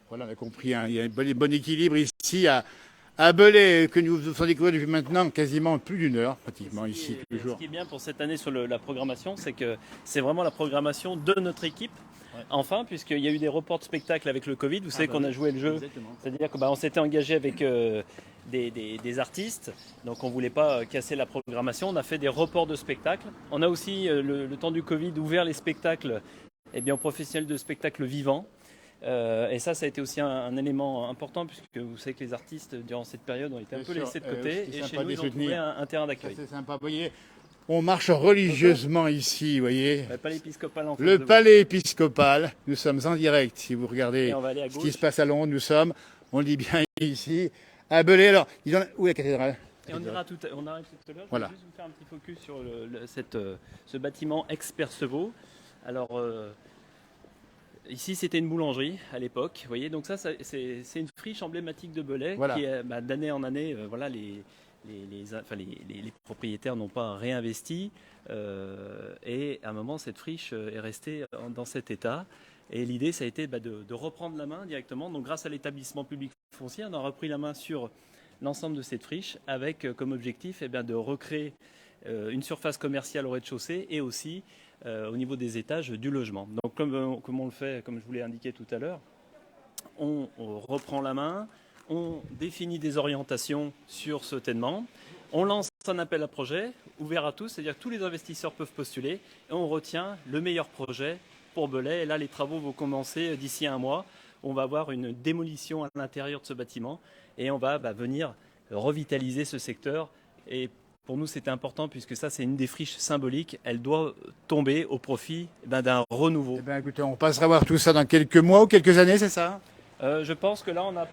Voilà, on a compris. Hein. Il y a un bon équilibre ici à Belay que nous vous faisons découvrir depuis maintenant quasiment plus d'une heure pratiquement ici toujours. Ce qui est bien pour cette année sur la programmation, c'est que c'est vraiment la programmation de notre équipe. Ouais. Enfin, puisqu'il y a eu des reports de spectacles avec le Covid, vous savez qu'on a joué le jeu. C'est-à-dire qu'on s'était engagé avec des artistes, donc on ne voulait pas casser la programmation. On a fait des reports de spectacles. On a aussi, le temps du Covid, ouvert les spectacles aux professionnels de spectacles vivants. Et ça a été aussi un élément important, puisque vous savez que les artistes, durant cette période, ont été un peu laissés de côté. Et chez nous, ils ont trouvé un terrain d'accueil. C'est sympa, vous voyez. On marche religieusement ici, vous voyez. Le palais épiscopal en face Le palais épiscopal. Nous sommes en direct. Si vous regardez ce qui se passe à Londres, on le dit bien ici, à Belay. Alors, où est la cathédrale? Et on arrive tout à l'heure. Voilà. Je vais juste vous faire un petit focus sur ce bâtiment ex-Percevaux. Alors, ici, c'était une boulangerie à l'époque. Vous voyez, donc ça c'est une friche emblématique de Belay voilà. Qui, d'année en année, les propriétaires n'ont pas réinvesti. Et à un moment, cette friche est restée dans cet état. Et l'idée, ça a été de reprendre la main directement. Donc, grâce à l'établissement public foncier, on a repris la main sur l'ensemble de cette friche avec comme objectif de recréer une surface commerciale au rez-de-chaussée et aussi au niveau des étages du logement. Donc comme on le fait, comme je vous l'ai indiqué tout à l'heure, on reprend la main, on définit des orientations sur ce tènement, on lance un appel à projet ouvert à tous, c'est-à-dire que tous les investisseurs peuvent postuler et on retient le meilleur projet pour Belay. Et là, les travaux vont commencer d'ici 1 mois. On va avoir une démolition à l'intérieur de ce bâtiment et on va venir revitaliser ce secteur. Et pour nous, c'était important puisque ça, c'est une des friches symboliques. Elle doit tomber au profit d'un renouveau. Eh bien, écoutez, on passera voir tout ça dans quelques mois ou quelques années, c'est ça? Je pense que là, on a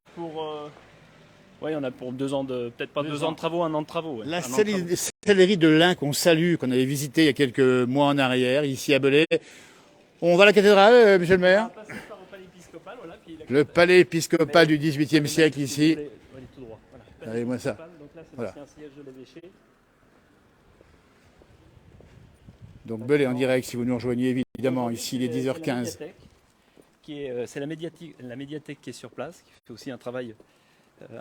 pour 2 ans peut-être pas 2 ans de travaux, 1 an de travaux. Ouais. La sellerie de l'Ain qu'on salue, qu'on avait visité il y a quelques mois en arrière, ici à Belay. On va à la cathédrale, monsieur le maire? On va passer par le palais épiscopal. Voilà, le palais épiscopal du XVIIIe siècle ici. Allez tout droit. Voilà. Regardez-moi ça. Donc là, c'est voilà. un siège de l'évêché. Donc Belay en direct, si vous nous rejoignez évidemment, ici il est 10h15. C'est la médiathèque qui est sur place, qui fait aussi un travail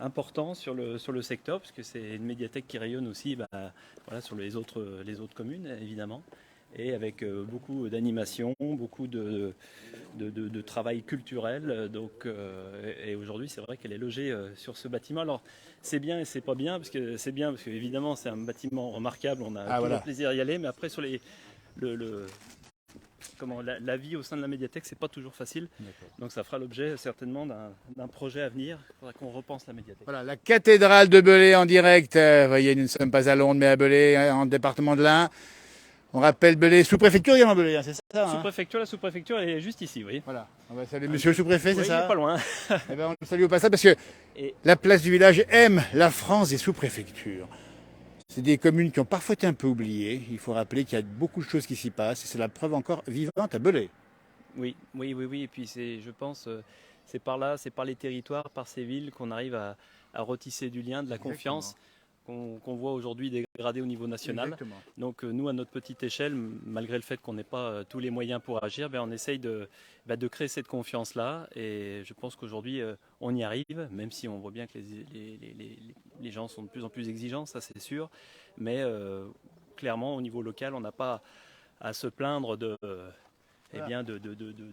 important sur le secteur, puisque c'est une médiathèque qui rayonne aussi sur les autres communes, évidemment, et avec beaucoup d'animation, beaucoup de travail culturel. Donc, et aujourd'hui, c'est vrai qu'elle est logée sur ce bâtiment. Alors, c'est bien et c'est pas bien, parce que c'est bien, parce qu'évidemment, c'est un bâtiment remarquable, on a tout le plaisir à y aller, mais après, sur la vie au sein de la médiathèque, c'est pas toujours facile. Donc ça fera l'objet certainement d'un projet à venir. Il faudra qu'on repense la médiathèque. Voilà, la cathédrale de Belay en direct. Vous voyez, nous ne sommes pas à Londres, mais à Belay, en département de l'Ain. On rappelle Belay, sous-préfecture également Belay, hein, c'est ça? La sous-préfecture, elle est juste ici, vous voyez. Voilà, on va saluer monsieur le sous-préfet, c'est ça? Il n'est pas loin. Eh ben, on le salue au passage parce que la place du village aime la France des sous-préfectures. C'est des communes qui ont parfois été un peu oubliées. Il faut rappeler qu'il y a beaucoup de choses qui s'y passent et c'est la preuve encore vivante à Belay. Oui. Et puis je pense, c'est par là, c'est par les territoires, par ces villes qu'on arrive à retisser du lien, de la confiance, qu'on voit aujourd'hui dégradé au niveau national. Exactement. Donc nous, à notre petite échelle, malgré le fait qu'on n'ait pas tous les moyens pour agir, on essaye de créer cette confiance-là. Et je pense qu'aujourd'hui, on y arrive, même si on voit bien que les gens sont de plus en plus exigeants, ça c'est sûr. Mais clairement, au niveau local, on n'a pas à se plaindre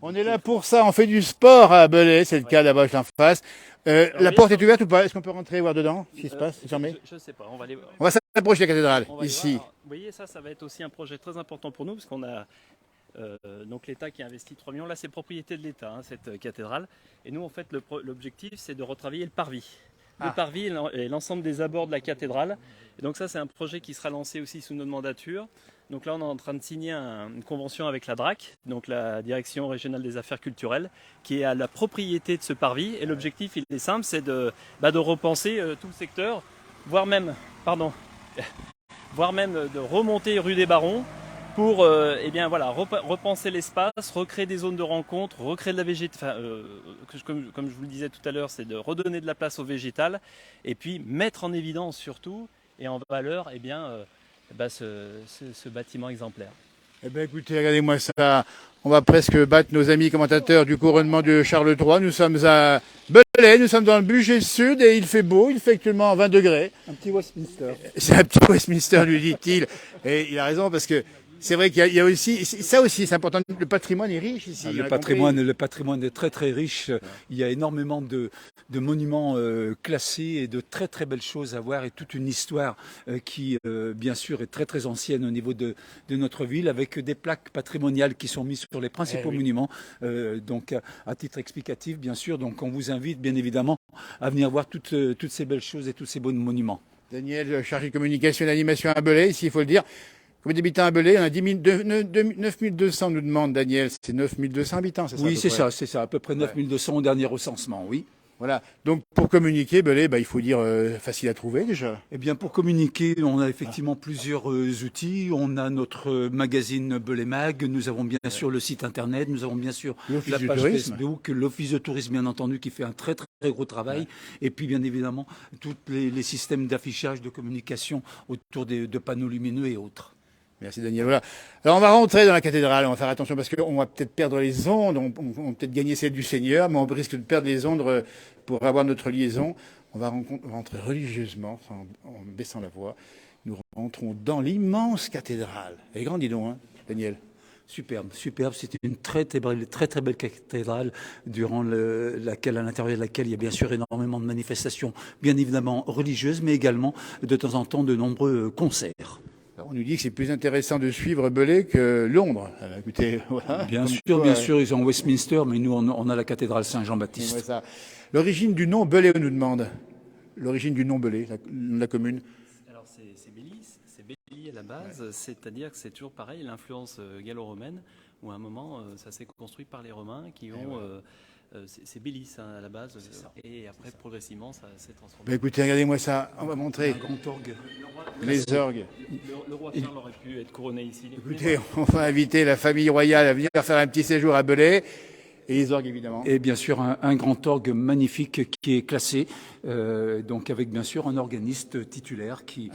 On est là pour ça, on fait du sport à Belay, c'est le cas là-bas en face. La porte est ouverte ou pas? Est-ce qu'on peut rentrer et voir dedans ce qui se passe? C'est fermé? Je ne sais pas, on va aller voir. On va s'approcher de la cathédrale, ici. Vous voyez, ça va être aussi un projet très important pour nous, parce qu'on a donc l'État qui a investi 3 millions. Là, c'est propriété de l'État, cette cathédrale. Et nous, en fait, l'objectif, c'est de retravailler le parvis. Le parvis et l'ensemble des abords de la cathédrale. Et donc ça, c'est un projet qui sera lancé aussi sous notre mandature. Donc là, on est en train de signer une convention avec la DRAC, donc la Direction Régionale des Affaires Culturelles, qui est à la propriété de ce parvis. Et l'objectif, il est simple, c'est de repenser tout le secteur, voire même de remonter rue des Barons pour repenser l'espace, recréer des zones de rencontre, recréer de la végétation. Comme je vous le disais tout à l'heure, c'est de redonner de la place au végétal et puis mettre en évidence surtout et en valeur ce bâtiment exemplaire. Eh bien écoutez, regardez-moi ça. On va presque battre nos amis commentateurs du couronnement de Charles III. Nous sommes à Belay, nous sommes dans le Bugey Sud et il fait beau, il fait actuellement 20 degrés. Un petit Westminster. C'est un petit Westminster, lui dit-il. Et il a raison parce que c'est vrai qu'il y a aussi, ça aussi c'est important, le patrimoine est riche ici. Le patrimoine est très très riche. Il y a énormément de monuments classés et de très très belles choses à voir et toute une histoire qui bien sûr est très très ancienne au niveau de notre ville avec des plaques patrimoniales qui sont mises sur les principaux monuments. Donc à titre explicatif bien sûr, donc on vous invite bien évidemment à venir voir toutes ces belles choses et tous ces beaux monuments. Daniel, chargé de communication et d'animation à Belay, ici il faut le dire. Combien d'habitants à Belay? On a 9200 nous demande Daniel. C'est 9200 habitants, c'est ça? Oui, c'est ça, à peu près 9200 au dernier recensement, oui. Voilà. Donc pour communiquer, Belay, il faut dire facile à trouver déjà. Eh bien pour communiquer, on a effectivement plusieurs outils. On a notre magazine Belay Mag, nous avons bien sûr le site internet, nous avons bien sûr la page Facebook, l'Office de tourisme bien entendu qui fait un très très gros travail. Et puis bien évidemment tous les systèmes d'affichage, de communication autour de panneaux lumineux et autres. Merci Daniel. Voilà. Alors on va rentrer dans la cathédrale, on va faire attention parce qu'on va peut-être perdre les ondes, on va peut-être gagner celle du Seigneur, mais on risque de perdre les ondes pour avoir notre liaison. On va rentrer religieusement, en baissant la voix. Nous rentrons dans l'immense cathédrale. Elle est grande, dis donc, hein, Daniel. Superbe. C'était une très belle cathédrale à l'intérieur de laquelle il y a bien sûr énormément de manifestations, bien évidemment religieuses, mais également de temps en temps de nombreux concerts. On nous dit que c'est plus intéressant de suivre Belay que Londres. Alors, écoutez, voilà. Bien sûr, ils ont Westminster, mais nous, on a la cathédrale Saint-Jean-Baptiste. L'origine du nom Belay, on nous demande. L'origine du nom Belay, la commune. Alors, c'est Belly à la base, c'est-à-dire que c'est toujours pareil, l'influence gallo-romaine, où à un moment, ça s'est construit par les Romains qui ont... c'est Bélis à la base, et après progressivement ça s'est transformé. Écoutez, regardez-moi ça, on va montrer. Un grand orgue. Les orgues. Le roi Charles aurait pu être couronné ici. Écoutez, on va inviter la famille royale à venir faire un petit séjour à Belay. Et les orgues, évidemment. Et bien sûr, un grand orgue magnifique qui est classé, donc avec bien sûr un organiste titulaire qui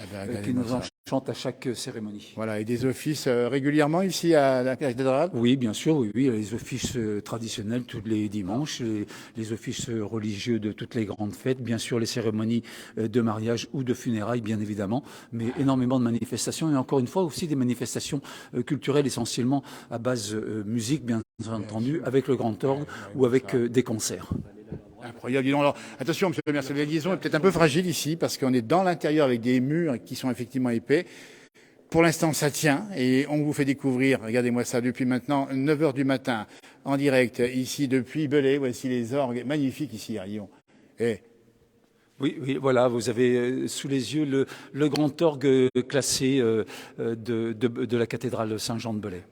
nous enchante à chaque cérémonie. Voilà, et des offices régulièrement ici à la cathédrale? Oui, bien sûr, oui, les offices traditionnels tous les dimanches, les offices religieux de toutes les grandes fêtes, bien sûr les cérémonies de mariage ou de funérailles, bien évidemment, mais énormément de manifestations et encore une fois aussi des manifestations culturelles essentiellement à base musique, bien entendu, avec le grand orgue ou avec des concerts. Incroyable. Dis donc, alors, attention, monsieur le maire, la liaison est peut-être un peu fragile ici parce qu'on est dans l'intérieur avec des murs qui sont effectivement épais. Pour l'instant, ça tient et on vous fait découvrir, regardez-moi ça, depuis maintenant 9h du matin, en direct, ici depuis Belay. Voici les orgues magnifiques ici à Lyon. Oui, voilà, vous avez sous les yeux le grand orgue classé de la cathédrale Saint-Jean de Belay.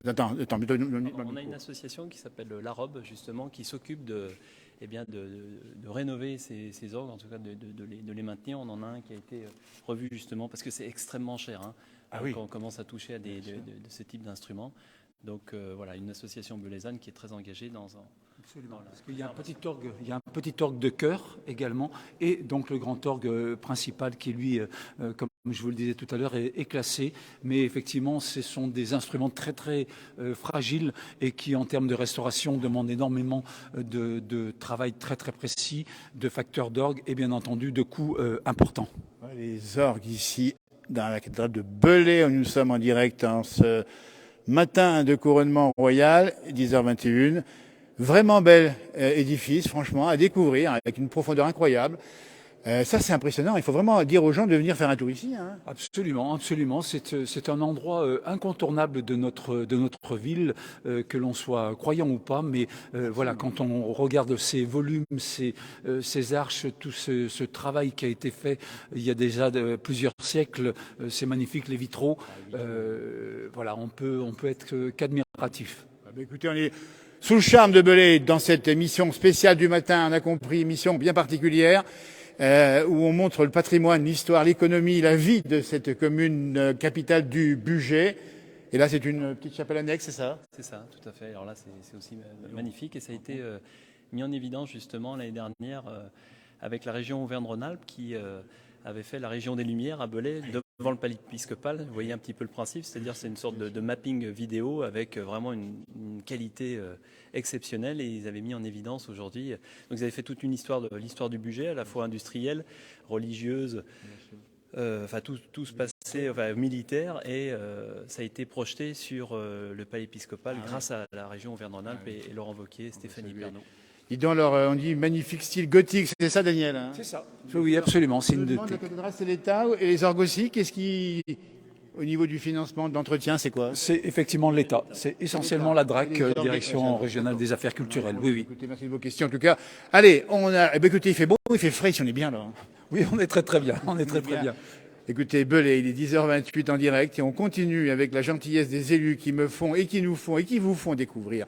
On a une association qui s'appelle La Robe, justement, qui s'occupe de rénover ces orgues, en tout cas de les maintenir. On en a un qui a été revu justement parce que c'est extrêmement cher quand on commence à toucher à de ce type d'instruments. Donc voilà, une association belaysanne qui est très engagée Absolument. Parce qu'il y a un petit orgue de chœur également, et donc le grand orgue principal qui, lui, comme je vous le disais tout à l'heure, est classé. Mais effectivement, ce sont des instruments très très fragiles et qui, en termes de restauration, demandent énormément de travail très très précis, de facteurs d'orgue et bien entendu de coûts importants. Les orgues ici, dans la cathédrale de Belay, où nous sommes en direct en ce matin de couronnement royal, 10h21. Vraiment bel édifice, franchement, à découvrir, avec une profondeur incroyable. Ça, c'est impressionnant. Il faut vraiment dire aux gens de venir faire un tour ici. Hein. Absolument, absolument. C'est un endroit incontournable de notre ville, que l'on soit croyant ou pas. Mais voilà, quand on regarde ces volumes, ces arches, tout ce travail qui a été fait il y a déjà plusieurs siècles, c'est magnifique, les vitraux. Voilà, on peut être qu'admiratif. Écoutez, on est sous le charme de Belay dans cette émission spéciale du matin. On a compris, émission bien particulière. Où on montre le patrimoine, l'histoire, l'économie, la vie de cette commune capitale du Bugey. Et là, c'est une petite chapelle annexe, c'est ça? C'est ça, tout à fait. Alors là, c'est aussi magnifique et ça a été mis en évidence justement l'année dernière avec la région Auvergne-Rhône-Alpes qui avait fait la région des Lumières à Belay devant le palais épiscopal. Vous voyez un petit peu le principe, c'est-à-dire c'est une sorte de mapping vidéo avec vraiment une qualité exceptionnelle et ils avaient mis en évidence aujourd'hui. Donc ils avaient fait toute une histoire de l'histoire du Bugey, à la fois industrielle, religieuse, enfin tout se passait, enfin militaire et ça a été projeté sur le palais épiscopal grâce à la région Auvergne-Rhône-Alpes et Laurent Wauquiez et Stéphanie Pernot. Dis donc, on dit magnifique style gothique, c'est ça, Daniel hein? C'est ça. Oui, absolument. C'est une de la cathédrale, c'est l'État et les orgues aussi. Qu'est-ce qui, au niveau du financement, de l'entretien, c'est quoi? C'est effectivement l'État. C'est essentiellement la DRAC, Direction régionale des affaires culturelles. Oui, oui. Écoutez, merci de vos questions. En tout cas, allez, écoutez, il fait beau, il fait frais, si on est bien là. Oui, on est très très bien. On est très très bien. Écoutez, Belay, il est 10h28 en direct et on continue avec la gentillesse des élus qui me font et qui nous font et qui vous font découvrir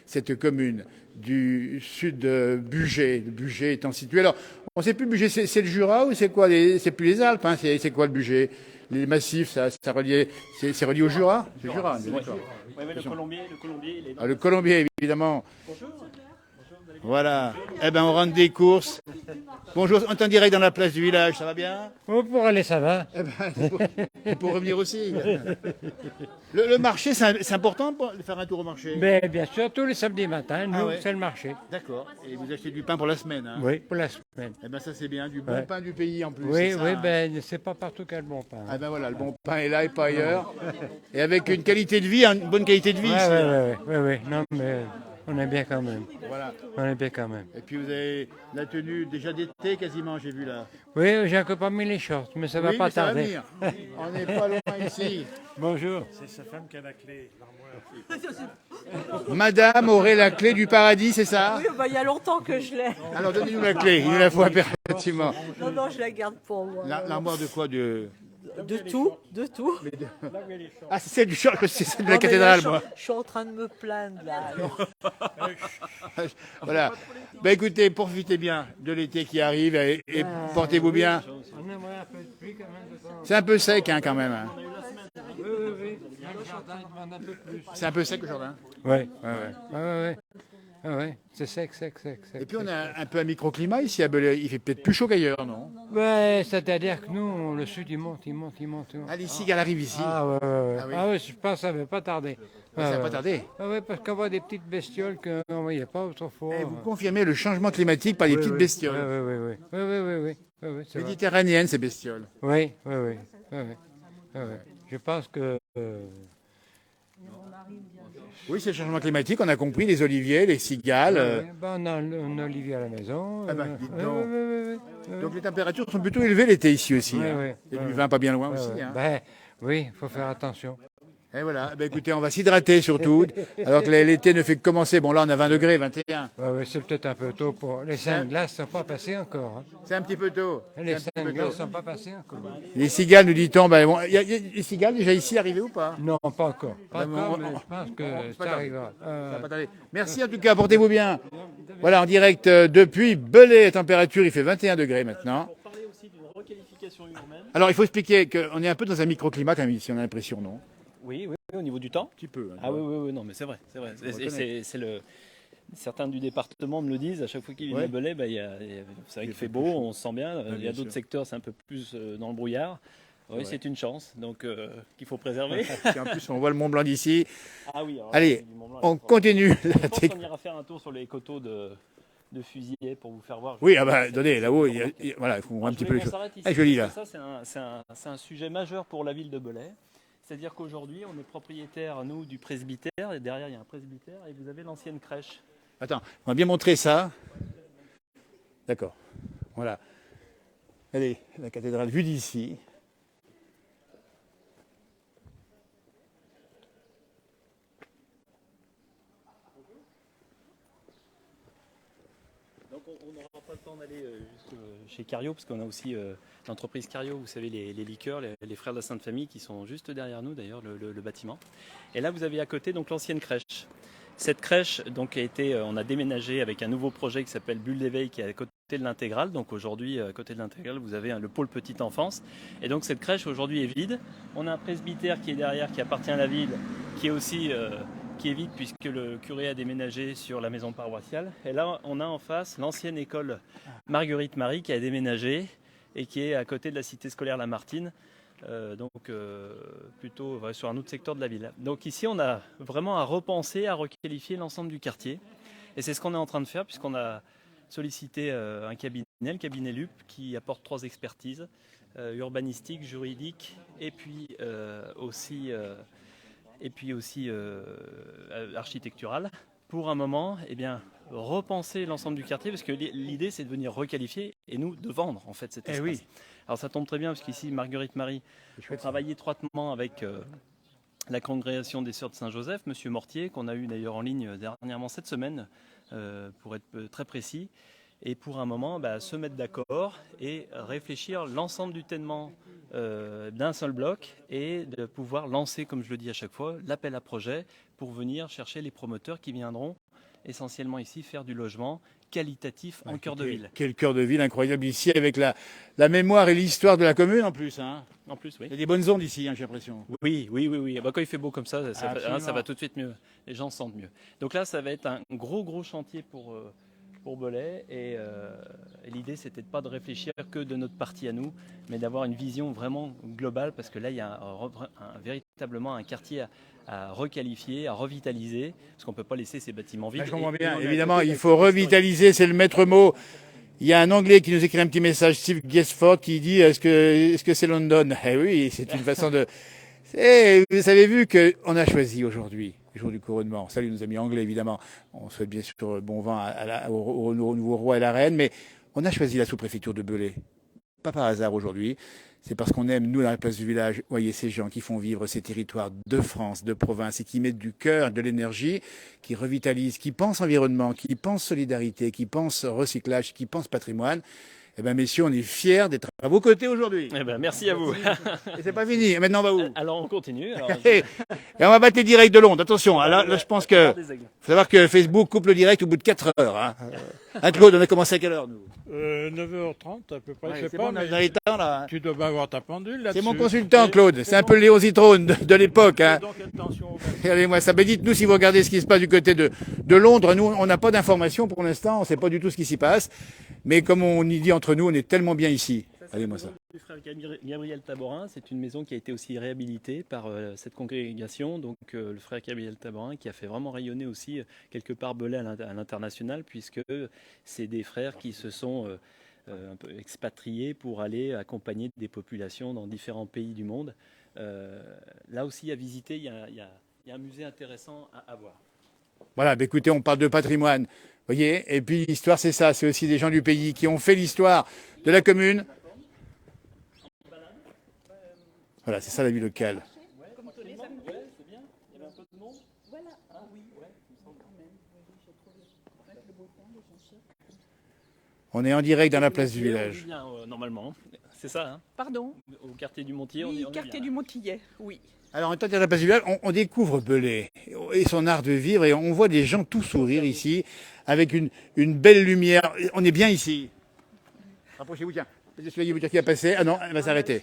cette commune du sud de Bugey. Le Bugey étant situé. Alors, on ne sait plus, Bugey, c'est le Jura ou c'est quoi? C'est plus les Alpes, hein, c'est quoi le Bugey? Les massifs, c'est relié au Jura? C'est le Jura, d'accord. Oui, le Colombier, il est dans le Colombier, évidemment. Bonjour. Voilà. Eh ben, on rentre des courses. Bonjour, on est en direct dans la place du village, ça va bien? Oh, pour aller, ça va. Eh ben, pour revenir aussi. Le marché, c'est important de faire un tour au marché? Mais bien sûr, tous les samedis matins, nous, c'est le marché. D'accord. Et vous achetez du pain pour la semaine hein? Oui, pour la semaine. Eh ben, ça c'est bien, du bon pain du pays en plus. Oui, ça, oui, hein? ben, c'est pas partout qu'il y a le bon pain. Ah ben voilà, le bon pain est là et pas ailleurs. Et avec une qualité de vie, une bonne qualité de vie. Oui, non, mais on est bien quand même. Voilà. On est bien quand même. Et puis vous avez la tenue déjà d'été quasiment, j'ai vu là. Oui, j'ai encore pas mis les shorts, mais ça va pas tarder. Ça va venir. On n'est pas loin ici. Bonjour. C'est sa femme qui a la clé, l'armoire. Madame aurait la clé du paradis, c'est ça? Oui, il y a longtemps que je l'ai. Alors donnez-nous la clé, il nous la faut impérativement. Non, je la garde pour moi. L'armoire de quoi? De tout. Ah, c'est celle du church, c'est celle de la cathédrale, moi. Je suis en train de me plaindre, là. Voilà. Ben écoutez, profitez bien de l'été qui arrive et portez-vous bien. C'est un peu sec, hein, quand même. Hein. Oui. Le jardin demande un peu plus. C'est un peu sec, le jardin? Oui. C'est sec. Et puis on a un peu un microclimat ici à Belay. Il fait peut-être plus chaud qu'ailleurs, non? Ouais, c'est-à-dire que nous, le sud, il monte. Ah, les cigales arrivent ici? Ah oui, je pense que ça ne va pas tarder. Ça va pas tarder? Oui, parce qu'on voit des petites bestioles qu'on ne voyait pas autrefois. Et vous confirmez le changement climatique par les petites bestioles? Oui. Méditerranéennes, ces bestioles? Oui. Je pense que... Oui, c'est le changement climatique, on a compris, les oliviers, les cigales. On a un olivier à la maison. Dites donc. Donc les températures sont plutôt élevées l'été ici aussi. Et du vin pas bien loin aussi. Hein. Oui, il faut faire attention. Et voilà, écoutez, on va s'hydrater surtout, alors que l'été ne fait que commencer. Bon là on a 20 degrés, 21. Oui, c'est peut-être un peu tôt pour... Les seins de glace ne sont pas passés encore. Hein. C'est un petit peu tôt. Les seins de glace ne sont pas passés encore. Les cigales, nous dit-on, y a les cigales déjà ici arrivées ou pas? Non, pas encore. Pas encore, mais je pense que ça arrivera. Merci en tout cas, portez-vous bien. Voilà, en direct depuis Belay, température, il fait 21 degrés maintenant. Pour parler aussi d'une requalification urbaine. Alors il faut expliquer qu'on est un peu dans un microclimat quand même ici, on a l'impression, non? Oui, au niveau du temps. Un petit peu. Ah oui, non, mais c'est vrai. C'est Certains du département me le disent, à chaque fois qu'ils viennent à Belay, c'est vrai qu'il fait beau, on se sent bien. Il y a d'autres secteurs, c'est un peu plus dans le brouillard. Oui, c'est une chance donc qu'il faut préserver. En plus, on voit le Mont Blanc d'ici. Ah oui, allez, on continue. Je pense qu'on ira faire un tour sur les coteaux de Fusillé pour vous faire voir. Oui, donnez, là-haut, voilà, il faut voir un petit peu les choses. Ah, joli là. Ça, c'est un sujet majeur pour la ville de Belay. C'est-à-dire qu'aujourd'hui, on est propriétaire, nous, du presbytère, et derrière, il y a un presbytère, et vous avez l'ancienne crèche. Attends, on va bien montrer ça. D'accord, voilà. Allez, la cathédrale vue d'ici. Donc on n'aura pas le temps d'aller chez Cario, parce qu'on a aussi l'entreprise Cario, vous savez, les liqueurs, les frères de la Sainte Famille, qui sont juste derrière nous, d'ailleurs, le bâtiment. Et là, vous avez à côté donc l'ancienne crèche. Cette crèche donc on a déménagé avec un nouveau projet qui s'appelle Bulle d'éveil, qui est à côté de l'intégrale. Donc aujourd'hui, à côté de l'intégrale, vous avez le pôle petite enfance. Et donc cette crèche aujourd'hui est vide. On a un presbytère qui est derrière, qui appartient à la ville, qui est aussi qui est vide puisque le curé a déménagé sur la maison paroissiale. Et là, on a en face l'ancienne école Marguerite Marie qui a déménagé et qui est à côté de la cité scolaire Lamartine. Plutôt sur un autre secteur de la ville. Donc ici, on a vraiment à repenser, à requalifier l'ensemble du quartier. Et c'est ce qu'on est en train de faire, puisqu'on a sollicité un cabinet, le cabinet LUP, qui apporte 3 expertises, urbanistiques, juridiques, et puis aussi architecturales, pour un moment repenser l'ensemble du quartier, parce que l'idée, c'est de venir requalifier, et nous, de vendre, en fait, cet espace. Oui. Alors ça tombe très bien parce qu'ici, Marguerite Marie travaille étroitement avec la congrégation des Sœurs de Saint-Joseph, Monsieur Mortier, qu'on a eu d'ailleurs en ligne dernièrement cette semaine, pour être très précis, et pour un moment se mettre d'accord et réfléchir l'ensemble du ténement d'un seul bloc et de pouvoir lancer, comme je le dis à chaque fois, l'appel à projet pour venir chercher les promoteurs qui viendront essentiellement ici faire du logement qualitatif en cœur de ville. Quel cœur de ville incroyable ici, avec la mémoire et l'histoire de la commune en plus. Hein. En plus, oui. Il y a des bonnes ondes ici, j'ai l'impression. Oui. Quand il fait beau comme ça va tout de suite mieux. Les gens se sentent mieux. Donc là, ça va être un gros chantier pour Belay. Et l'idée, c'était pas de réfléchir que de notre partie à nous, mais d'avoir une vision vraiment globale, parce que là, il y a véritablement un quartier à requalifier, à revitaliser, parce qu'on ne peut pas laisser ces bâtiments vides. Je comprends bien. Évidemment, il faut revitaliser, c'est le maître mot. Il y a un Anglais qui nous écrit un petit message, Steve Guestford, qui dit est-ce que c'est London? Eh oui, c'est une façon de... vous avez vu qu'on a choisi aujourd'hui, le jour du couronnement. Salut nos amis anglais, évidemment. On souhaite bien sûr bon vent au nouveau roi et à la reine, mais on a choisi la sous-préfecture de Belay. Pas par hasard aujourd'hui. C'est parce qu'on aime, nous, dans la place du village, voyez ces gens qui font vivre ces territoires de France, de province, et qui mettent du cœur, de l'énergie, qui revitalisent, qui pensent environnement, qui pensent solidarité, qui pensent recyclage, qui pensent patrimoine. Eh bien, messieurs, on est fiers d'être à vos côtés aujourd'hui. Eh ben, merci à vous. Et c'est pas fini. Maintenant, on va où? Alors, on continue. Et on va battre les directs de Londres. Attention, là, je pense que... faut savoir que Facebook coupe le direct au bout de 4 heures. Hein. Claude, on a commencé à quelle heure, nous 9h30 à peu près, je sais pas, bon, mais dans les temps, là. Tu dois bien avoir ta pendule là-dessus. C'est mon consultant, Claude. C'est un peu le Léon Zitrone de l'époque. Hein. Regardez-moi ça. Mais dites-nous si vous regardez ce qui se passe du côté de Londres. Nous, on n'a pas d'informations pour l'instant. On ne sait pas du tout ce qui s'y passe. Mais comme on y dit entre nous, on est tellement bien ici. Allez-moi ça. Du frère Gabriel Taborin, c'est une maison qui a été aussi réhabilitée par cette congrégation. Donc le frère Gabriel Taborin qui a fait vraiment rayonner aussi quelque part Belay à l'international, puisque c'est des frères qui se sont un peu expatriés pour aller accompagner des populations dans différents pays du monde. Là aussi à visiter, il y a un musée intéressant à voir. Voilà, bah écoutez, on parle de patrimoine, voyez, et puis l'histoire c'est ça, c'est aussi des gens du pays qui ont fait l'histoire de la commune. Voilà, c'est ça la vie locale. On est en direct dans la place du village. Bien, normalement, c'est ça. Hein. Pardon. Au quartier du Montier, oui, on est quartier du Montillet, oui. Alors, en étant dans la place du village, on découvre Belay et son art de vivre, et on voit des gens tout sourire ici, avec une belle lumière. On est bien ici. Rapprochez-vous, tiens. C'est celui qui veut dire qu'il va passer. Ah non, elle va s'arrêter.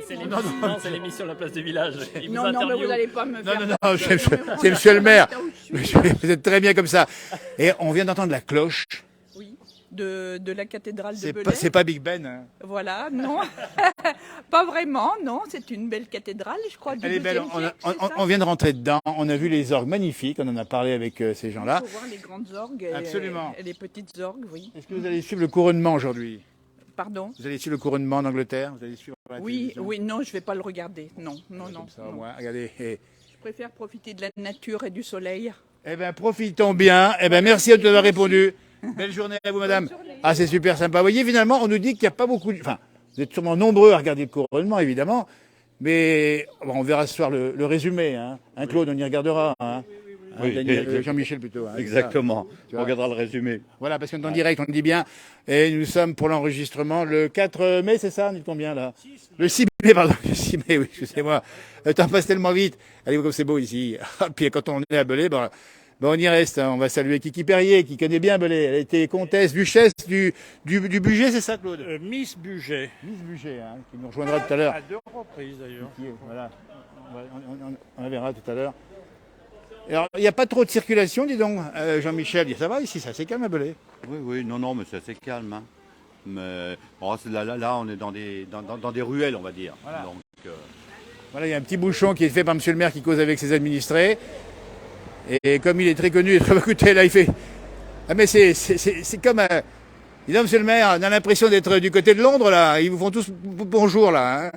C'est l'émission La Place du Village. Non, mais vous n'allez pas me faire... Non, c'est monsieur le maire. Vous êtes très bien comme ça. Et on vient d'entendre la cloche. Oui, de la cathédrale de Belay. C'est pas Big Ben. Hein. Voilà, non. Pas vraiment, non. C'est une belle cathédrale, je crois. Elle est belle. On vient de rentrer dedans. On a vu les orgues magnifiques. On en a parlé avec ces gens-là. Il faut voir les grandes orgues. Absolument. Et les petites orgues, oui. Est-ce que vous allez suivre le couronnement aujourd'hui? Pardon? Vous allez suivre le couronnement en Angleterre? Vous allez suivre oui, non, je ne vais pas le regarder. Non. Ça, au moins, regardez. Je préfère profiter de la nature et du soleil. Eh bien, profitons bien. Eh bien, merci de nous avoir répondu. Belle journée à vous, madame. Ah, c'est super sympa. Vous voyez, finalement, on nous dit qu'il n'y a pas beaucoup de... Enfin, vous êtes sûrement nombreux à regarder le couronnement, évidemment. Mais on verra ce soir le résumé. Hein. Claude, on y regardera. Hein. Oui, Jean-Michel plutôt. Hein, exactement. On regardera le résumé. Voilà, parce qu'on est en direct, on le dit bien. Et nous sommes pour l'enregistrement le 4 mai, c'est ça? On est combien là? Le 6 mai, pardon. Le 6 mai, oui, excusez-moi. Le temps passe tellement vite. Allez, comme c'est beau ici. Puis quand on est à Belay, on y reste. Hein. On va saluer Kiki Perrier, qui connaît bien Belay. Elle a été comtesse, duchesse du Bugey, c'est ça, Claude? Miss Bugey. Miss Bugey, hein, qui nous rejoindra tout à l'heure. À 2 reprises d'ailleurs. Voilà. On la verra tout à l'heure. Alors, il n'y a pas trop de circulation, dis donc, Jean-Michel. Ça va ici, c'est assez calme à Belay. Oui, non, mais c'est assez calme. Hein. Mais là, on est dans des ruelles, on va dire. Voilà. Donc, voilà, il y a un petit bouchon qui est fait par monsieur le maire qui cause avec ses administrés. Et comme il est très connu et très écouté, là, il fait... Ah, mais c'est comme... Dis donc, monsieur le maire, on a l'impression d'être du côté de Londres, là. Ils vous font tous bonjour, là. Hein.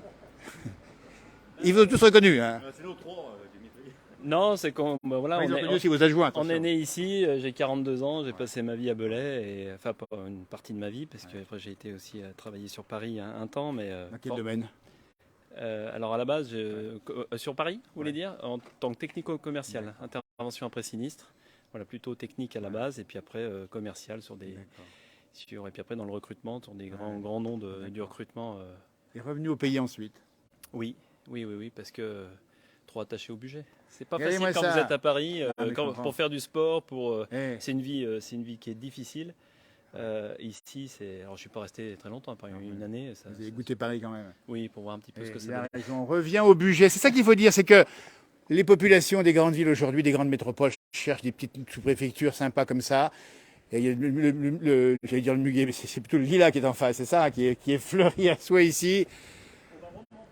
Ils vous ont tous reconnus. Hein. C'est nos trois, Dimitri. Non, c'est qu'on... voilà, ils ont reconnu aussi vos adjoints. On est né ici, j'ai 42 ans, j'ai passé ma vie à Belay, enfin pas une partie de ma vie, parce que après j'ai été aussi travailler sur Paris un temps. Mais, dans quel domaine? Alors à la base, sur Paris, vous voulez dire, en tant que technico-commercial, intervention après sinistre, voilà, plutôt technique à la base, et puis après commercial sur des... et puis après dans le recrutement, sur des grands noms du recrutement. Et revenu au pays ensuite? Oui, parce que trop attaché au budget. C'est pas facile quand vous êtes à Paris, pour faire du sport, c'est une vie qui est difficile. Ici, alors je suis pas resté très longtemps, par une année. Vous avez goûté Paris quand même. Oui, pour voir un petit peu ce que ça donne. On revient au budget. C'est ça qu'il faut dire, c'est que les populations des grandes villes aujourd'hui, des grandes métropoles, cherchent des petites sous-préfectures sympas comme ça. Et il y a j'allais dire le muguet, mais c'est plutôt le lilas qui est en face, c'est ça, qui est fleuri à souhait ici.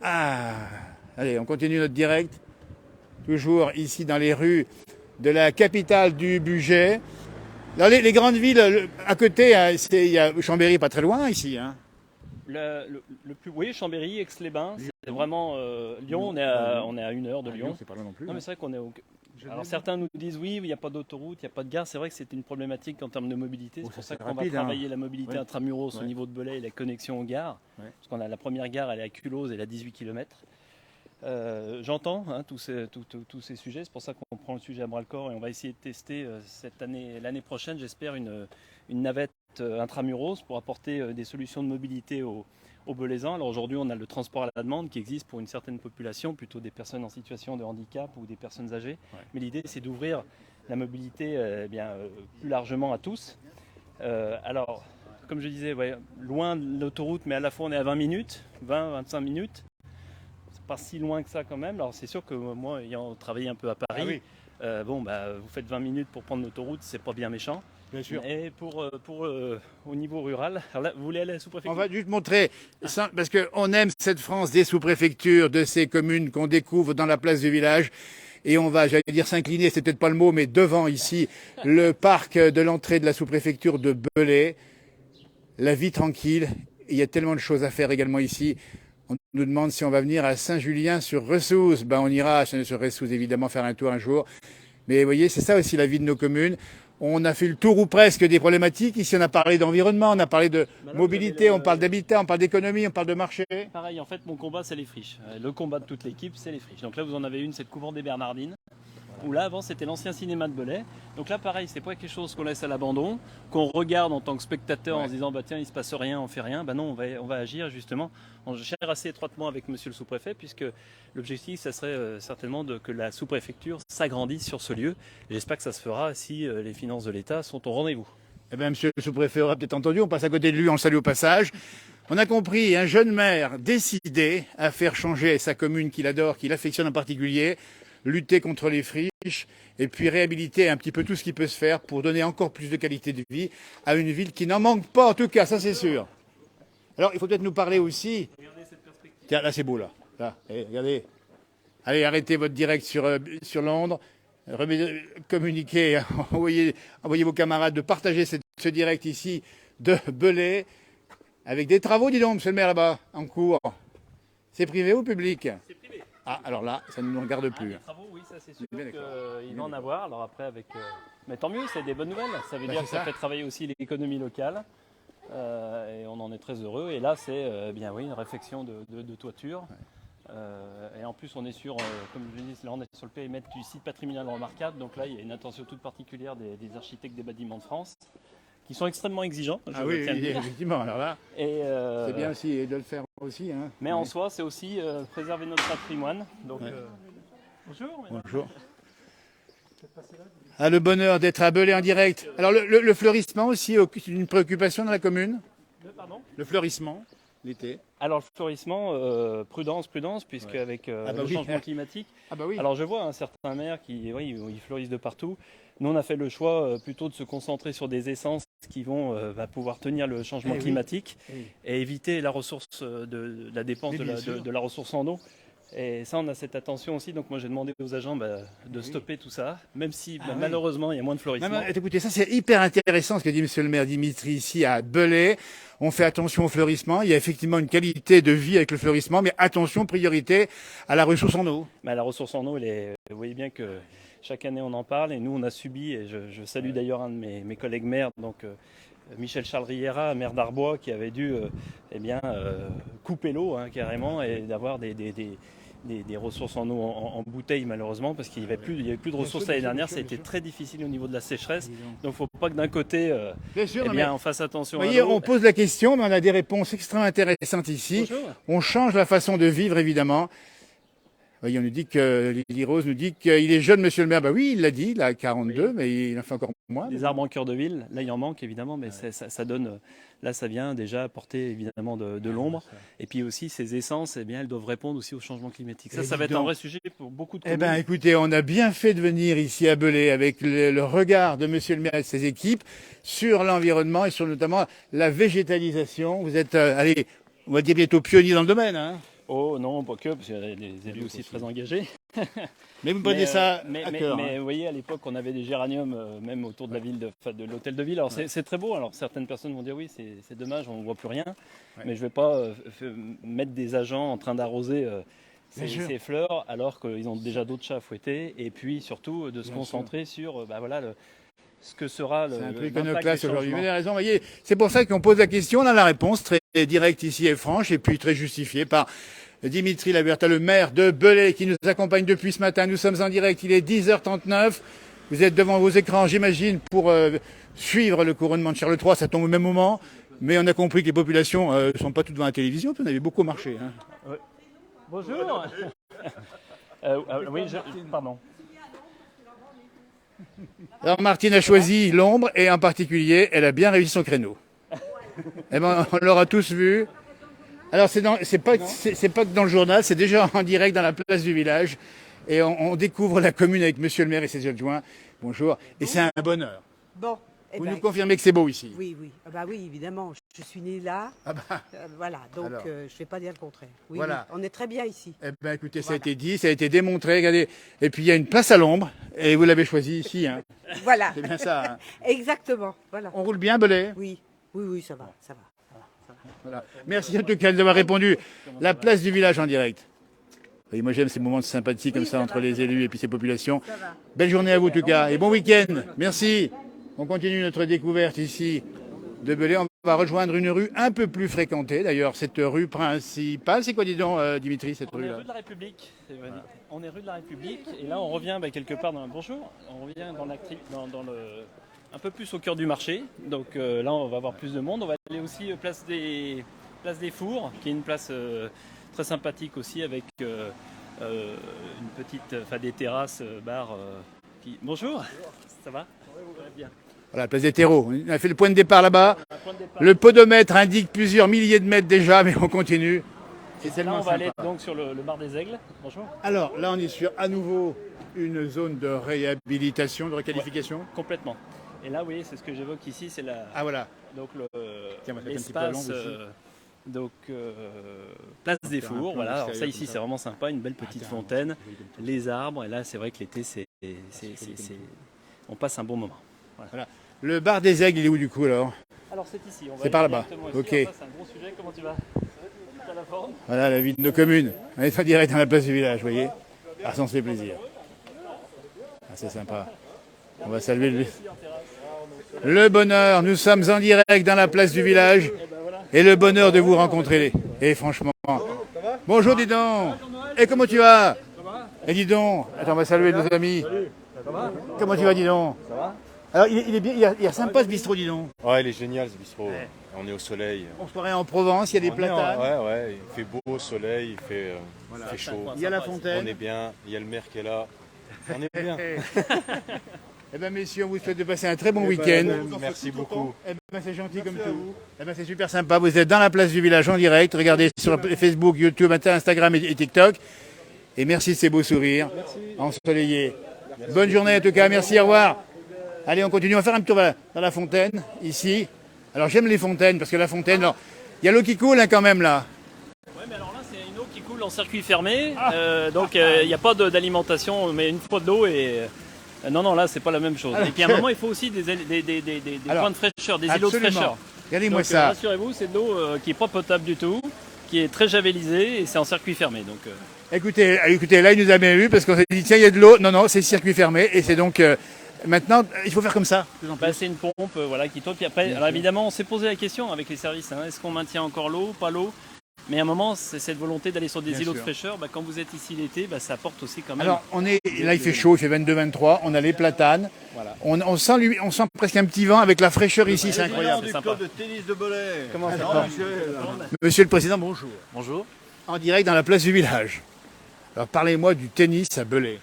Allez, on continue notre direct. Toujours ici dans les rues de la capitale du budget. Dans les grandes villes, à côté, il y a Chambéry, pas très loin ici. Hein. Oui, Chambéry, Aix-les-Bains, c'est vraiment Lyon. On est à 1 heure de Lyon. C'est pas loin non plus. Non, mais c'est vrai qu'on est. Alors certains nous disent oui, il n'y a pas d'autoroute, il n'y a pas de gare. C'est vrai que c'est une problématique en termes de mobilité. C'est pour ça qu'on va travailler la mobilité intramuros au niveau de Belay et la connexion aux gares. Parce qu'on a la première gare, elle est à Culose, elle est à 18 km. J'entends tous ces sujets, c'est pour ça qu'on prend le sujet à bras-le-corps et on va essayer de tester l'année prochaine, j'espère, une navette intramuros pour apporter des solutions de mobilité aux Belaisans. Alors aujourd'hui, on a le transport à la demande qui existe pour une certaine population, plutôt des personnes en situation de handicap ou des personnes âgées. Mais l'idée, c'est d'ouvrir la mobilité plus largement à tous. Alors, comme je disais, loin de l'autoroute, mais à la fois on est à 20 minutes, 20-25 minutes. Pas si loin que ça quand même. Alors c'est sûr que moi, ayant travaillé un peu à Paris, vous faites 20 minutes pour prendre l'autoroute, c'est pas bien méchant. Bien sûr. Et au niveau rural, alors là, vous voulez aller à la sous-préfecture? On va juste montrer, parce qu'on aime cette France des sous-préfectures, de ces communes qu'on découvre dans la place du village. Et on va, j'allais dire s'incliner, c'est peut-être pas le mot, mais devant ici, le parc de l'entrée de la sous-préfecture de Belay. La vie tranquille. Il y a tellement de choses à faire également ici. On nous demande si on va venir à Saint-Julien-sur-Ressousse. On ira à Saint-Julien-sur-Ressousse, évidemment, faire un tour un jour. Mais vous voyez, c'est ça aussi la vie de nos communes. On a fait le tour ou presque des problématiques. Ici, on a parlé d'environnement, on a parlé de mobilité, on parle d'habitat, on parle d'économie, on parle de marché. Pareil, en fait, mon combat, c'est les friches. Le combat de toute l'équipe, c'est les friches. Donc là, vous en avez une, c'est le couvent des Bernardines. Où là, avant, c'était l'ancien cinéma de Belay. Donc là, pareil, c'est pas quelque chose qu'on laisse à l'abandon, qu'on regarde en tant que spectateur en se disant, tiens, il se passe rien, on fait rien. Non, on va agir justement. On gère assez étroitement avec monsieur le sous-préfet, puisque l'objectif, ça serait certainement que la sous-préfecture s'agrandisse sur ce lieu. J'espère que ça se fera si les finances de l'État sont au rendez-vous. Eh bien, monsieur le sous-préfet aura peut-être entendu, on passe à côté de lui, on le salue au passage. On a compris, un jeune maire décidé à faire changer sa commune qu'il adore, qu'il affectionne en particulier, lutter contre les friches et puis réhabiliter un petit peu tout ce qui peut se faire pour donner encore plus de qualité de vie à une ville qui n'en manque pas, en tout cas, ça c'est sûr. Alors, il faut peut-être nous parler aussi... Tiens, là c'est beau, là. Là, regardez. Allez, arrêtez votre direct sur Londres. Communiquez, envoyez vos camarades de partager ce direct ici de Belay avec des travaux, dis donc, monsieur le maire, là-bas, en cours. C'est privé ou public? C'est privé. Ah, alors là, ça ne nous regarde plus. Les travaux, oui, ça c'est sûr qu'il va en avoir. Alors après, mais tant mieux, c'est des bonnes nouvelles. Ça veut dire que ça fait travailler aussi l'économie locale. Et on en est très heureux. Et là, c'est bien oui, une réfection de toiture. Ouais. Et en plus, on est sur, comme je dis, là on est sur le périmètre du site patrimonial remarquable. Donc là, il y a une attention toute particulière des architectes des bâtiments de France, qui sont extrêmement exigeants. Ah oui, effectivement. Alors là, c'est bien aussi de le faire aussi. Hein. Mais en soi, c'est aussi préserver notre patrimoine. Donc, bonjour. Bonjour. Ah, le bonheur d'être à Belay en direct. Alors le fleurissement aussi, c'est une préoccupation dans la commune? Pardon? Le fleurissement, l'été. Alors le fleurissement, prudence, puisque avec le changement climatique. Ah bah oui. Alors je vois un certain maire qui, ils fleurissent de partout. Nous on a fait le choix plutôt de se concentrer sur des essences qui vont pouvoir tenir le changement climatique et éviter la ressource de la dépense de la ressource en eau. Et ça, on a cette attention aussi. Donc moi, j'ai demandé aux agents de stopper tout ça, même si malheureusement, il y a moins de fleurissement. Non, écoutez, ça c'est hyper intéressant ce que dit monsieur le maire Dimitri ici à Belay. On fait attention au fleurissement. Il y a effectivement une qualité de vie avec le fleurissement, mais attention, priorité à la ressource en eau. La ressource en eau, vous voyez bien que chaque année, on en parle. Et nous, on a subi, et je salue d'ailleurs un de mes collègues maires, donc Michel Charles Riera, maire d'Arbois, qui avait dû couper l'eau carrément et d'avoir des ressources en eau en bouteille malheureusement parce qu'il n'y avait plus de ressources l'année dernière. Ça a été très difficile au niveau de la sécheresse. Donc il ne faut pas que d'un côté on fasse attention. Vous voyez, on pose la question, mais on a des réponses extrêmement intéressantes ici. Bonjour. On change la façon de vivre évidemment. Voyez, on nous dit que Lily Rose nous dit qu'il est jeune, monsieur le maire. Bah oui, il l'a dit, il a 42, mais il en fait encore moins. Des arbres en cœur de ville, là il en manque évidemment, mais ça donne. Là, ça vient déjà apporter évidemment de l'ombre. Et puis aussi, ces essences, elles doivent répondre aussi au changement climatique. Ça va être un vrai sujet pour beaucoup de communes. Eh bien, écoutez, on a bien fait de venir ici à Belay avec le regard de monsieur le maire et de ses équipes sur l'environnement et sur notamment la végétalisation. Vous êtes, allez, on va dire bientôt pionnier dans le domaine, hein. Oh non, pas que, parce qu'il y a des élus aussi très engagés. Mais vous prenez ça à cœur. Mais vous voyez, à l'époque, on avait des géraniums, même autour de la ville, de l'hôtel de ville. Alors c'est très beau. Alors certaines personnes vont dire oui, c'est dommage, on ne voit plus rien. Mais je ne vais pas mettre des agents en train d'arroser ces fleurs, alors qu'ils ont déjà d'autres chats à fouetter. Et puis surtout, de se concentrer sur ce que sera le. C'est un peu iconoclaste aujourd'hui. Vous avez raison, vous voyez, c'est pour ça qu'on pose la question. On a la réponse très directe ici et franche, et puis très justifiée par Dimitri Laberta, le maire de Belay, qui nous accompagne depuis ce matin. Nous sommes en direct, il est 10h39. Vous êtes devant vos écrans, j'imagine, pour suivre le couronnement de Charles III. Ça tombe au même moment, mais on a compris que les populations ne sont pas toutes devant la télévision, puis on avait beaucoup marché. Hein. Ouais. Bonjour. Oui, pardon. Alors Martine a choisi l'ombre et en particulier, elle a bien réussi son créneau. Eh ben, on l'aura tous vu. Alors c'est pas que dans le journal, c'est déjà en direct dans la place du village et on découvre la commune avec monsieur le maire et ses adjoints. Bonjour. Et c'est un bonheur. Bon. Vous nous confirmez que c'est beau ici? Oui. Ah bah oui, évidemment. Je suis née là. Voilà, donc je ne vais pas dire le contraire. Oui, voilà. Oui, on est très bien ici. Eh ben, écoutez, ça a été dit, ça a été démontré. Regardez. Et puis il y a une place à l'ombre et vous l'avez choisie ici. Hein. Voilà. C'est bien ça. Hein. Exactement. Voilà. On roule bien, Belay? Oui, ça va. Voilà. Merci en tout cas d'avoir répondu. La place du village en direct. Et moi j'aime ces moments de sympathie comme ça entre les élus et puis ces populations. Belle journée à vous en tout cas et bon week-end. Merci. On continue notre découverte ici de Belay. On va rejoindre une rue un peu plus fréquentée. D'ailleurs, cette rue principale, c'est quoi, dis donc, Dimitri, cette rue-là? On est rue de la République. Voilà. On est rue de la République et là on revient quelque part dans bonjour. On revient dans le un peu plus au cœur du marché. Donc là on va avoir plus de monde. On va aller aussi place des Fours, qui est une place très sympathique aussi avec une petite, des terrasses, bars. Bonjour. Ça va? Oui, bien. Voilà, place des terreaux. On a fait le point de départ là-bas. Le podomètre indique plusieurs milliers de mètres déjà, mais on continue. C'est tellement on va aller donc sur le bar des Aigles. Bonjour. Alors là, on est sur à nouveau une zone de réhabilitation, de requalification. Ouais, complètement. Et là, oui, c'est ce que j'évoque ici, c'est la. Ah voilà. Donc l'espace. Donc place des Fours, voilà. Alors ça ici, c'est vraiment sympa, une belle petite fontaine, les arbres. Et là, c'est vrai que l'été, on passe un bon moment. Voilà. Le bar des Aigles, il est où du coup alors? Alors c'est ici. C'est par là-bas. Ok. C'est un gros sujet. Comment tu vas? La forme. Voilà la vie de nos communes. On est en direct dans la place du village, vous voyez. Ah, ça, on se fait plaisir. Ah, c'est sympa. On va saluer le bonheur. Nous sommes en direct dans la place du village. Et le bonheur de vous rencontrer. Et franchement. Bonjour, dis donc. Et comment tu vas? Et dis donc. Attends, on va saluer nos amis. Comment tu vas, dis donc? Ça va? Alors, il est bien, il est sympa ce bistrot, dis donc. Ouais, il est génial ce bistrot. Ouais. On est au soleil. On se croirait en Provence, il y a des platanes. Ouais, il fait beau, au soleil, il fait chaud. Il y a la fontaine. On est bien, il y a le maire qui est là. On est bien. Eh bien, messieurs, on vous souhaite de passer un très bon week-end. Merci beaucoup. Eh ben, c'est gentil comme tout. Eh ben, c'est super sympa. Vous êtes dans la place du village en direct. Regardez sur Facebook, YouTube, Instagram et TikTok. Et merci de ces beaux sourires ensoleillés. Bonne journée en tout cas. Merci, au revoir. Allez, on continue. On va faire un tour dans la fontaine, ici. Alors, j'aime les fontaines, parce que la fontaine, alors, il y a l'eau qui coule hein, quand même, là. Oui, mais alors là, c'est une eau qui coule en circuit fermé. Donc, il n'y a pas d'alimentation, mais une fois de l'eau et... non, là, c'est pas la même chose. Et puis, à un moment, il faut aussi des points de fraîcheur, des îlots de fraîcheur. Regardez-moi ça. Rassurez-vous, c'est de l'eau qui n'est pas potable du tout, qui est très javélisée, et c'est en circuit fermé. Donc, Écoutez, là, il nous a bien eu, parce qu'on s'est dit, tiens, il y a de l'eau. Non, c'est circuit fermé, et c'est donc... Maintenant, il faut faire comme ça. C'est une pompe qui tourne. Puis après, alors évidemment, on s'est posé la question avec les services. Est-ce qu'on maintient encore l'eau, pas l'eau? Mais à un moment, c'est cette volonté d'aller sur des îlots de fraîcheur. Quand vous êtes ici l'été, ça apporte aussi quand même. Alors, là, il fait chaud, il fait 22-23. On a les platanes. Voilà. On sent presque un petit vent avec la fraîcheur ici. C'est incroyable. Du club de tennis de Belay. Comment ça va? Monsieur le Président, bonjour. Bonjour. En direct dans la place du village. Alors, parlez-moi du tennis à Belay.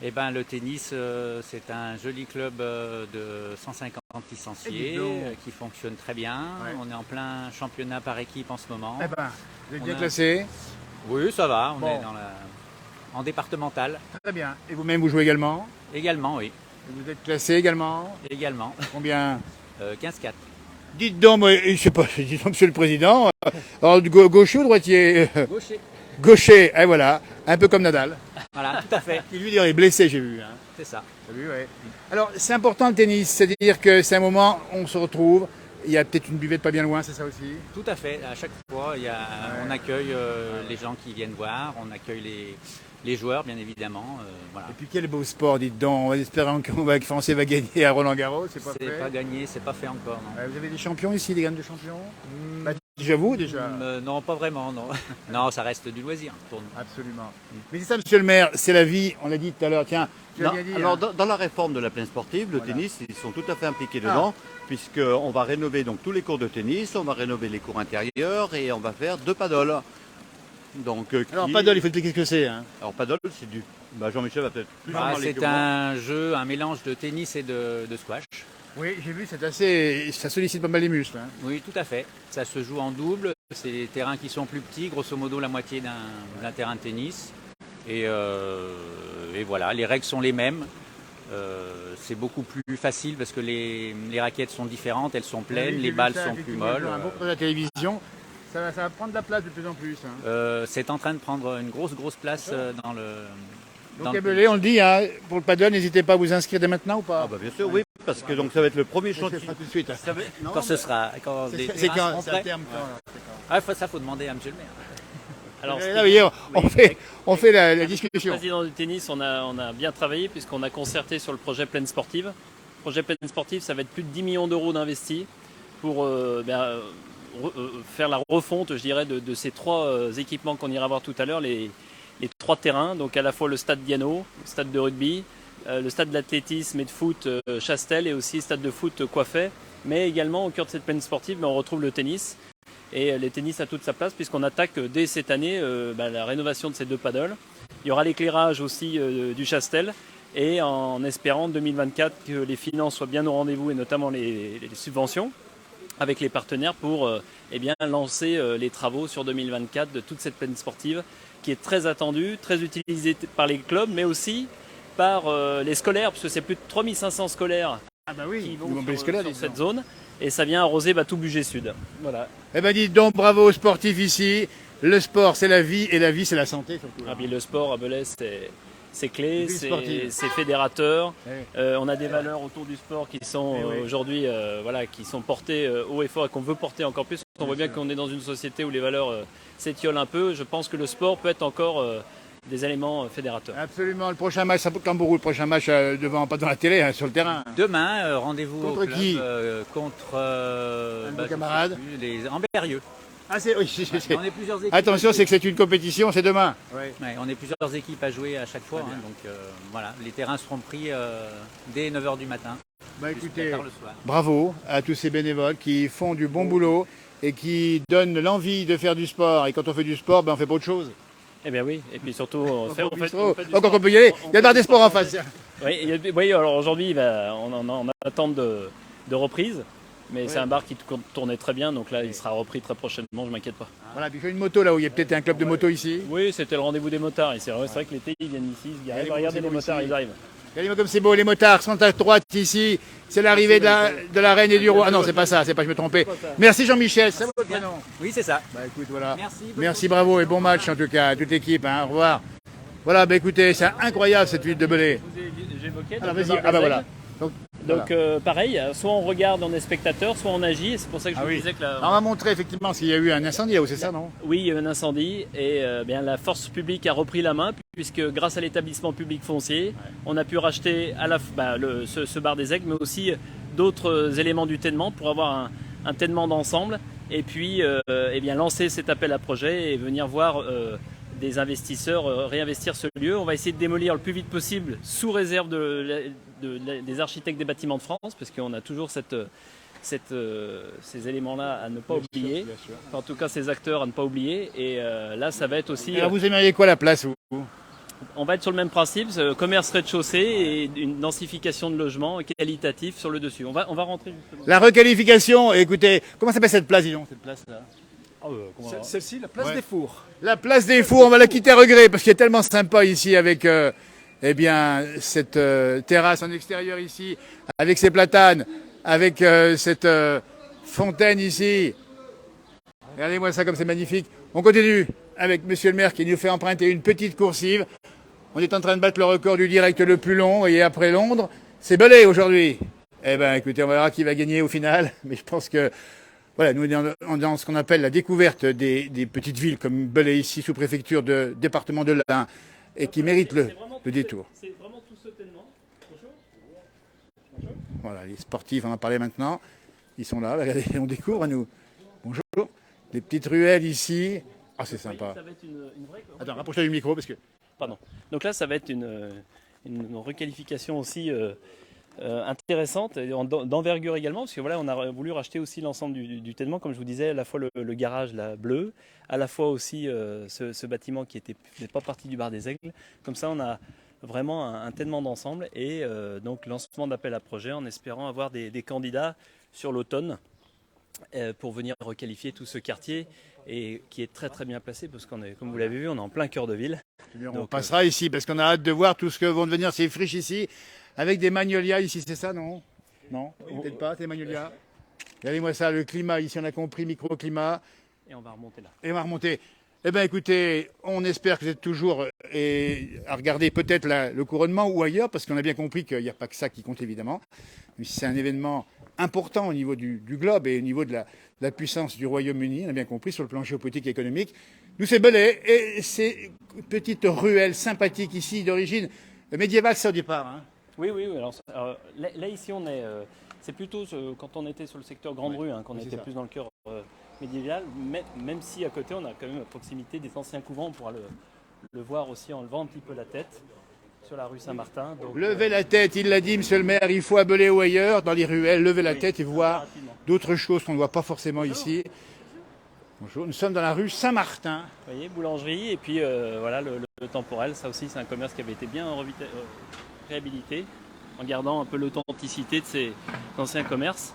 Eh ben, le tennis, c'est un joli club de 150 licenciés qui fonctionne très bien. Ouais. On est en plein championnat par équipe en ce moment. Eh ben, vous êtes bien classé? Oui, ça va. On est en départemental. Très bien. Et vous-même, vous jouez également? Également, oui. Et vous êtes classé également? Également. Combien? 15-4. Dites donc, moi, je sais pas, dites donc, monsieur le Président. Alors, gaucher ou droitier? Gaucher. Gaucher, et voilà, un peu comme Nadal. Voilà, tout à fait. Qui lui est blessé, j'ai vu. Hein. C'est ça. Vu, ouais. Alors, c'est important le tennis, c'est-à-dire que c'est un moment où on se retrouve, il y a peut-être une buvette pas bien loin, c'est ça aussi? Tout à fait, à chaque fois, on accueille les gens qui viennent voir, on accueille les joueurs, bien évidemment. Voilà. Et puis quel beau sport, dites donc, on va espérer que les Français va gagner à Roland-Garros, c'est pas fait? C'est pas gagné, c'est pas fait encore, non. Vous avez des champions ici, des gammes de champions? J'avoue déjà. Non, pas vraiment, non. Non, ça reste du loisir. Absolument. Mais c'est ça, monsieur le maire, c'est la vie, on l'a dit tout à l'heure, tiens. Alors, dans la réforme de la plaine sportive, le tennis, ils sont tout à fait impliqués dedans, puisqu'on va rénover donc tous les cours de tennis, on va rénover les cours intérieurs et on va faire 2 paddles. Donc, alors, paddle, il faut expliquer ce que c'est. Hein. Alors, paddle, c'est du... Jean-Michel va peut-être plus en parler que c'est moi. un jeu, un mélange de tennis et de squash. Oui, j'ai vu, ça sollicite pas mal les muscles. Hein. Oui, tout à fait. Ça se joue en double. C'est des terrains qui sont plus petits, grosso modo la moitié d'un terrain de tennis. Et voilà, les règles sont les mêmes. C'est beaucoup plus facile parce que les raquettes sont différentes, elles sont pleines, les balles sont plus molles. Un beau pour la télévision, ça va prendre de la place de plus en plus. Hein. C'est en train de prendre une grosse place dans le... Donc à Belay, on le dit, hein, pour le paddle, n'hésitez pas à vous inscrire dès maintenant ou pas? Bien sûr, oui, parce que donc ça va être le premier chantier. Tout de suite. Quand ce sera... C'est quand? C'est à terme quand? Ça, faut demander à monsieur le maire. Alors, on fait la discussion. Le président du tennis, on a bien travaillé puisqu'on a concerté sur le projet Plaine Sportive. Le projet Plaine Sportive, ça va être plus de 10 millions d'euros d'investis pour faire la refonte, je dirais, de ces 3 équipements qu'on ira voir tout à l'heure, les 3 terrains, donc à la fois le stade Diano, le stade de rugby, le stade d'athlétisme et de foot Chastel et aussi le stade de foot Coiffet, mais également au cœur de cette plaine sportive, on retrouve le tennis. Et le tennis a toute sa place puisqu'on attaque dès cette année la rénovation de ces 2 paddles. Il y aura l'éclairage aussi du Chastel et en espérant 2024 que les finances soient bien au rendez-vous et notamment les subventions avec les partenaires pour lancer les travaux sur 2024 de toute cette plaine sportive qui est très attendue, très utilisée par les clubs mais aussi par les scolaires parce que c'est plus de 3500 scolaires qui vont sur cette zone et ça vient arroser tout Bugey Sud. Voilà. Eh ben dites donc bravo aux sportifs ici. Le sport c'est la vie et la vie c'est la santé surtout. Ah, puis le sport à Belay c'est clé, c'est fédérateur. On a des valeurs autour du sport qui sont aujourd'hui qui sont portées haut et fort et qu'on veut porter encore plus. On voit bien qu'on est dans une société où les valeurs s'étiolent un peu. Je pense que le sport peut être encore des éléments fédérateurs. Absolument. Le prochain match à Cambourou, le prochain match devant, pas dans la télé, sur le terrain. Demain, rendez-vous contre au club, qui contre camarades les Ambérieux. Ah, c'est oui, on est plusieurs équipes. Attention, c'est que c'est une compétition, c'est demain. On est plusieurs équipes à jouer à chaque fois. Donc voilà, les terrains seront pris dès 9h du matin. Écoutez, bravo à tous ces bénévoles qui font du bon boulot et qui donnent l'envie de faire du sport. Et quand on fait du sport, on fait pas autre chose. Eh bien oui, et puis surtout, on fait encore qu'on peut y aller, il y a le bar des sports en face. Oui, alors aujourd'hui, on attend de reprise. Mais c'est un bar qui tournait très bien, donc là il sera repris très prochainement, je m'inquiète pas. Voilà, puis il y a une moto là où il y a peut-être un club de moto ici. Oui, c'était le rendez-vous des motards. C'est vrai que l'été ils viennent ici, ils arrivent. Regardez les motards, ils arrivent. Regardez-moi comme c'est beau, les motards sont à droite ici. C'est l'arrivée de la reine et du roi. Ah non, c'est pas ça, je me trompais. Merci Jean-Michel, c'est votre prénom. Oui, c'est ça. Écoute, voilà. Merci, bravo et bon match en tout cas à toute l'équipe. Au revoir. Voilà, écoutez, c'est incroyable cette ville de Belay. J'évoquais. Alors vas-y, voilà. Donc pareil, soit on regarde, on est spectateur, soit on agit. C'est pour ça que je vous disais que on va montrer effectivement s'il y a eu un incendie là-haut, c'est ça, non? Oui, il y a eu un incendie et la force publique a repris la main puisque grâce à l'établissement public foncier, on a pu racheter ce bar des Aigles, mais aussi d'autres éléments du tènement pour avoir un tènement d'ensemble et puis lancer cet appel à projet et venir voir des investisseurs réinvestir ce lieu. On va essayer de démolir le plus vite possible sous réserve des architectes des bâtiments de France parce qu'on a toujours ces éléments-là à ne pas oublier. En tout cas, ces acteurs à ne pas oublier. Et là, ça va être aussi... Alors, vous aimeriez quoi la place vous? On va être sur le même principe, commerce rez-de-chaussée et une densification de logements qualitatifs sur le dessus. On va rentrer justement. La requalification, écoutez, comment s'appelle cette place, dis donc, cette place-là? Celle-ci, la place des Fours. La place des Fours, on va la quitter à regret parce qu'il est tellement sympa ici avec cette terrasse en extérieur ici, avec ces platanes, avec cette fontaine ici. Regardez-moi ça comme c'est magnifique. On continue avec monsieur le maire qui nous fait emprunter une petite coursive. On est en train de battre le record du direct le plus long et après Londres, c'est Belay aujourd'hui. Eh bien écoutez, on verra qui va gagner au final, mais je pense que voilà, nous on est dans ce qu'on appelle la découverte des petites villes comme Belay ici, sous-préfecture de département de l'Ain, et qui méritent le détour. C'est vraiment tout ce tellement. Voilà, les sportifs, on en parlait maintenant. Ils sont là, regardez, on découvre à nous. Bonjour. Les petites ruelles ici. Ah, c'est sympa. Ça va être une vraie... Attends, rapproche-toi du micro parce que... Pardon. Donc là, ça va être une requalification aussi... intéressante, d'envergure également, parce que voilà, on a voulu racheter aussi l'ensemble du tènement, comme je vous disais, à la fois le garage là, bleu, à la fois aussi ce bâtiment qui n'est pas partie du bar des Aigles. Comme ça, on a vraiment un tènement d'ensemble et donc lancement d'appel à projet en espérant avoir des candidats sur l'automne pour venir requalifier tout ce quartier et qui est très très bien placé parce qu'on est, comme vous l'avez vu, on est en plein cœur de ville. Donc, on passera ici parce qu'on a hâte de voir tout ce que vont devenir ces friches ici. Avec des magnolias ici, c'est ça, non? Non, peut-être pas, c'est des magnolias. Regardez-moi ça, le climat, ici on a compris, microclimat. Et on va remonter là. Et on va remonter. Eh bien écoutez, on espère que vous êtes toujours à regarder peut-être le couronnement ou ailleurs, parce qu'on a bien compris qu'il n'y a pas que ça qui compte évidemment. Mais c'est un événement important au niveau du globe et au niveau de la puissance du Royaume-Uni, on a bien compris, sur le plan géopolitique et économique. Nous, c'est Belay et ces petites ruelles sympathiques ici, d'origine médiévale, ça au départ. Hein. Oui. Alors, là, ici, on est. C'est plutôt quand on était sur le secteur Grande Rue, qu'on était plus dans le cœur médiéval, même si à côté, on a quand même à proximité des anciens couvents, on pourra le voir aussi en levant un petit peu la tête sur la rue Saint-Martin. Levez la tête, il l'a dit, monsieur le maire, il faut à Belay ou ailleurs, dans les ruelles, lever la tête et voir d'autres choses qu'on ne voit pas forcément ici. Bonjour, nous sommes dans la rue Saint-Martin. Vous voyez, boulangerie, et puis voilà, le temporel, ça aussi, c'est un commerce qui avait été bien réhabilité en gardant un peu l'authenticité de ces anciens commerces,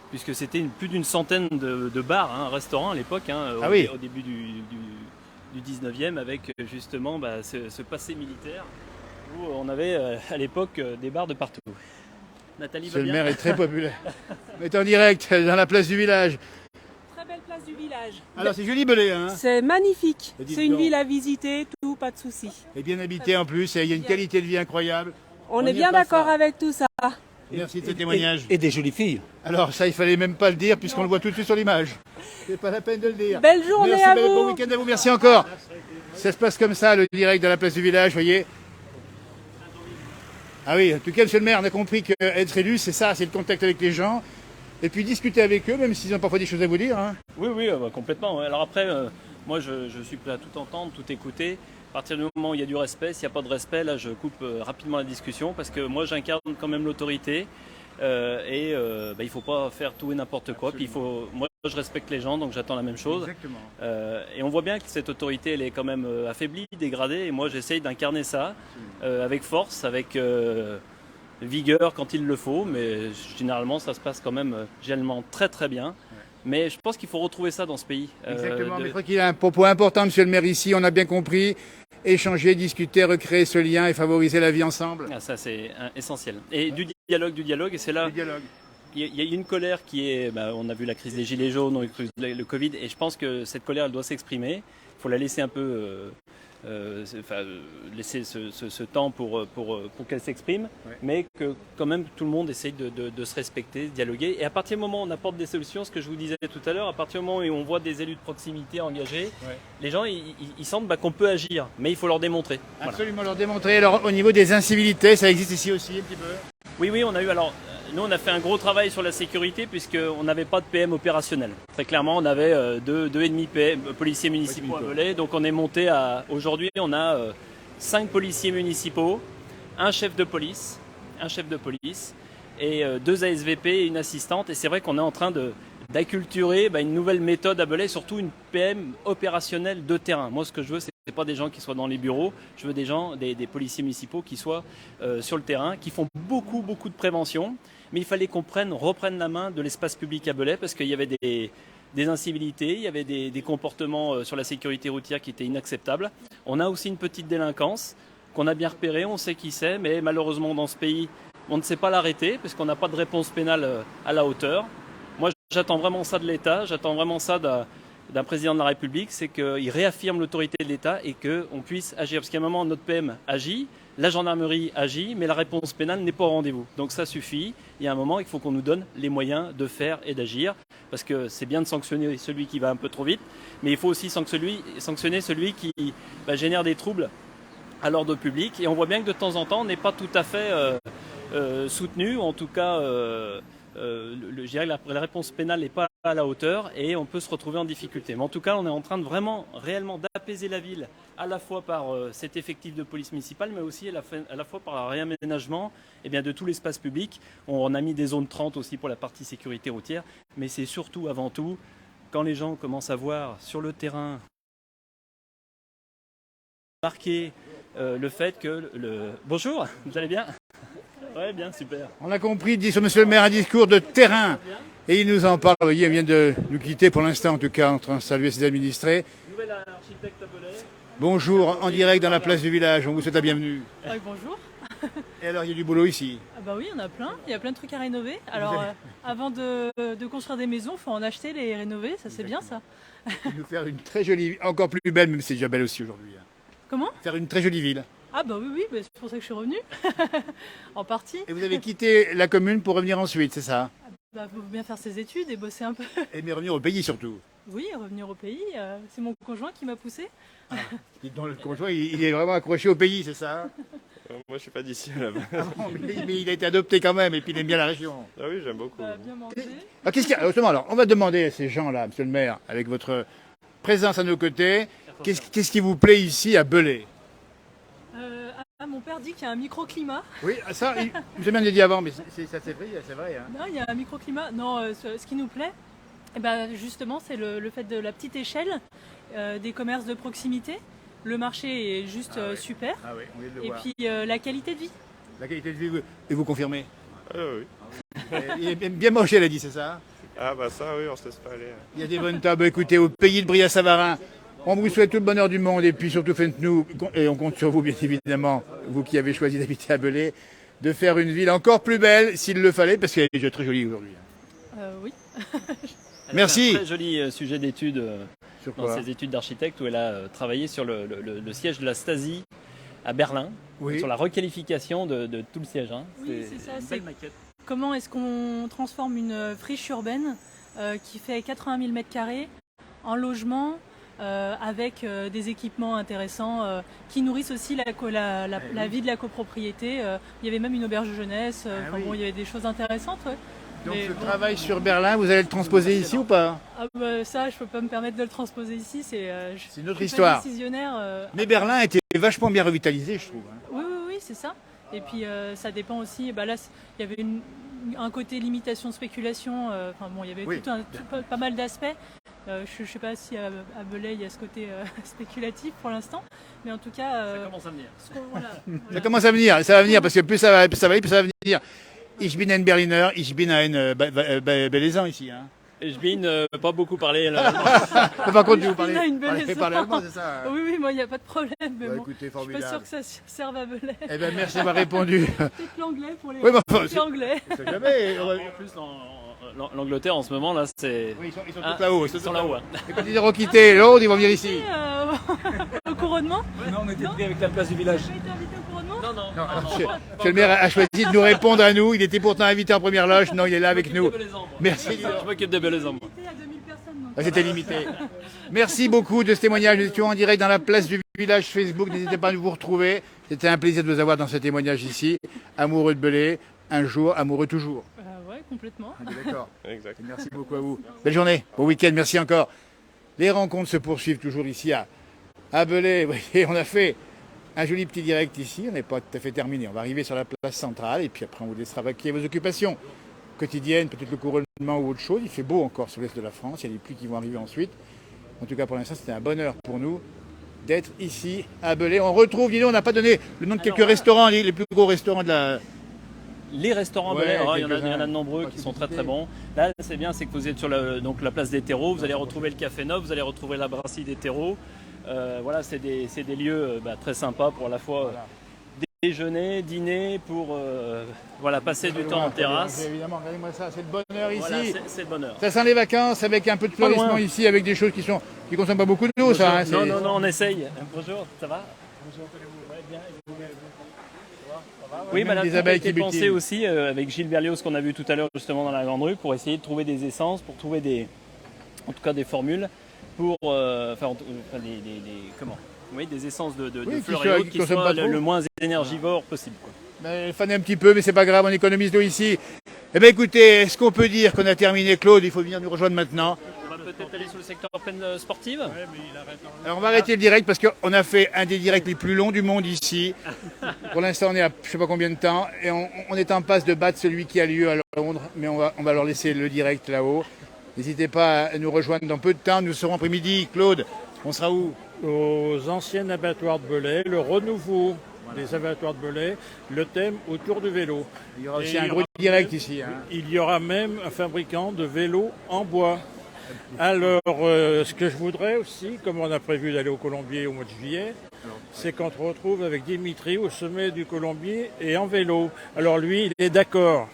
puisque c'était plus d'une centaine de bars, hein, restaurants à l'époque, hein, au début du 19e, avec justement ce passé militaire où on avait à l'époque des bars de partout. Nathalie va bien. Le maire est très populaire. On est en direct dans la place du village. Très belle place du village. Alors c'est joli Belay, hein? C'est magnifique. Et dites C'est une donc. ville à visiter, tout, pas de souci. Et bien habité en plus, et il y a une qualité de vie incroyable. On est bien d'accord avec tout ça. Merci de ce témoignage. Et des jolies filles. Alors ça, il fallait même pas le dire puisqu'on le voit tout de suite sur l'image. C'est pas la peine de le dire. Belle journée Merci, à bon vous. week-end à vous. Merci encore. Ça se passe comme ça, le direct de la place du village, voyez. Ah oui, en tout cas, monsieur le maire, on a compris qu'être élu, c'est ça, c'est le contact avec les gens. Et puis discuter avec eux, même s'ils ont parfois des choses à vous dire. Hein. Oui, complètement. Ouais. Alors après, moi, je suis prêt à tout entendre, tout écouter. À partir du moment où il y a du respect, s'il n'y a pas de respect, là, je coupe rapidement la discussion parce que moi, j'incarne quand même l'autorité il ne faut pas faire tout et n'importe quoi. Puis moi, je respecte les gens, donc j'attends la même chose. Exactement. Et on voit bien que cette autorité, elle est quand même affaiblie, dégradée. Et moi, j'essaye d'incarner ça avec force, avec vigueur quand il le faut. Mais généralement, ça se passe quand même généralement très très bien. Mais je pense qu'il faut retrouver ça dans ce pays. Exactement, mais je crois qu'il y a un propos important, monsieur le maire, ici, on a bien compris. Échanger, discuter, recréer ce lien et favoriser la vie ensemble. Ah, ça, c'est essentiel. Et du dialogue, et c'est là... Il y a une colère qui est... on a vu la crise des Gilets jaunes, on a vu le Covid, et je pense que cette colère, elle doit s'exprimer. Il faut la laisser un peu... laisser ce temps pour qu'elle s'exprime, mais que quand même tout le monde essaye de se respecter, de dialoguer. Et à partir du moment où on apporte des solutions, ce que je vous disais tout à l'heure, à partir du moment où on voit des élus de proximité engagés, les gens ils sentent qu'on peut agir, mais il faut leur démontrer. Absolument, leur démontrer. Alors au niveau des incivilités, ça existe ici aussi un petit peu? Oui, on a eu... Alors, nous, on a fait un gros travail sur la sécurité puisqu'on n'avait pas de PM opérationnel. Très clairement, on avait deux et demi policiers municipaux à Belay. Donc on est monté à... Aujourd'hui, on a 5 policiers municipaux, un chef de police et 2 ASVP et une assistante. Et c'est vrai qu'on est en train d'acculturer une nouvelle méthode à Belay, surtout une PM opérationnelle de terrain. Moi, ce que je veux, c'est pas des gens qui soient dans les bureaux, je veux des policiers municipaux qui soient sur le terrain, qui font beaucoup de prévention. Mais il fallait qu'on reprenne la main de l'espace public à Belay parce qu'il y avait des incivilités, il y avait des comportements sur la sécurité routière qui étaient inacceptables. On a aussi une petite délinquance qu'on a bien repérée, on sait qui c'est, mais malheureusement dans ce pays, on ne sait pas l'arrêter parce qu'on n'a pas de réponse pénale à la hauteur. Moi, j'attends vraiment ça de l'État, j'attends vraiment ça d'un président de la République, c'est qu'il réaffirme l'autorité de l'État et qu'on puisse agir. Parce qu'à un moment, notre PM agit, la gendarmerie agit, mais la réponse pénale n'est pas au rendez-vous. Donc ça suffit. Il y a un moment, il faut qu'on nous donne les moyens de faire et d'agir. Parce que c'est bien de sanctionner celui qui va un peu trop vite, mais il faut aussi sanctionner celui qui génère des troubles à l'ordre public. Et on voit bien que de temps en temps, on n'est pas tout à fait soutenu, en tout cas... je dirais que la réponse pénale n'est pas à la hauteur et on peut se retrouver en difficulté. Mais en tout cas, on est en train de réellement d'apaiser la ville, à la fois par cet effectif de police municipale, mais aussi à la fois par le réaménagement de tout l'espace public. On a mis des zones 30 aussi pour la partie sécurité routière, mais c'est surtout, avant tout, quand les gens commencent à voir sur le terrain marquer le fait que Bonjour, vous allez bien? Ouais, bien, super. On a compris, dit sur monsieur le maire, un discours de terrain. Et il nous en parle. Vous voyez, il vient de nous quitter pour l'instant, en tout cas, en train de saluer ses administrés. Nouvelle architecte à Belay. Bonjour, en direct dans la place du village. On vous souhaite la bienvenue. Bonjour. Et alors, il y a du boulot ici? Oui, il y en a plein. Il y a plein de trucs à rénover. Alors, avant de construire des maisons, il faut en acheter, les rénover. Ça, c'est bien, ça. Et nous faire une très jolie, encore plus belle, même si c'est déjà belle aussi aujourd'hui. Comment? Faire une très jolie ville. Oui, c'est pour ça que je suis revenue, en partie. Et vous avez quitté la commune pour revenir ensuite, c'est ça? Faut bien faire ses études et bosser un peu. Et mais revenir au pays surtout. Oui, revenir au pays, c'est mon conjoint qui m'a poussé. Donc le conjoint, il est vraiment accroché au pays, c'est ça? Moi, je suis pas d'ici là-bas. Mais il a été adopté quand même, et puis il aime bien la région. Ah oui, j'aime beaucoup. Bien manger. Qu'est-ce qu'il y a? Justement, alors, on va demander à ces gens-là, monsieur le maire, avec votre présence à nos côtés, qu'est-ce qui vous plaît ici à Belay? Mon père dit qu'il y a un microclimat. Oui, ça, j'ai bien dit avant, mais ça c'est vrai. Hein. Non, il y a un microclimat. Non, ce qui nous plaît, justement, c'est le fait de la petite échelle des commerces de proximité. Le marché est juste super. Ah oui, on vient de le Et voir. puis la qualité de vie. La qualité de vie, et vous confirmez? Oui. Il est bien mangé, elle a dit, c'est ça? Ah bah ça, oui, on se laisse pas aller. Il y a des bonnes tables. Écoutez, au pays de Bria-Savarin, on vous souhaite tout le bonheur du monde et puis surtout faites-nous, et on compte sur vous bien évidemment, vous qui avez choisi d'habiter à Belay, de faire une ville encore plus belle s'il le fallait, parce qu'elle est déjà très jolie aujourd'hui. Oui. Merci. C'est un très joli sujet d'étude Sur dans quoi? ses études d'architecte où elle a travaillé sur le siège de la Stasi à Berlin, Oui. sur la requalification de tout le siège. Hein. Oui, c'est ça. Une belle maquette. Comment est-ce qu'on transforme une friche urbaine qui fait 80 000 m² en logement avec des équipements intéressants qui nourrissent aussi la vie de la copropriété. Il y avait même une auberge de jeunesse. Bon, il y avait des choses intéressantes. Ouais. Donc Mais ce bon. travail sur Berlin, vous allez le transposer ici ou pas? Ah bah, ça, je peux pas me permettre de le transposer ici. C'est une autre je suis histoire. pas décisionnaire. Mais Berlin a été vachement bien revitalisé, je trouve. Oui, c'est ça. Et puis ça dépend aussi. Bah là, il y avait un côté limitation spéculation. Enfin bon, il y avait pas mal d'aspects. Je ne sais pas si à Belay il y a ce côté spéculatif pour l'instant, mais en tout cas. Ça commence à venir. Ça commence à venir, ça va venir parce que plus ça va aller, plus ça va venir. Ich bin ein Berliner, ich bin ein Belézan ici. Hein. Je bin pas beaucoup parlé là. Par contre, vous parlez allemand, c'est ça? Oui, moi il n'y a pas de problème. Mais bon, écoutez, je suis formidable. pas sûr que ça serve à Belay. Eh ben merci d'avoir répondu. Peut-être l'anglais pour les anglais. C'est jamais. En plus, l'Angleterre en ce moment là, c'est. Oui, ils sont tous là-haut. Ils sont là-haut. Hein. Et quand ils auront quitté l'autre, ils vont venir ici. Au couronnement? Non, on était pris avec la place du village. Vous avez été invité au couronnement? Non. Monsieur le maire a choisi de nous répondre à nous. Il était pourtant invité en première loge. Non, il est là avec nous. Merci. Je m'occupe de Belezan. C'était limité. Merci beaucoup de ce témoignage. Nous étions en direct dans la place du village Facebook. N'hésitez pas à vous retrouver. C'était un plaisir de vous avoir dans ce témoignage ici. Amoureux de Belay, un jour, amoureux toujours. Ouais, complètement. D'accord. Exact. Merci beaucoup à vous. Belle journée, bon week-end, merci encore. Les rencontres se poursuivent toujours ici à Belay. Vous voyez, on a fait un joli petit direct ici. On n'est pas tout à fait terminé. On va arriver sur la place centrale et puis après on vous laissera vaquer vos occupations quotidiennes, peut-être le couronnement ou autre chose. Il fait beau encore sur l'est de la France. Il y a des pluies qui vont arriver ensuite. En tout cas, pour l'instant, c'était un bonheur pour nous d'être ici à Belay. On retrouve, dis donc, on n'a pas donné le nom de quelques restaurants, les plus gros restaurants de la... Les restaurants Belay, il y en a de nombreux qui sont très très bons. Là, c'est bien, c'est que vous êtes sur donc la place des terreaux, vous allez retrouver le Café Neuf, vous allez retrouver la brasserie des terreaux. Voilà, c'est des lieux très sympas pour à la fois déjeuner, dîner, pour passer du temps en terrasse. Évidemment, regardez-moi ça, c'est le bonheur ici. Voilà, c'est le bonheur. Ça sent les vacances avec un peu de fleurissement ici, avec des choses qui consomment pas beaucoup d'eau, ça. Hein, non, on essaye. Bonjour, ça va? Bonjour, bien. Oui, même la des abeilles a été qui pensé butinent. aussi avec Gilles Berlioz qu'on a vu tout à l'heure justement dans la Grande Rue pour essayer de trouver des essences, pour trouver des formules pour des essences de fleurs et autres qui soient le moins énergivores possible. Quoi. Mais faner un petit peu, mais c'est pas grave, on économise l'eau ici. Eh bien écoutez, est-ce qu'on peut dire qu'on a terminé, Claude? Il faut venir nous rejoindre maintenant. On va peut-être aller sur le secteur peine sportive. Alors on va arrêter le direct parce qu'on a fait un des directs les plus longs du monde ici. Pour l'instant on est à je sais pas combien de temps et on est en passe de battre celui qui a lieu à Londres, mais on va leur laisser le direct là-haut. N'hésitez pas à nous rejoindre dans peu de temps, nous serons après-midi. Claude, on sera où? Aux anciens abattoirs de Belay, le renouveau des abattoirs de Belay, le thème autour du vélo. Il y aura aussi un gros direct ici. Hein. Il y aura même un fabricant de vélos en bois. Alors, ce que je voudrais aussi, comme on a prévu d'aller au Colombier au mois de juillet, c'est qu'on se retrouve avec Dimitri au sommet du Colombier et en vélo. Alors lui, il est d'accord.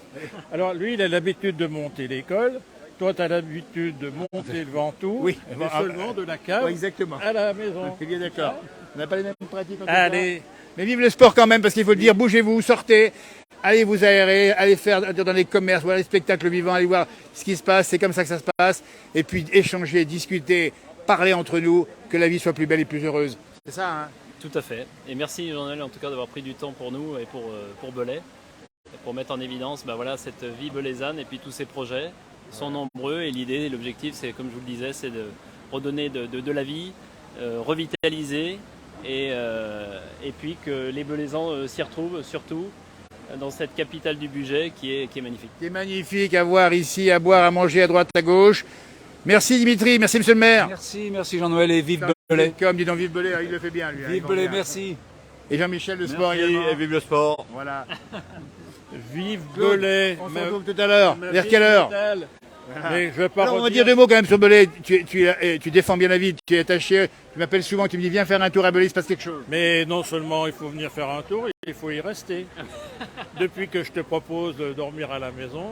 Alors lui, il a l'habitude de monter l'école. Toi, tu as l'habitude de monter le Ventoux, oui, mais seulement de la cave à la maison. C'est bien d'accord. On n'a pas les mêmes pratiques. Allez. Mais vive le sport quand même, parce qu'il faut le dire, bougez-vous, sortez, allez vous aérer, allez faire dans les commerces, voir les spectacles vivants, allez voir ce qui se passe, c'est comme ça que ça se passe. Et puis échanger, discuter, parler entre nous, que la vie soit plus belle et plus heureuse. C'est ça, hein? Tout à fait. Et merci Jean-Noël en tout cas d'avoir pris du temps pour nous et pour Belay, pour mettre en évidence cette vie belaysanne et puis tous ces projets. Sont nombreux et l'idée et l'objectif, c'est comme je vous le disais, c'est de redonner de la vie, revitaliser et puis que les Belaysans s'y retrouvent surtout dans cette capitale du budget qui est magnifique. C'est magnifique à voir ici, à boire, à manger à droite, à gauche. Merci Dimitri, merci Monsieur le maire. Merci Jean-Noël et vive Belay. Comme dit donc vive Belay, il le fait bien lui. Vive Belay, merci. Et Jean-Michel, le sport Merci, également. et vive le sport. Voilà. Vive Belay. On se retrouve tout à l'heure. Vers quelle heure? Mais je vais pas Alors, on va redire- dire 2 mots quand même sur Belay. Tu défends bien la ville, tu es attaché. Tu m'appelles souvent, tu me dis viens faire un tour à Belay, il se passe quelque chose. Mais non seulement il faut venir faire un tour, il faut y rester. Depuis que je te propose de dormir à la maison.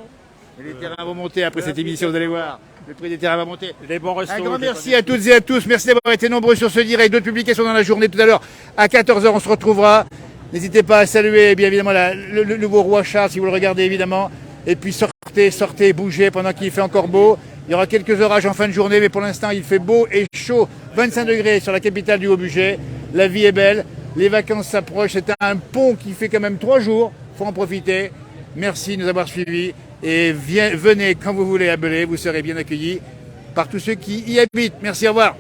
Et les terrains vont monter après cette émission, vous allez voir. Le prix des terrains va monter. Les bons restos. Un grand merci à toutes et à tous. Merci d'avoir été nombreux sur ce direct. D'autres publications dans la journée tout à l'heure. À 14h, on se retrouvera. N'hésitez pas à saluer bien évidemment le nouveau roi Charles si vous le regardez évidemment. Et puis sortez, bougez pendant qu'il fait encore beau. Il y aura quelques orages en fin de journée, mais pour l'instant il fait beau et chaud. 25 degrés sur la capitale du Haut-Bugey. La vie est belle. Les vacances s'approchent. C'est un pont qui fait quand même 3 jours. Il faut en profiter. Merci de nous avoir suivis. Et venez quand vous voulez à Belay. Vous serez bien accueillis par tous ceux qui y habitent. Merci, au revoir.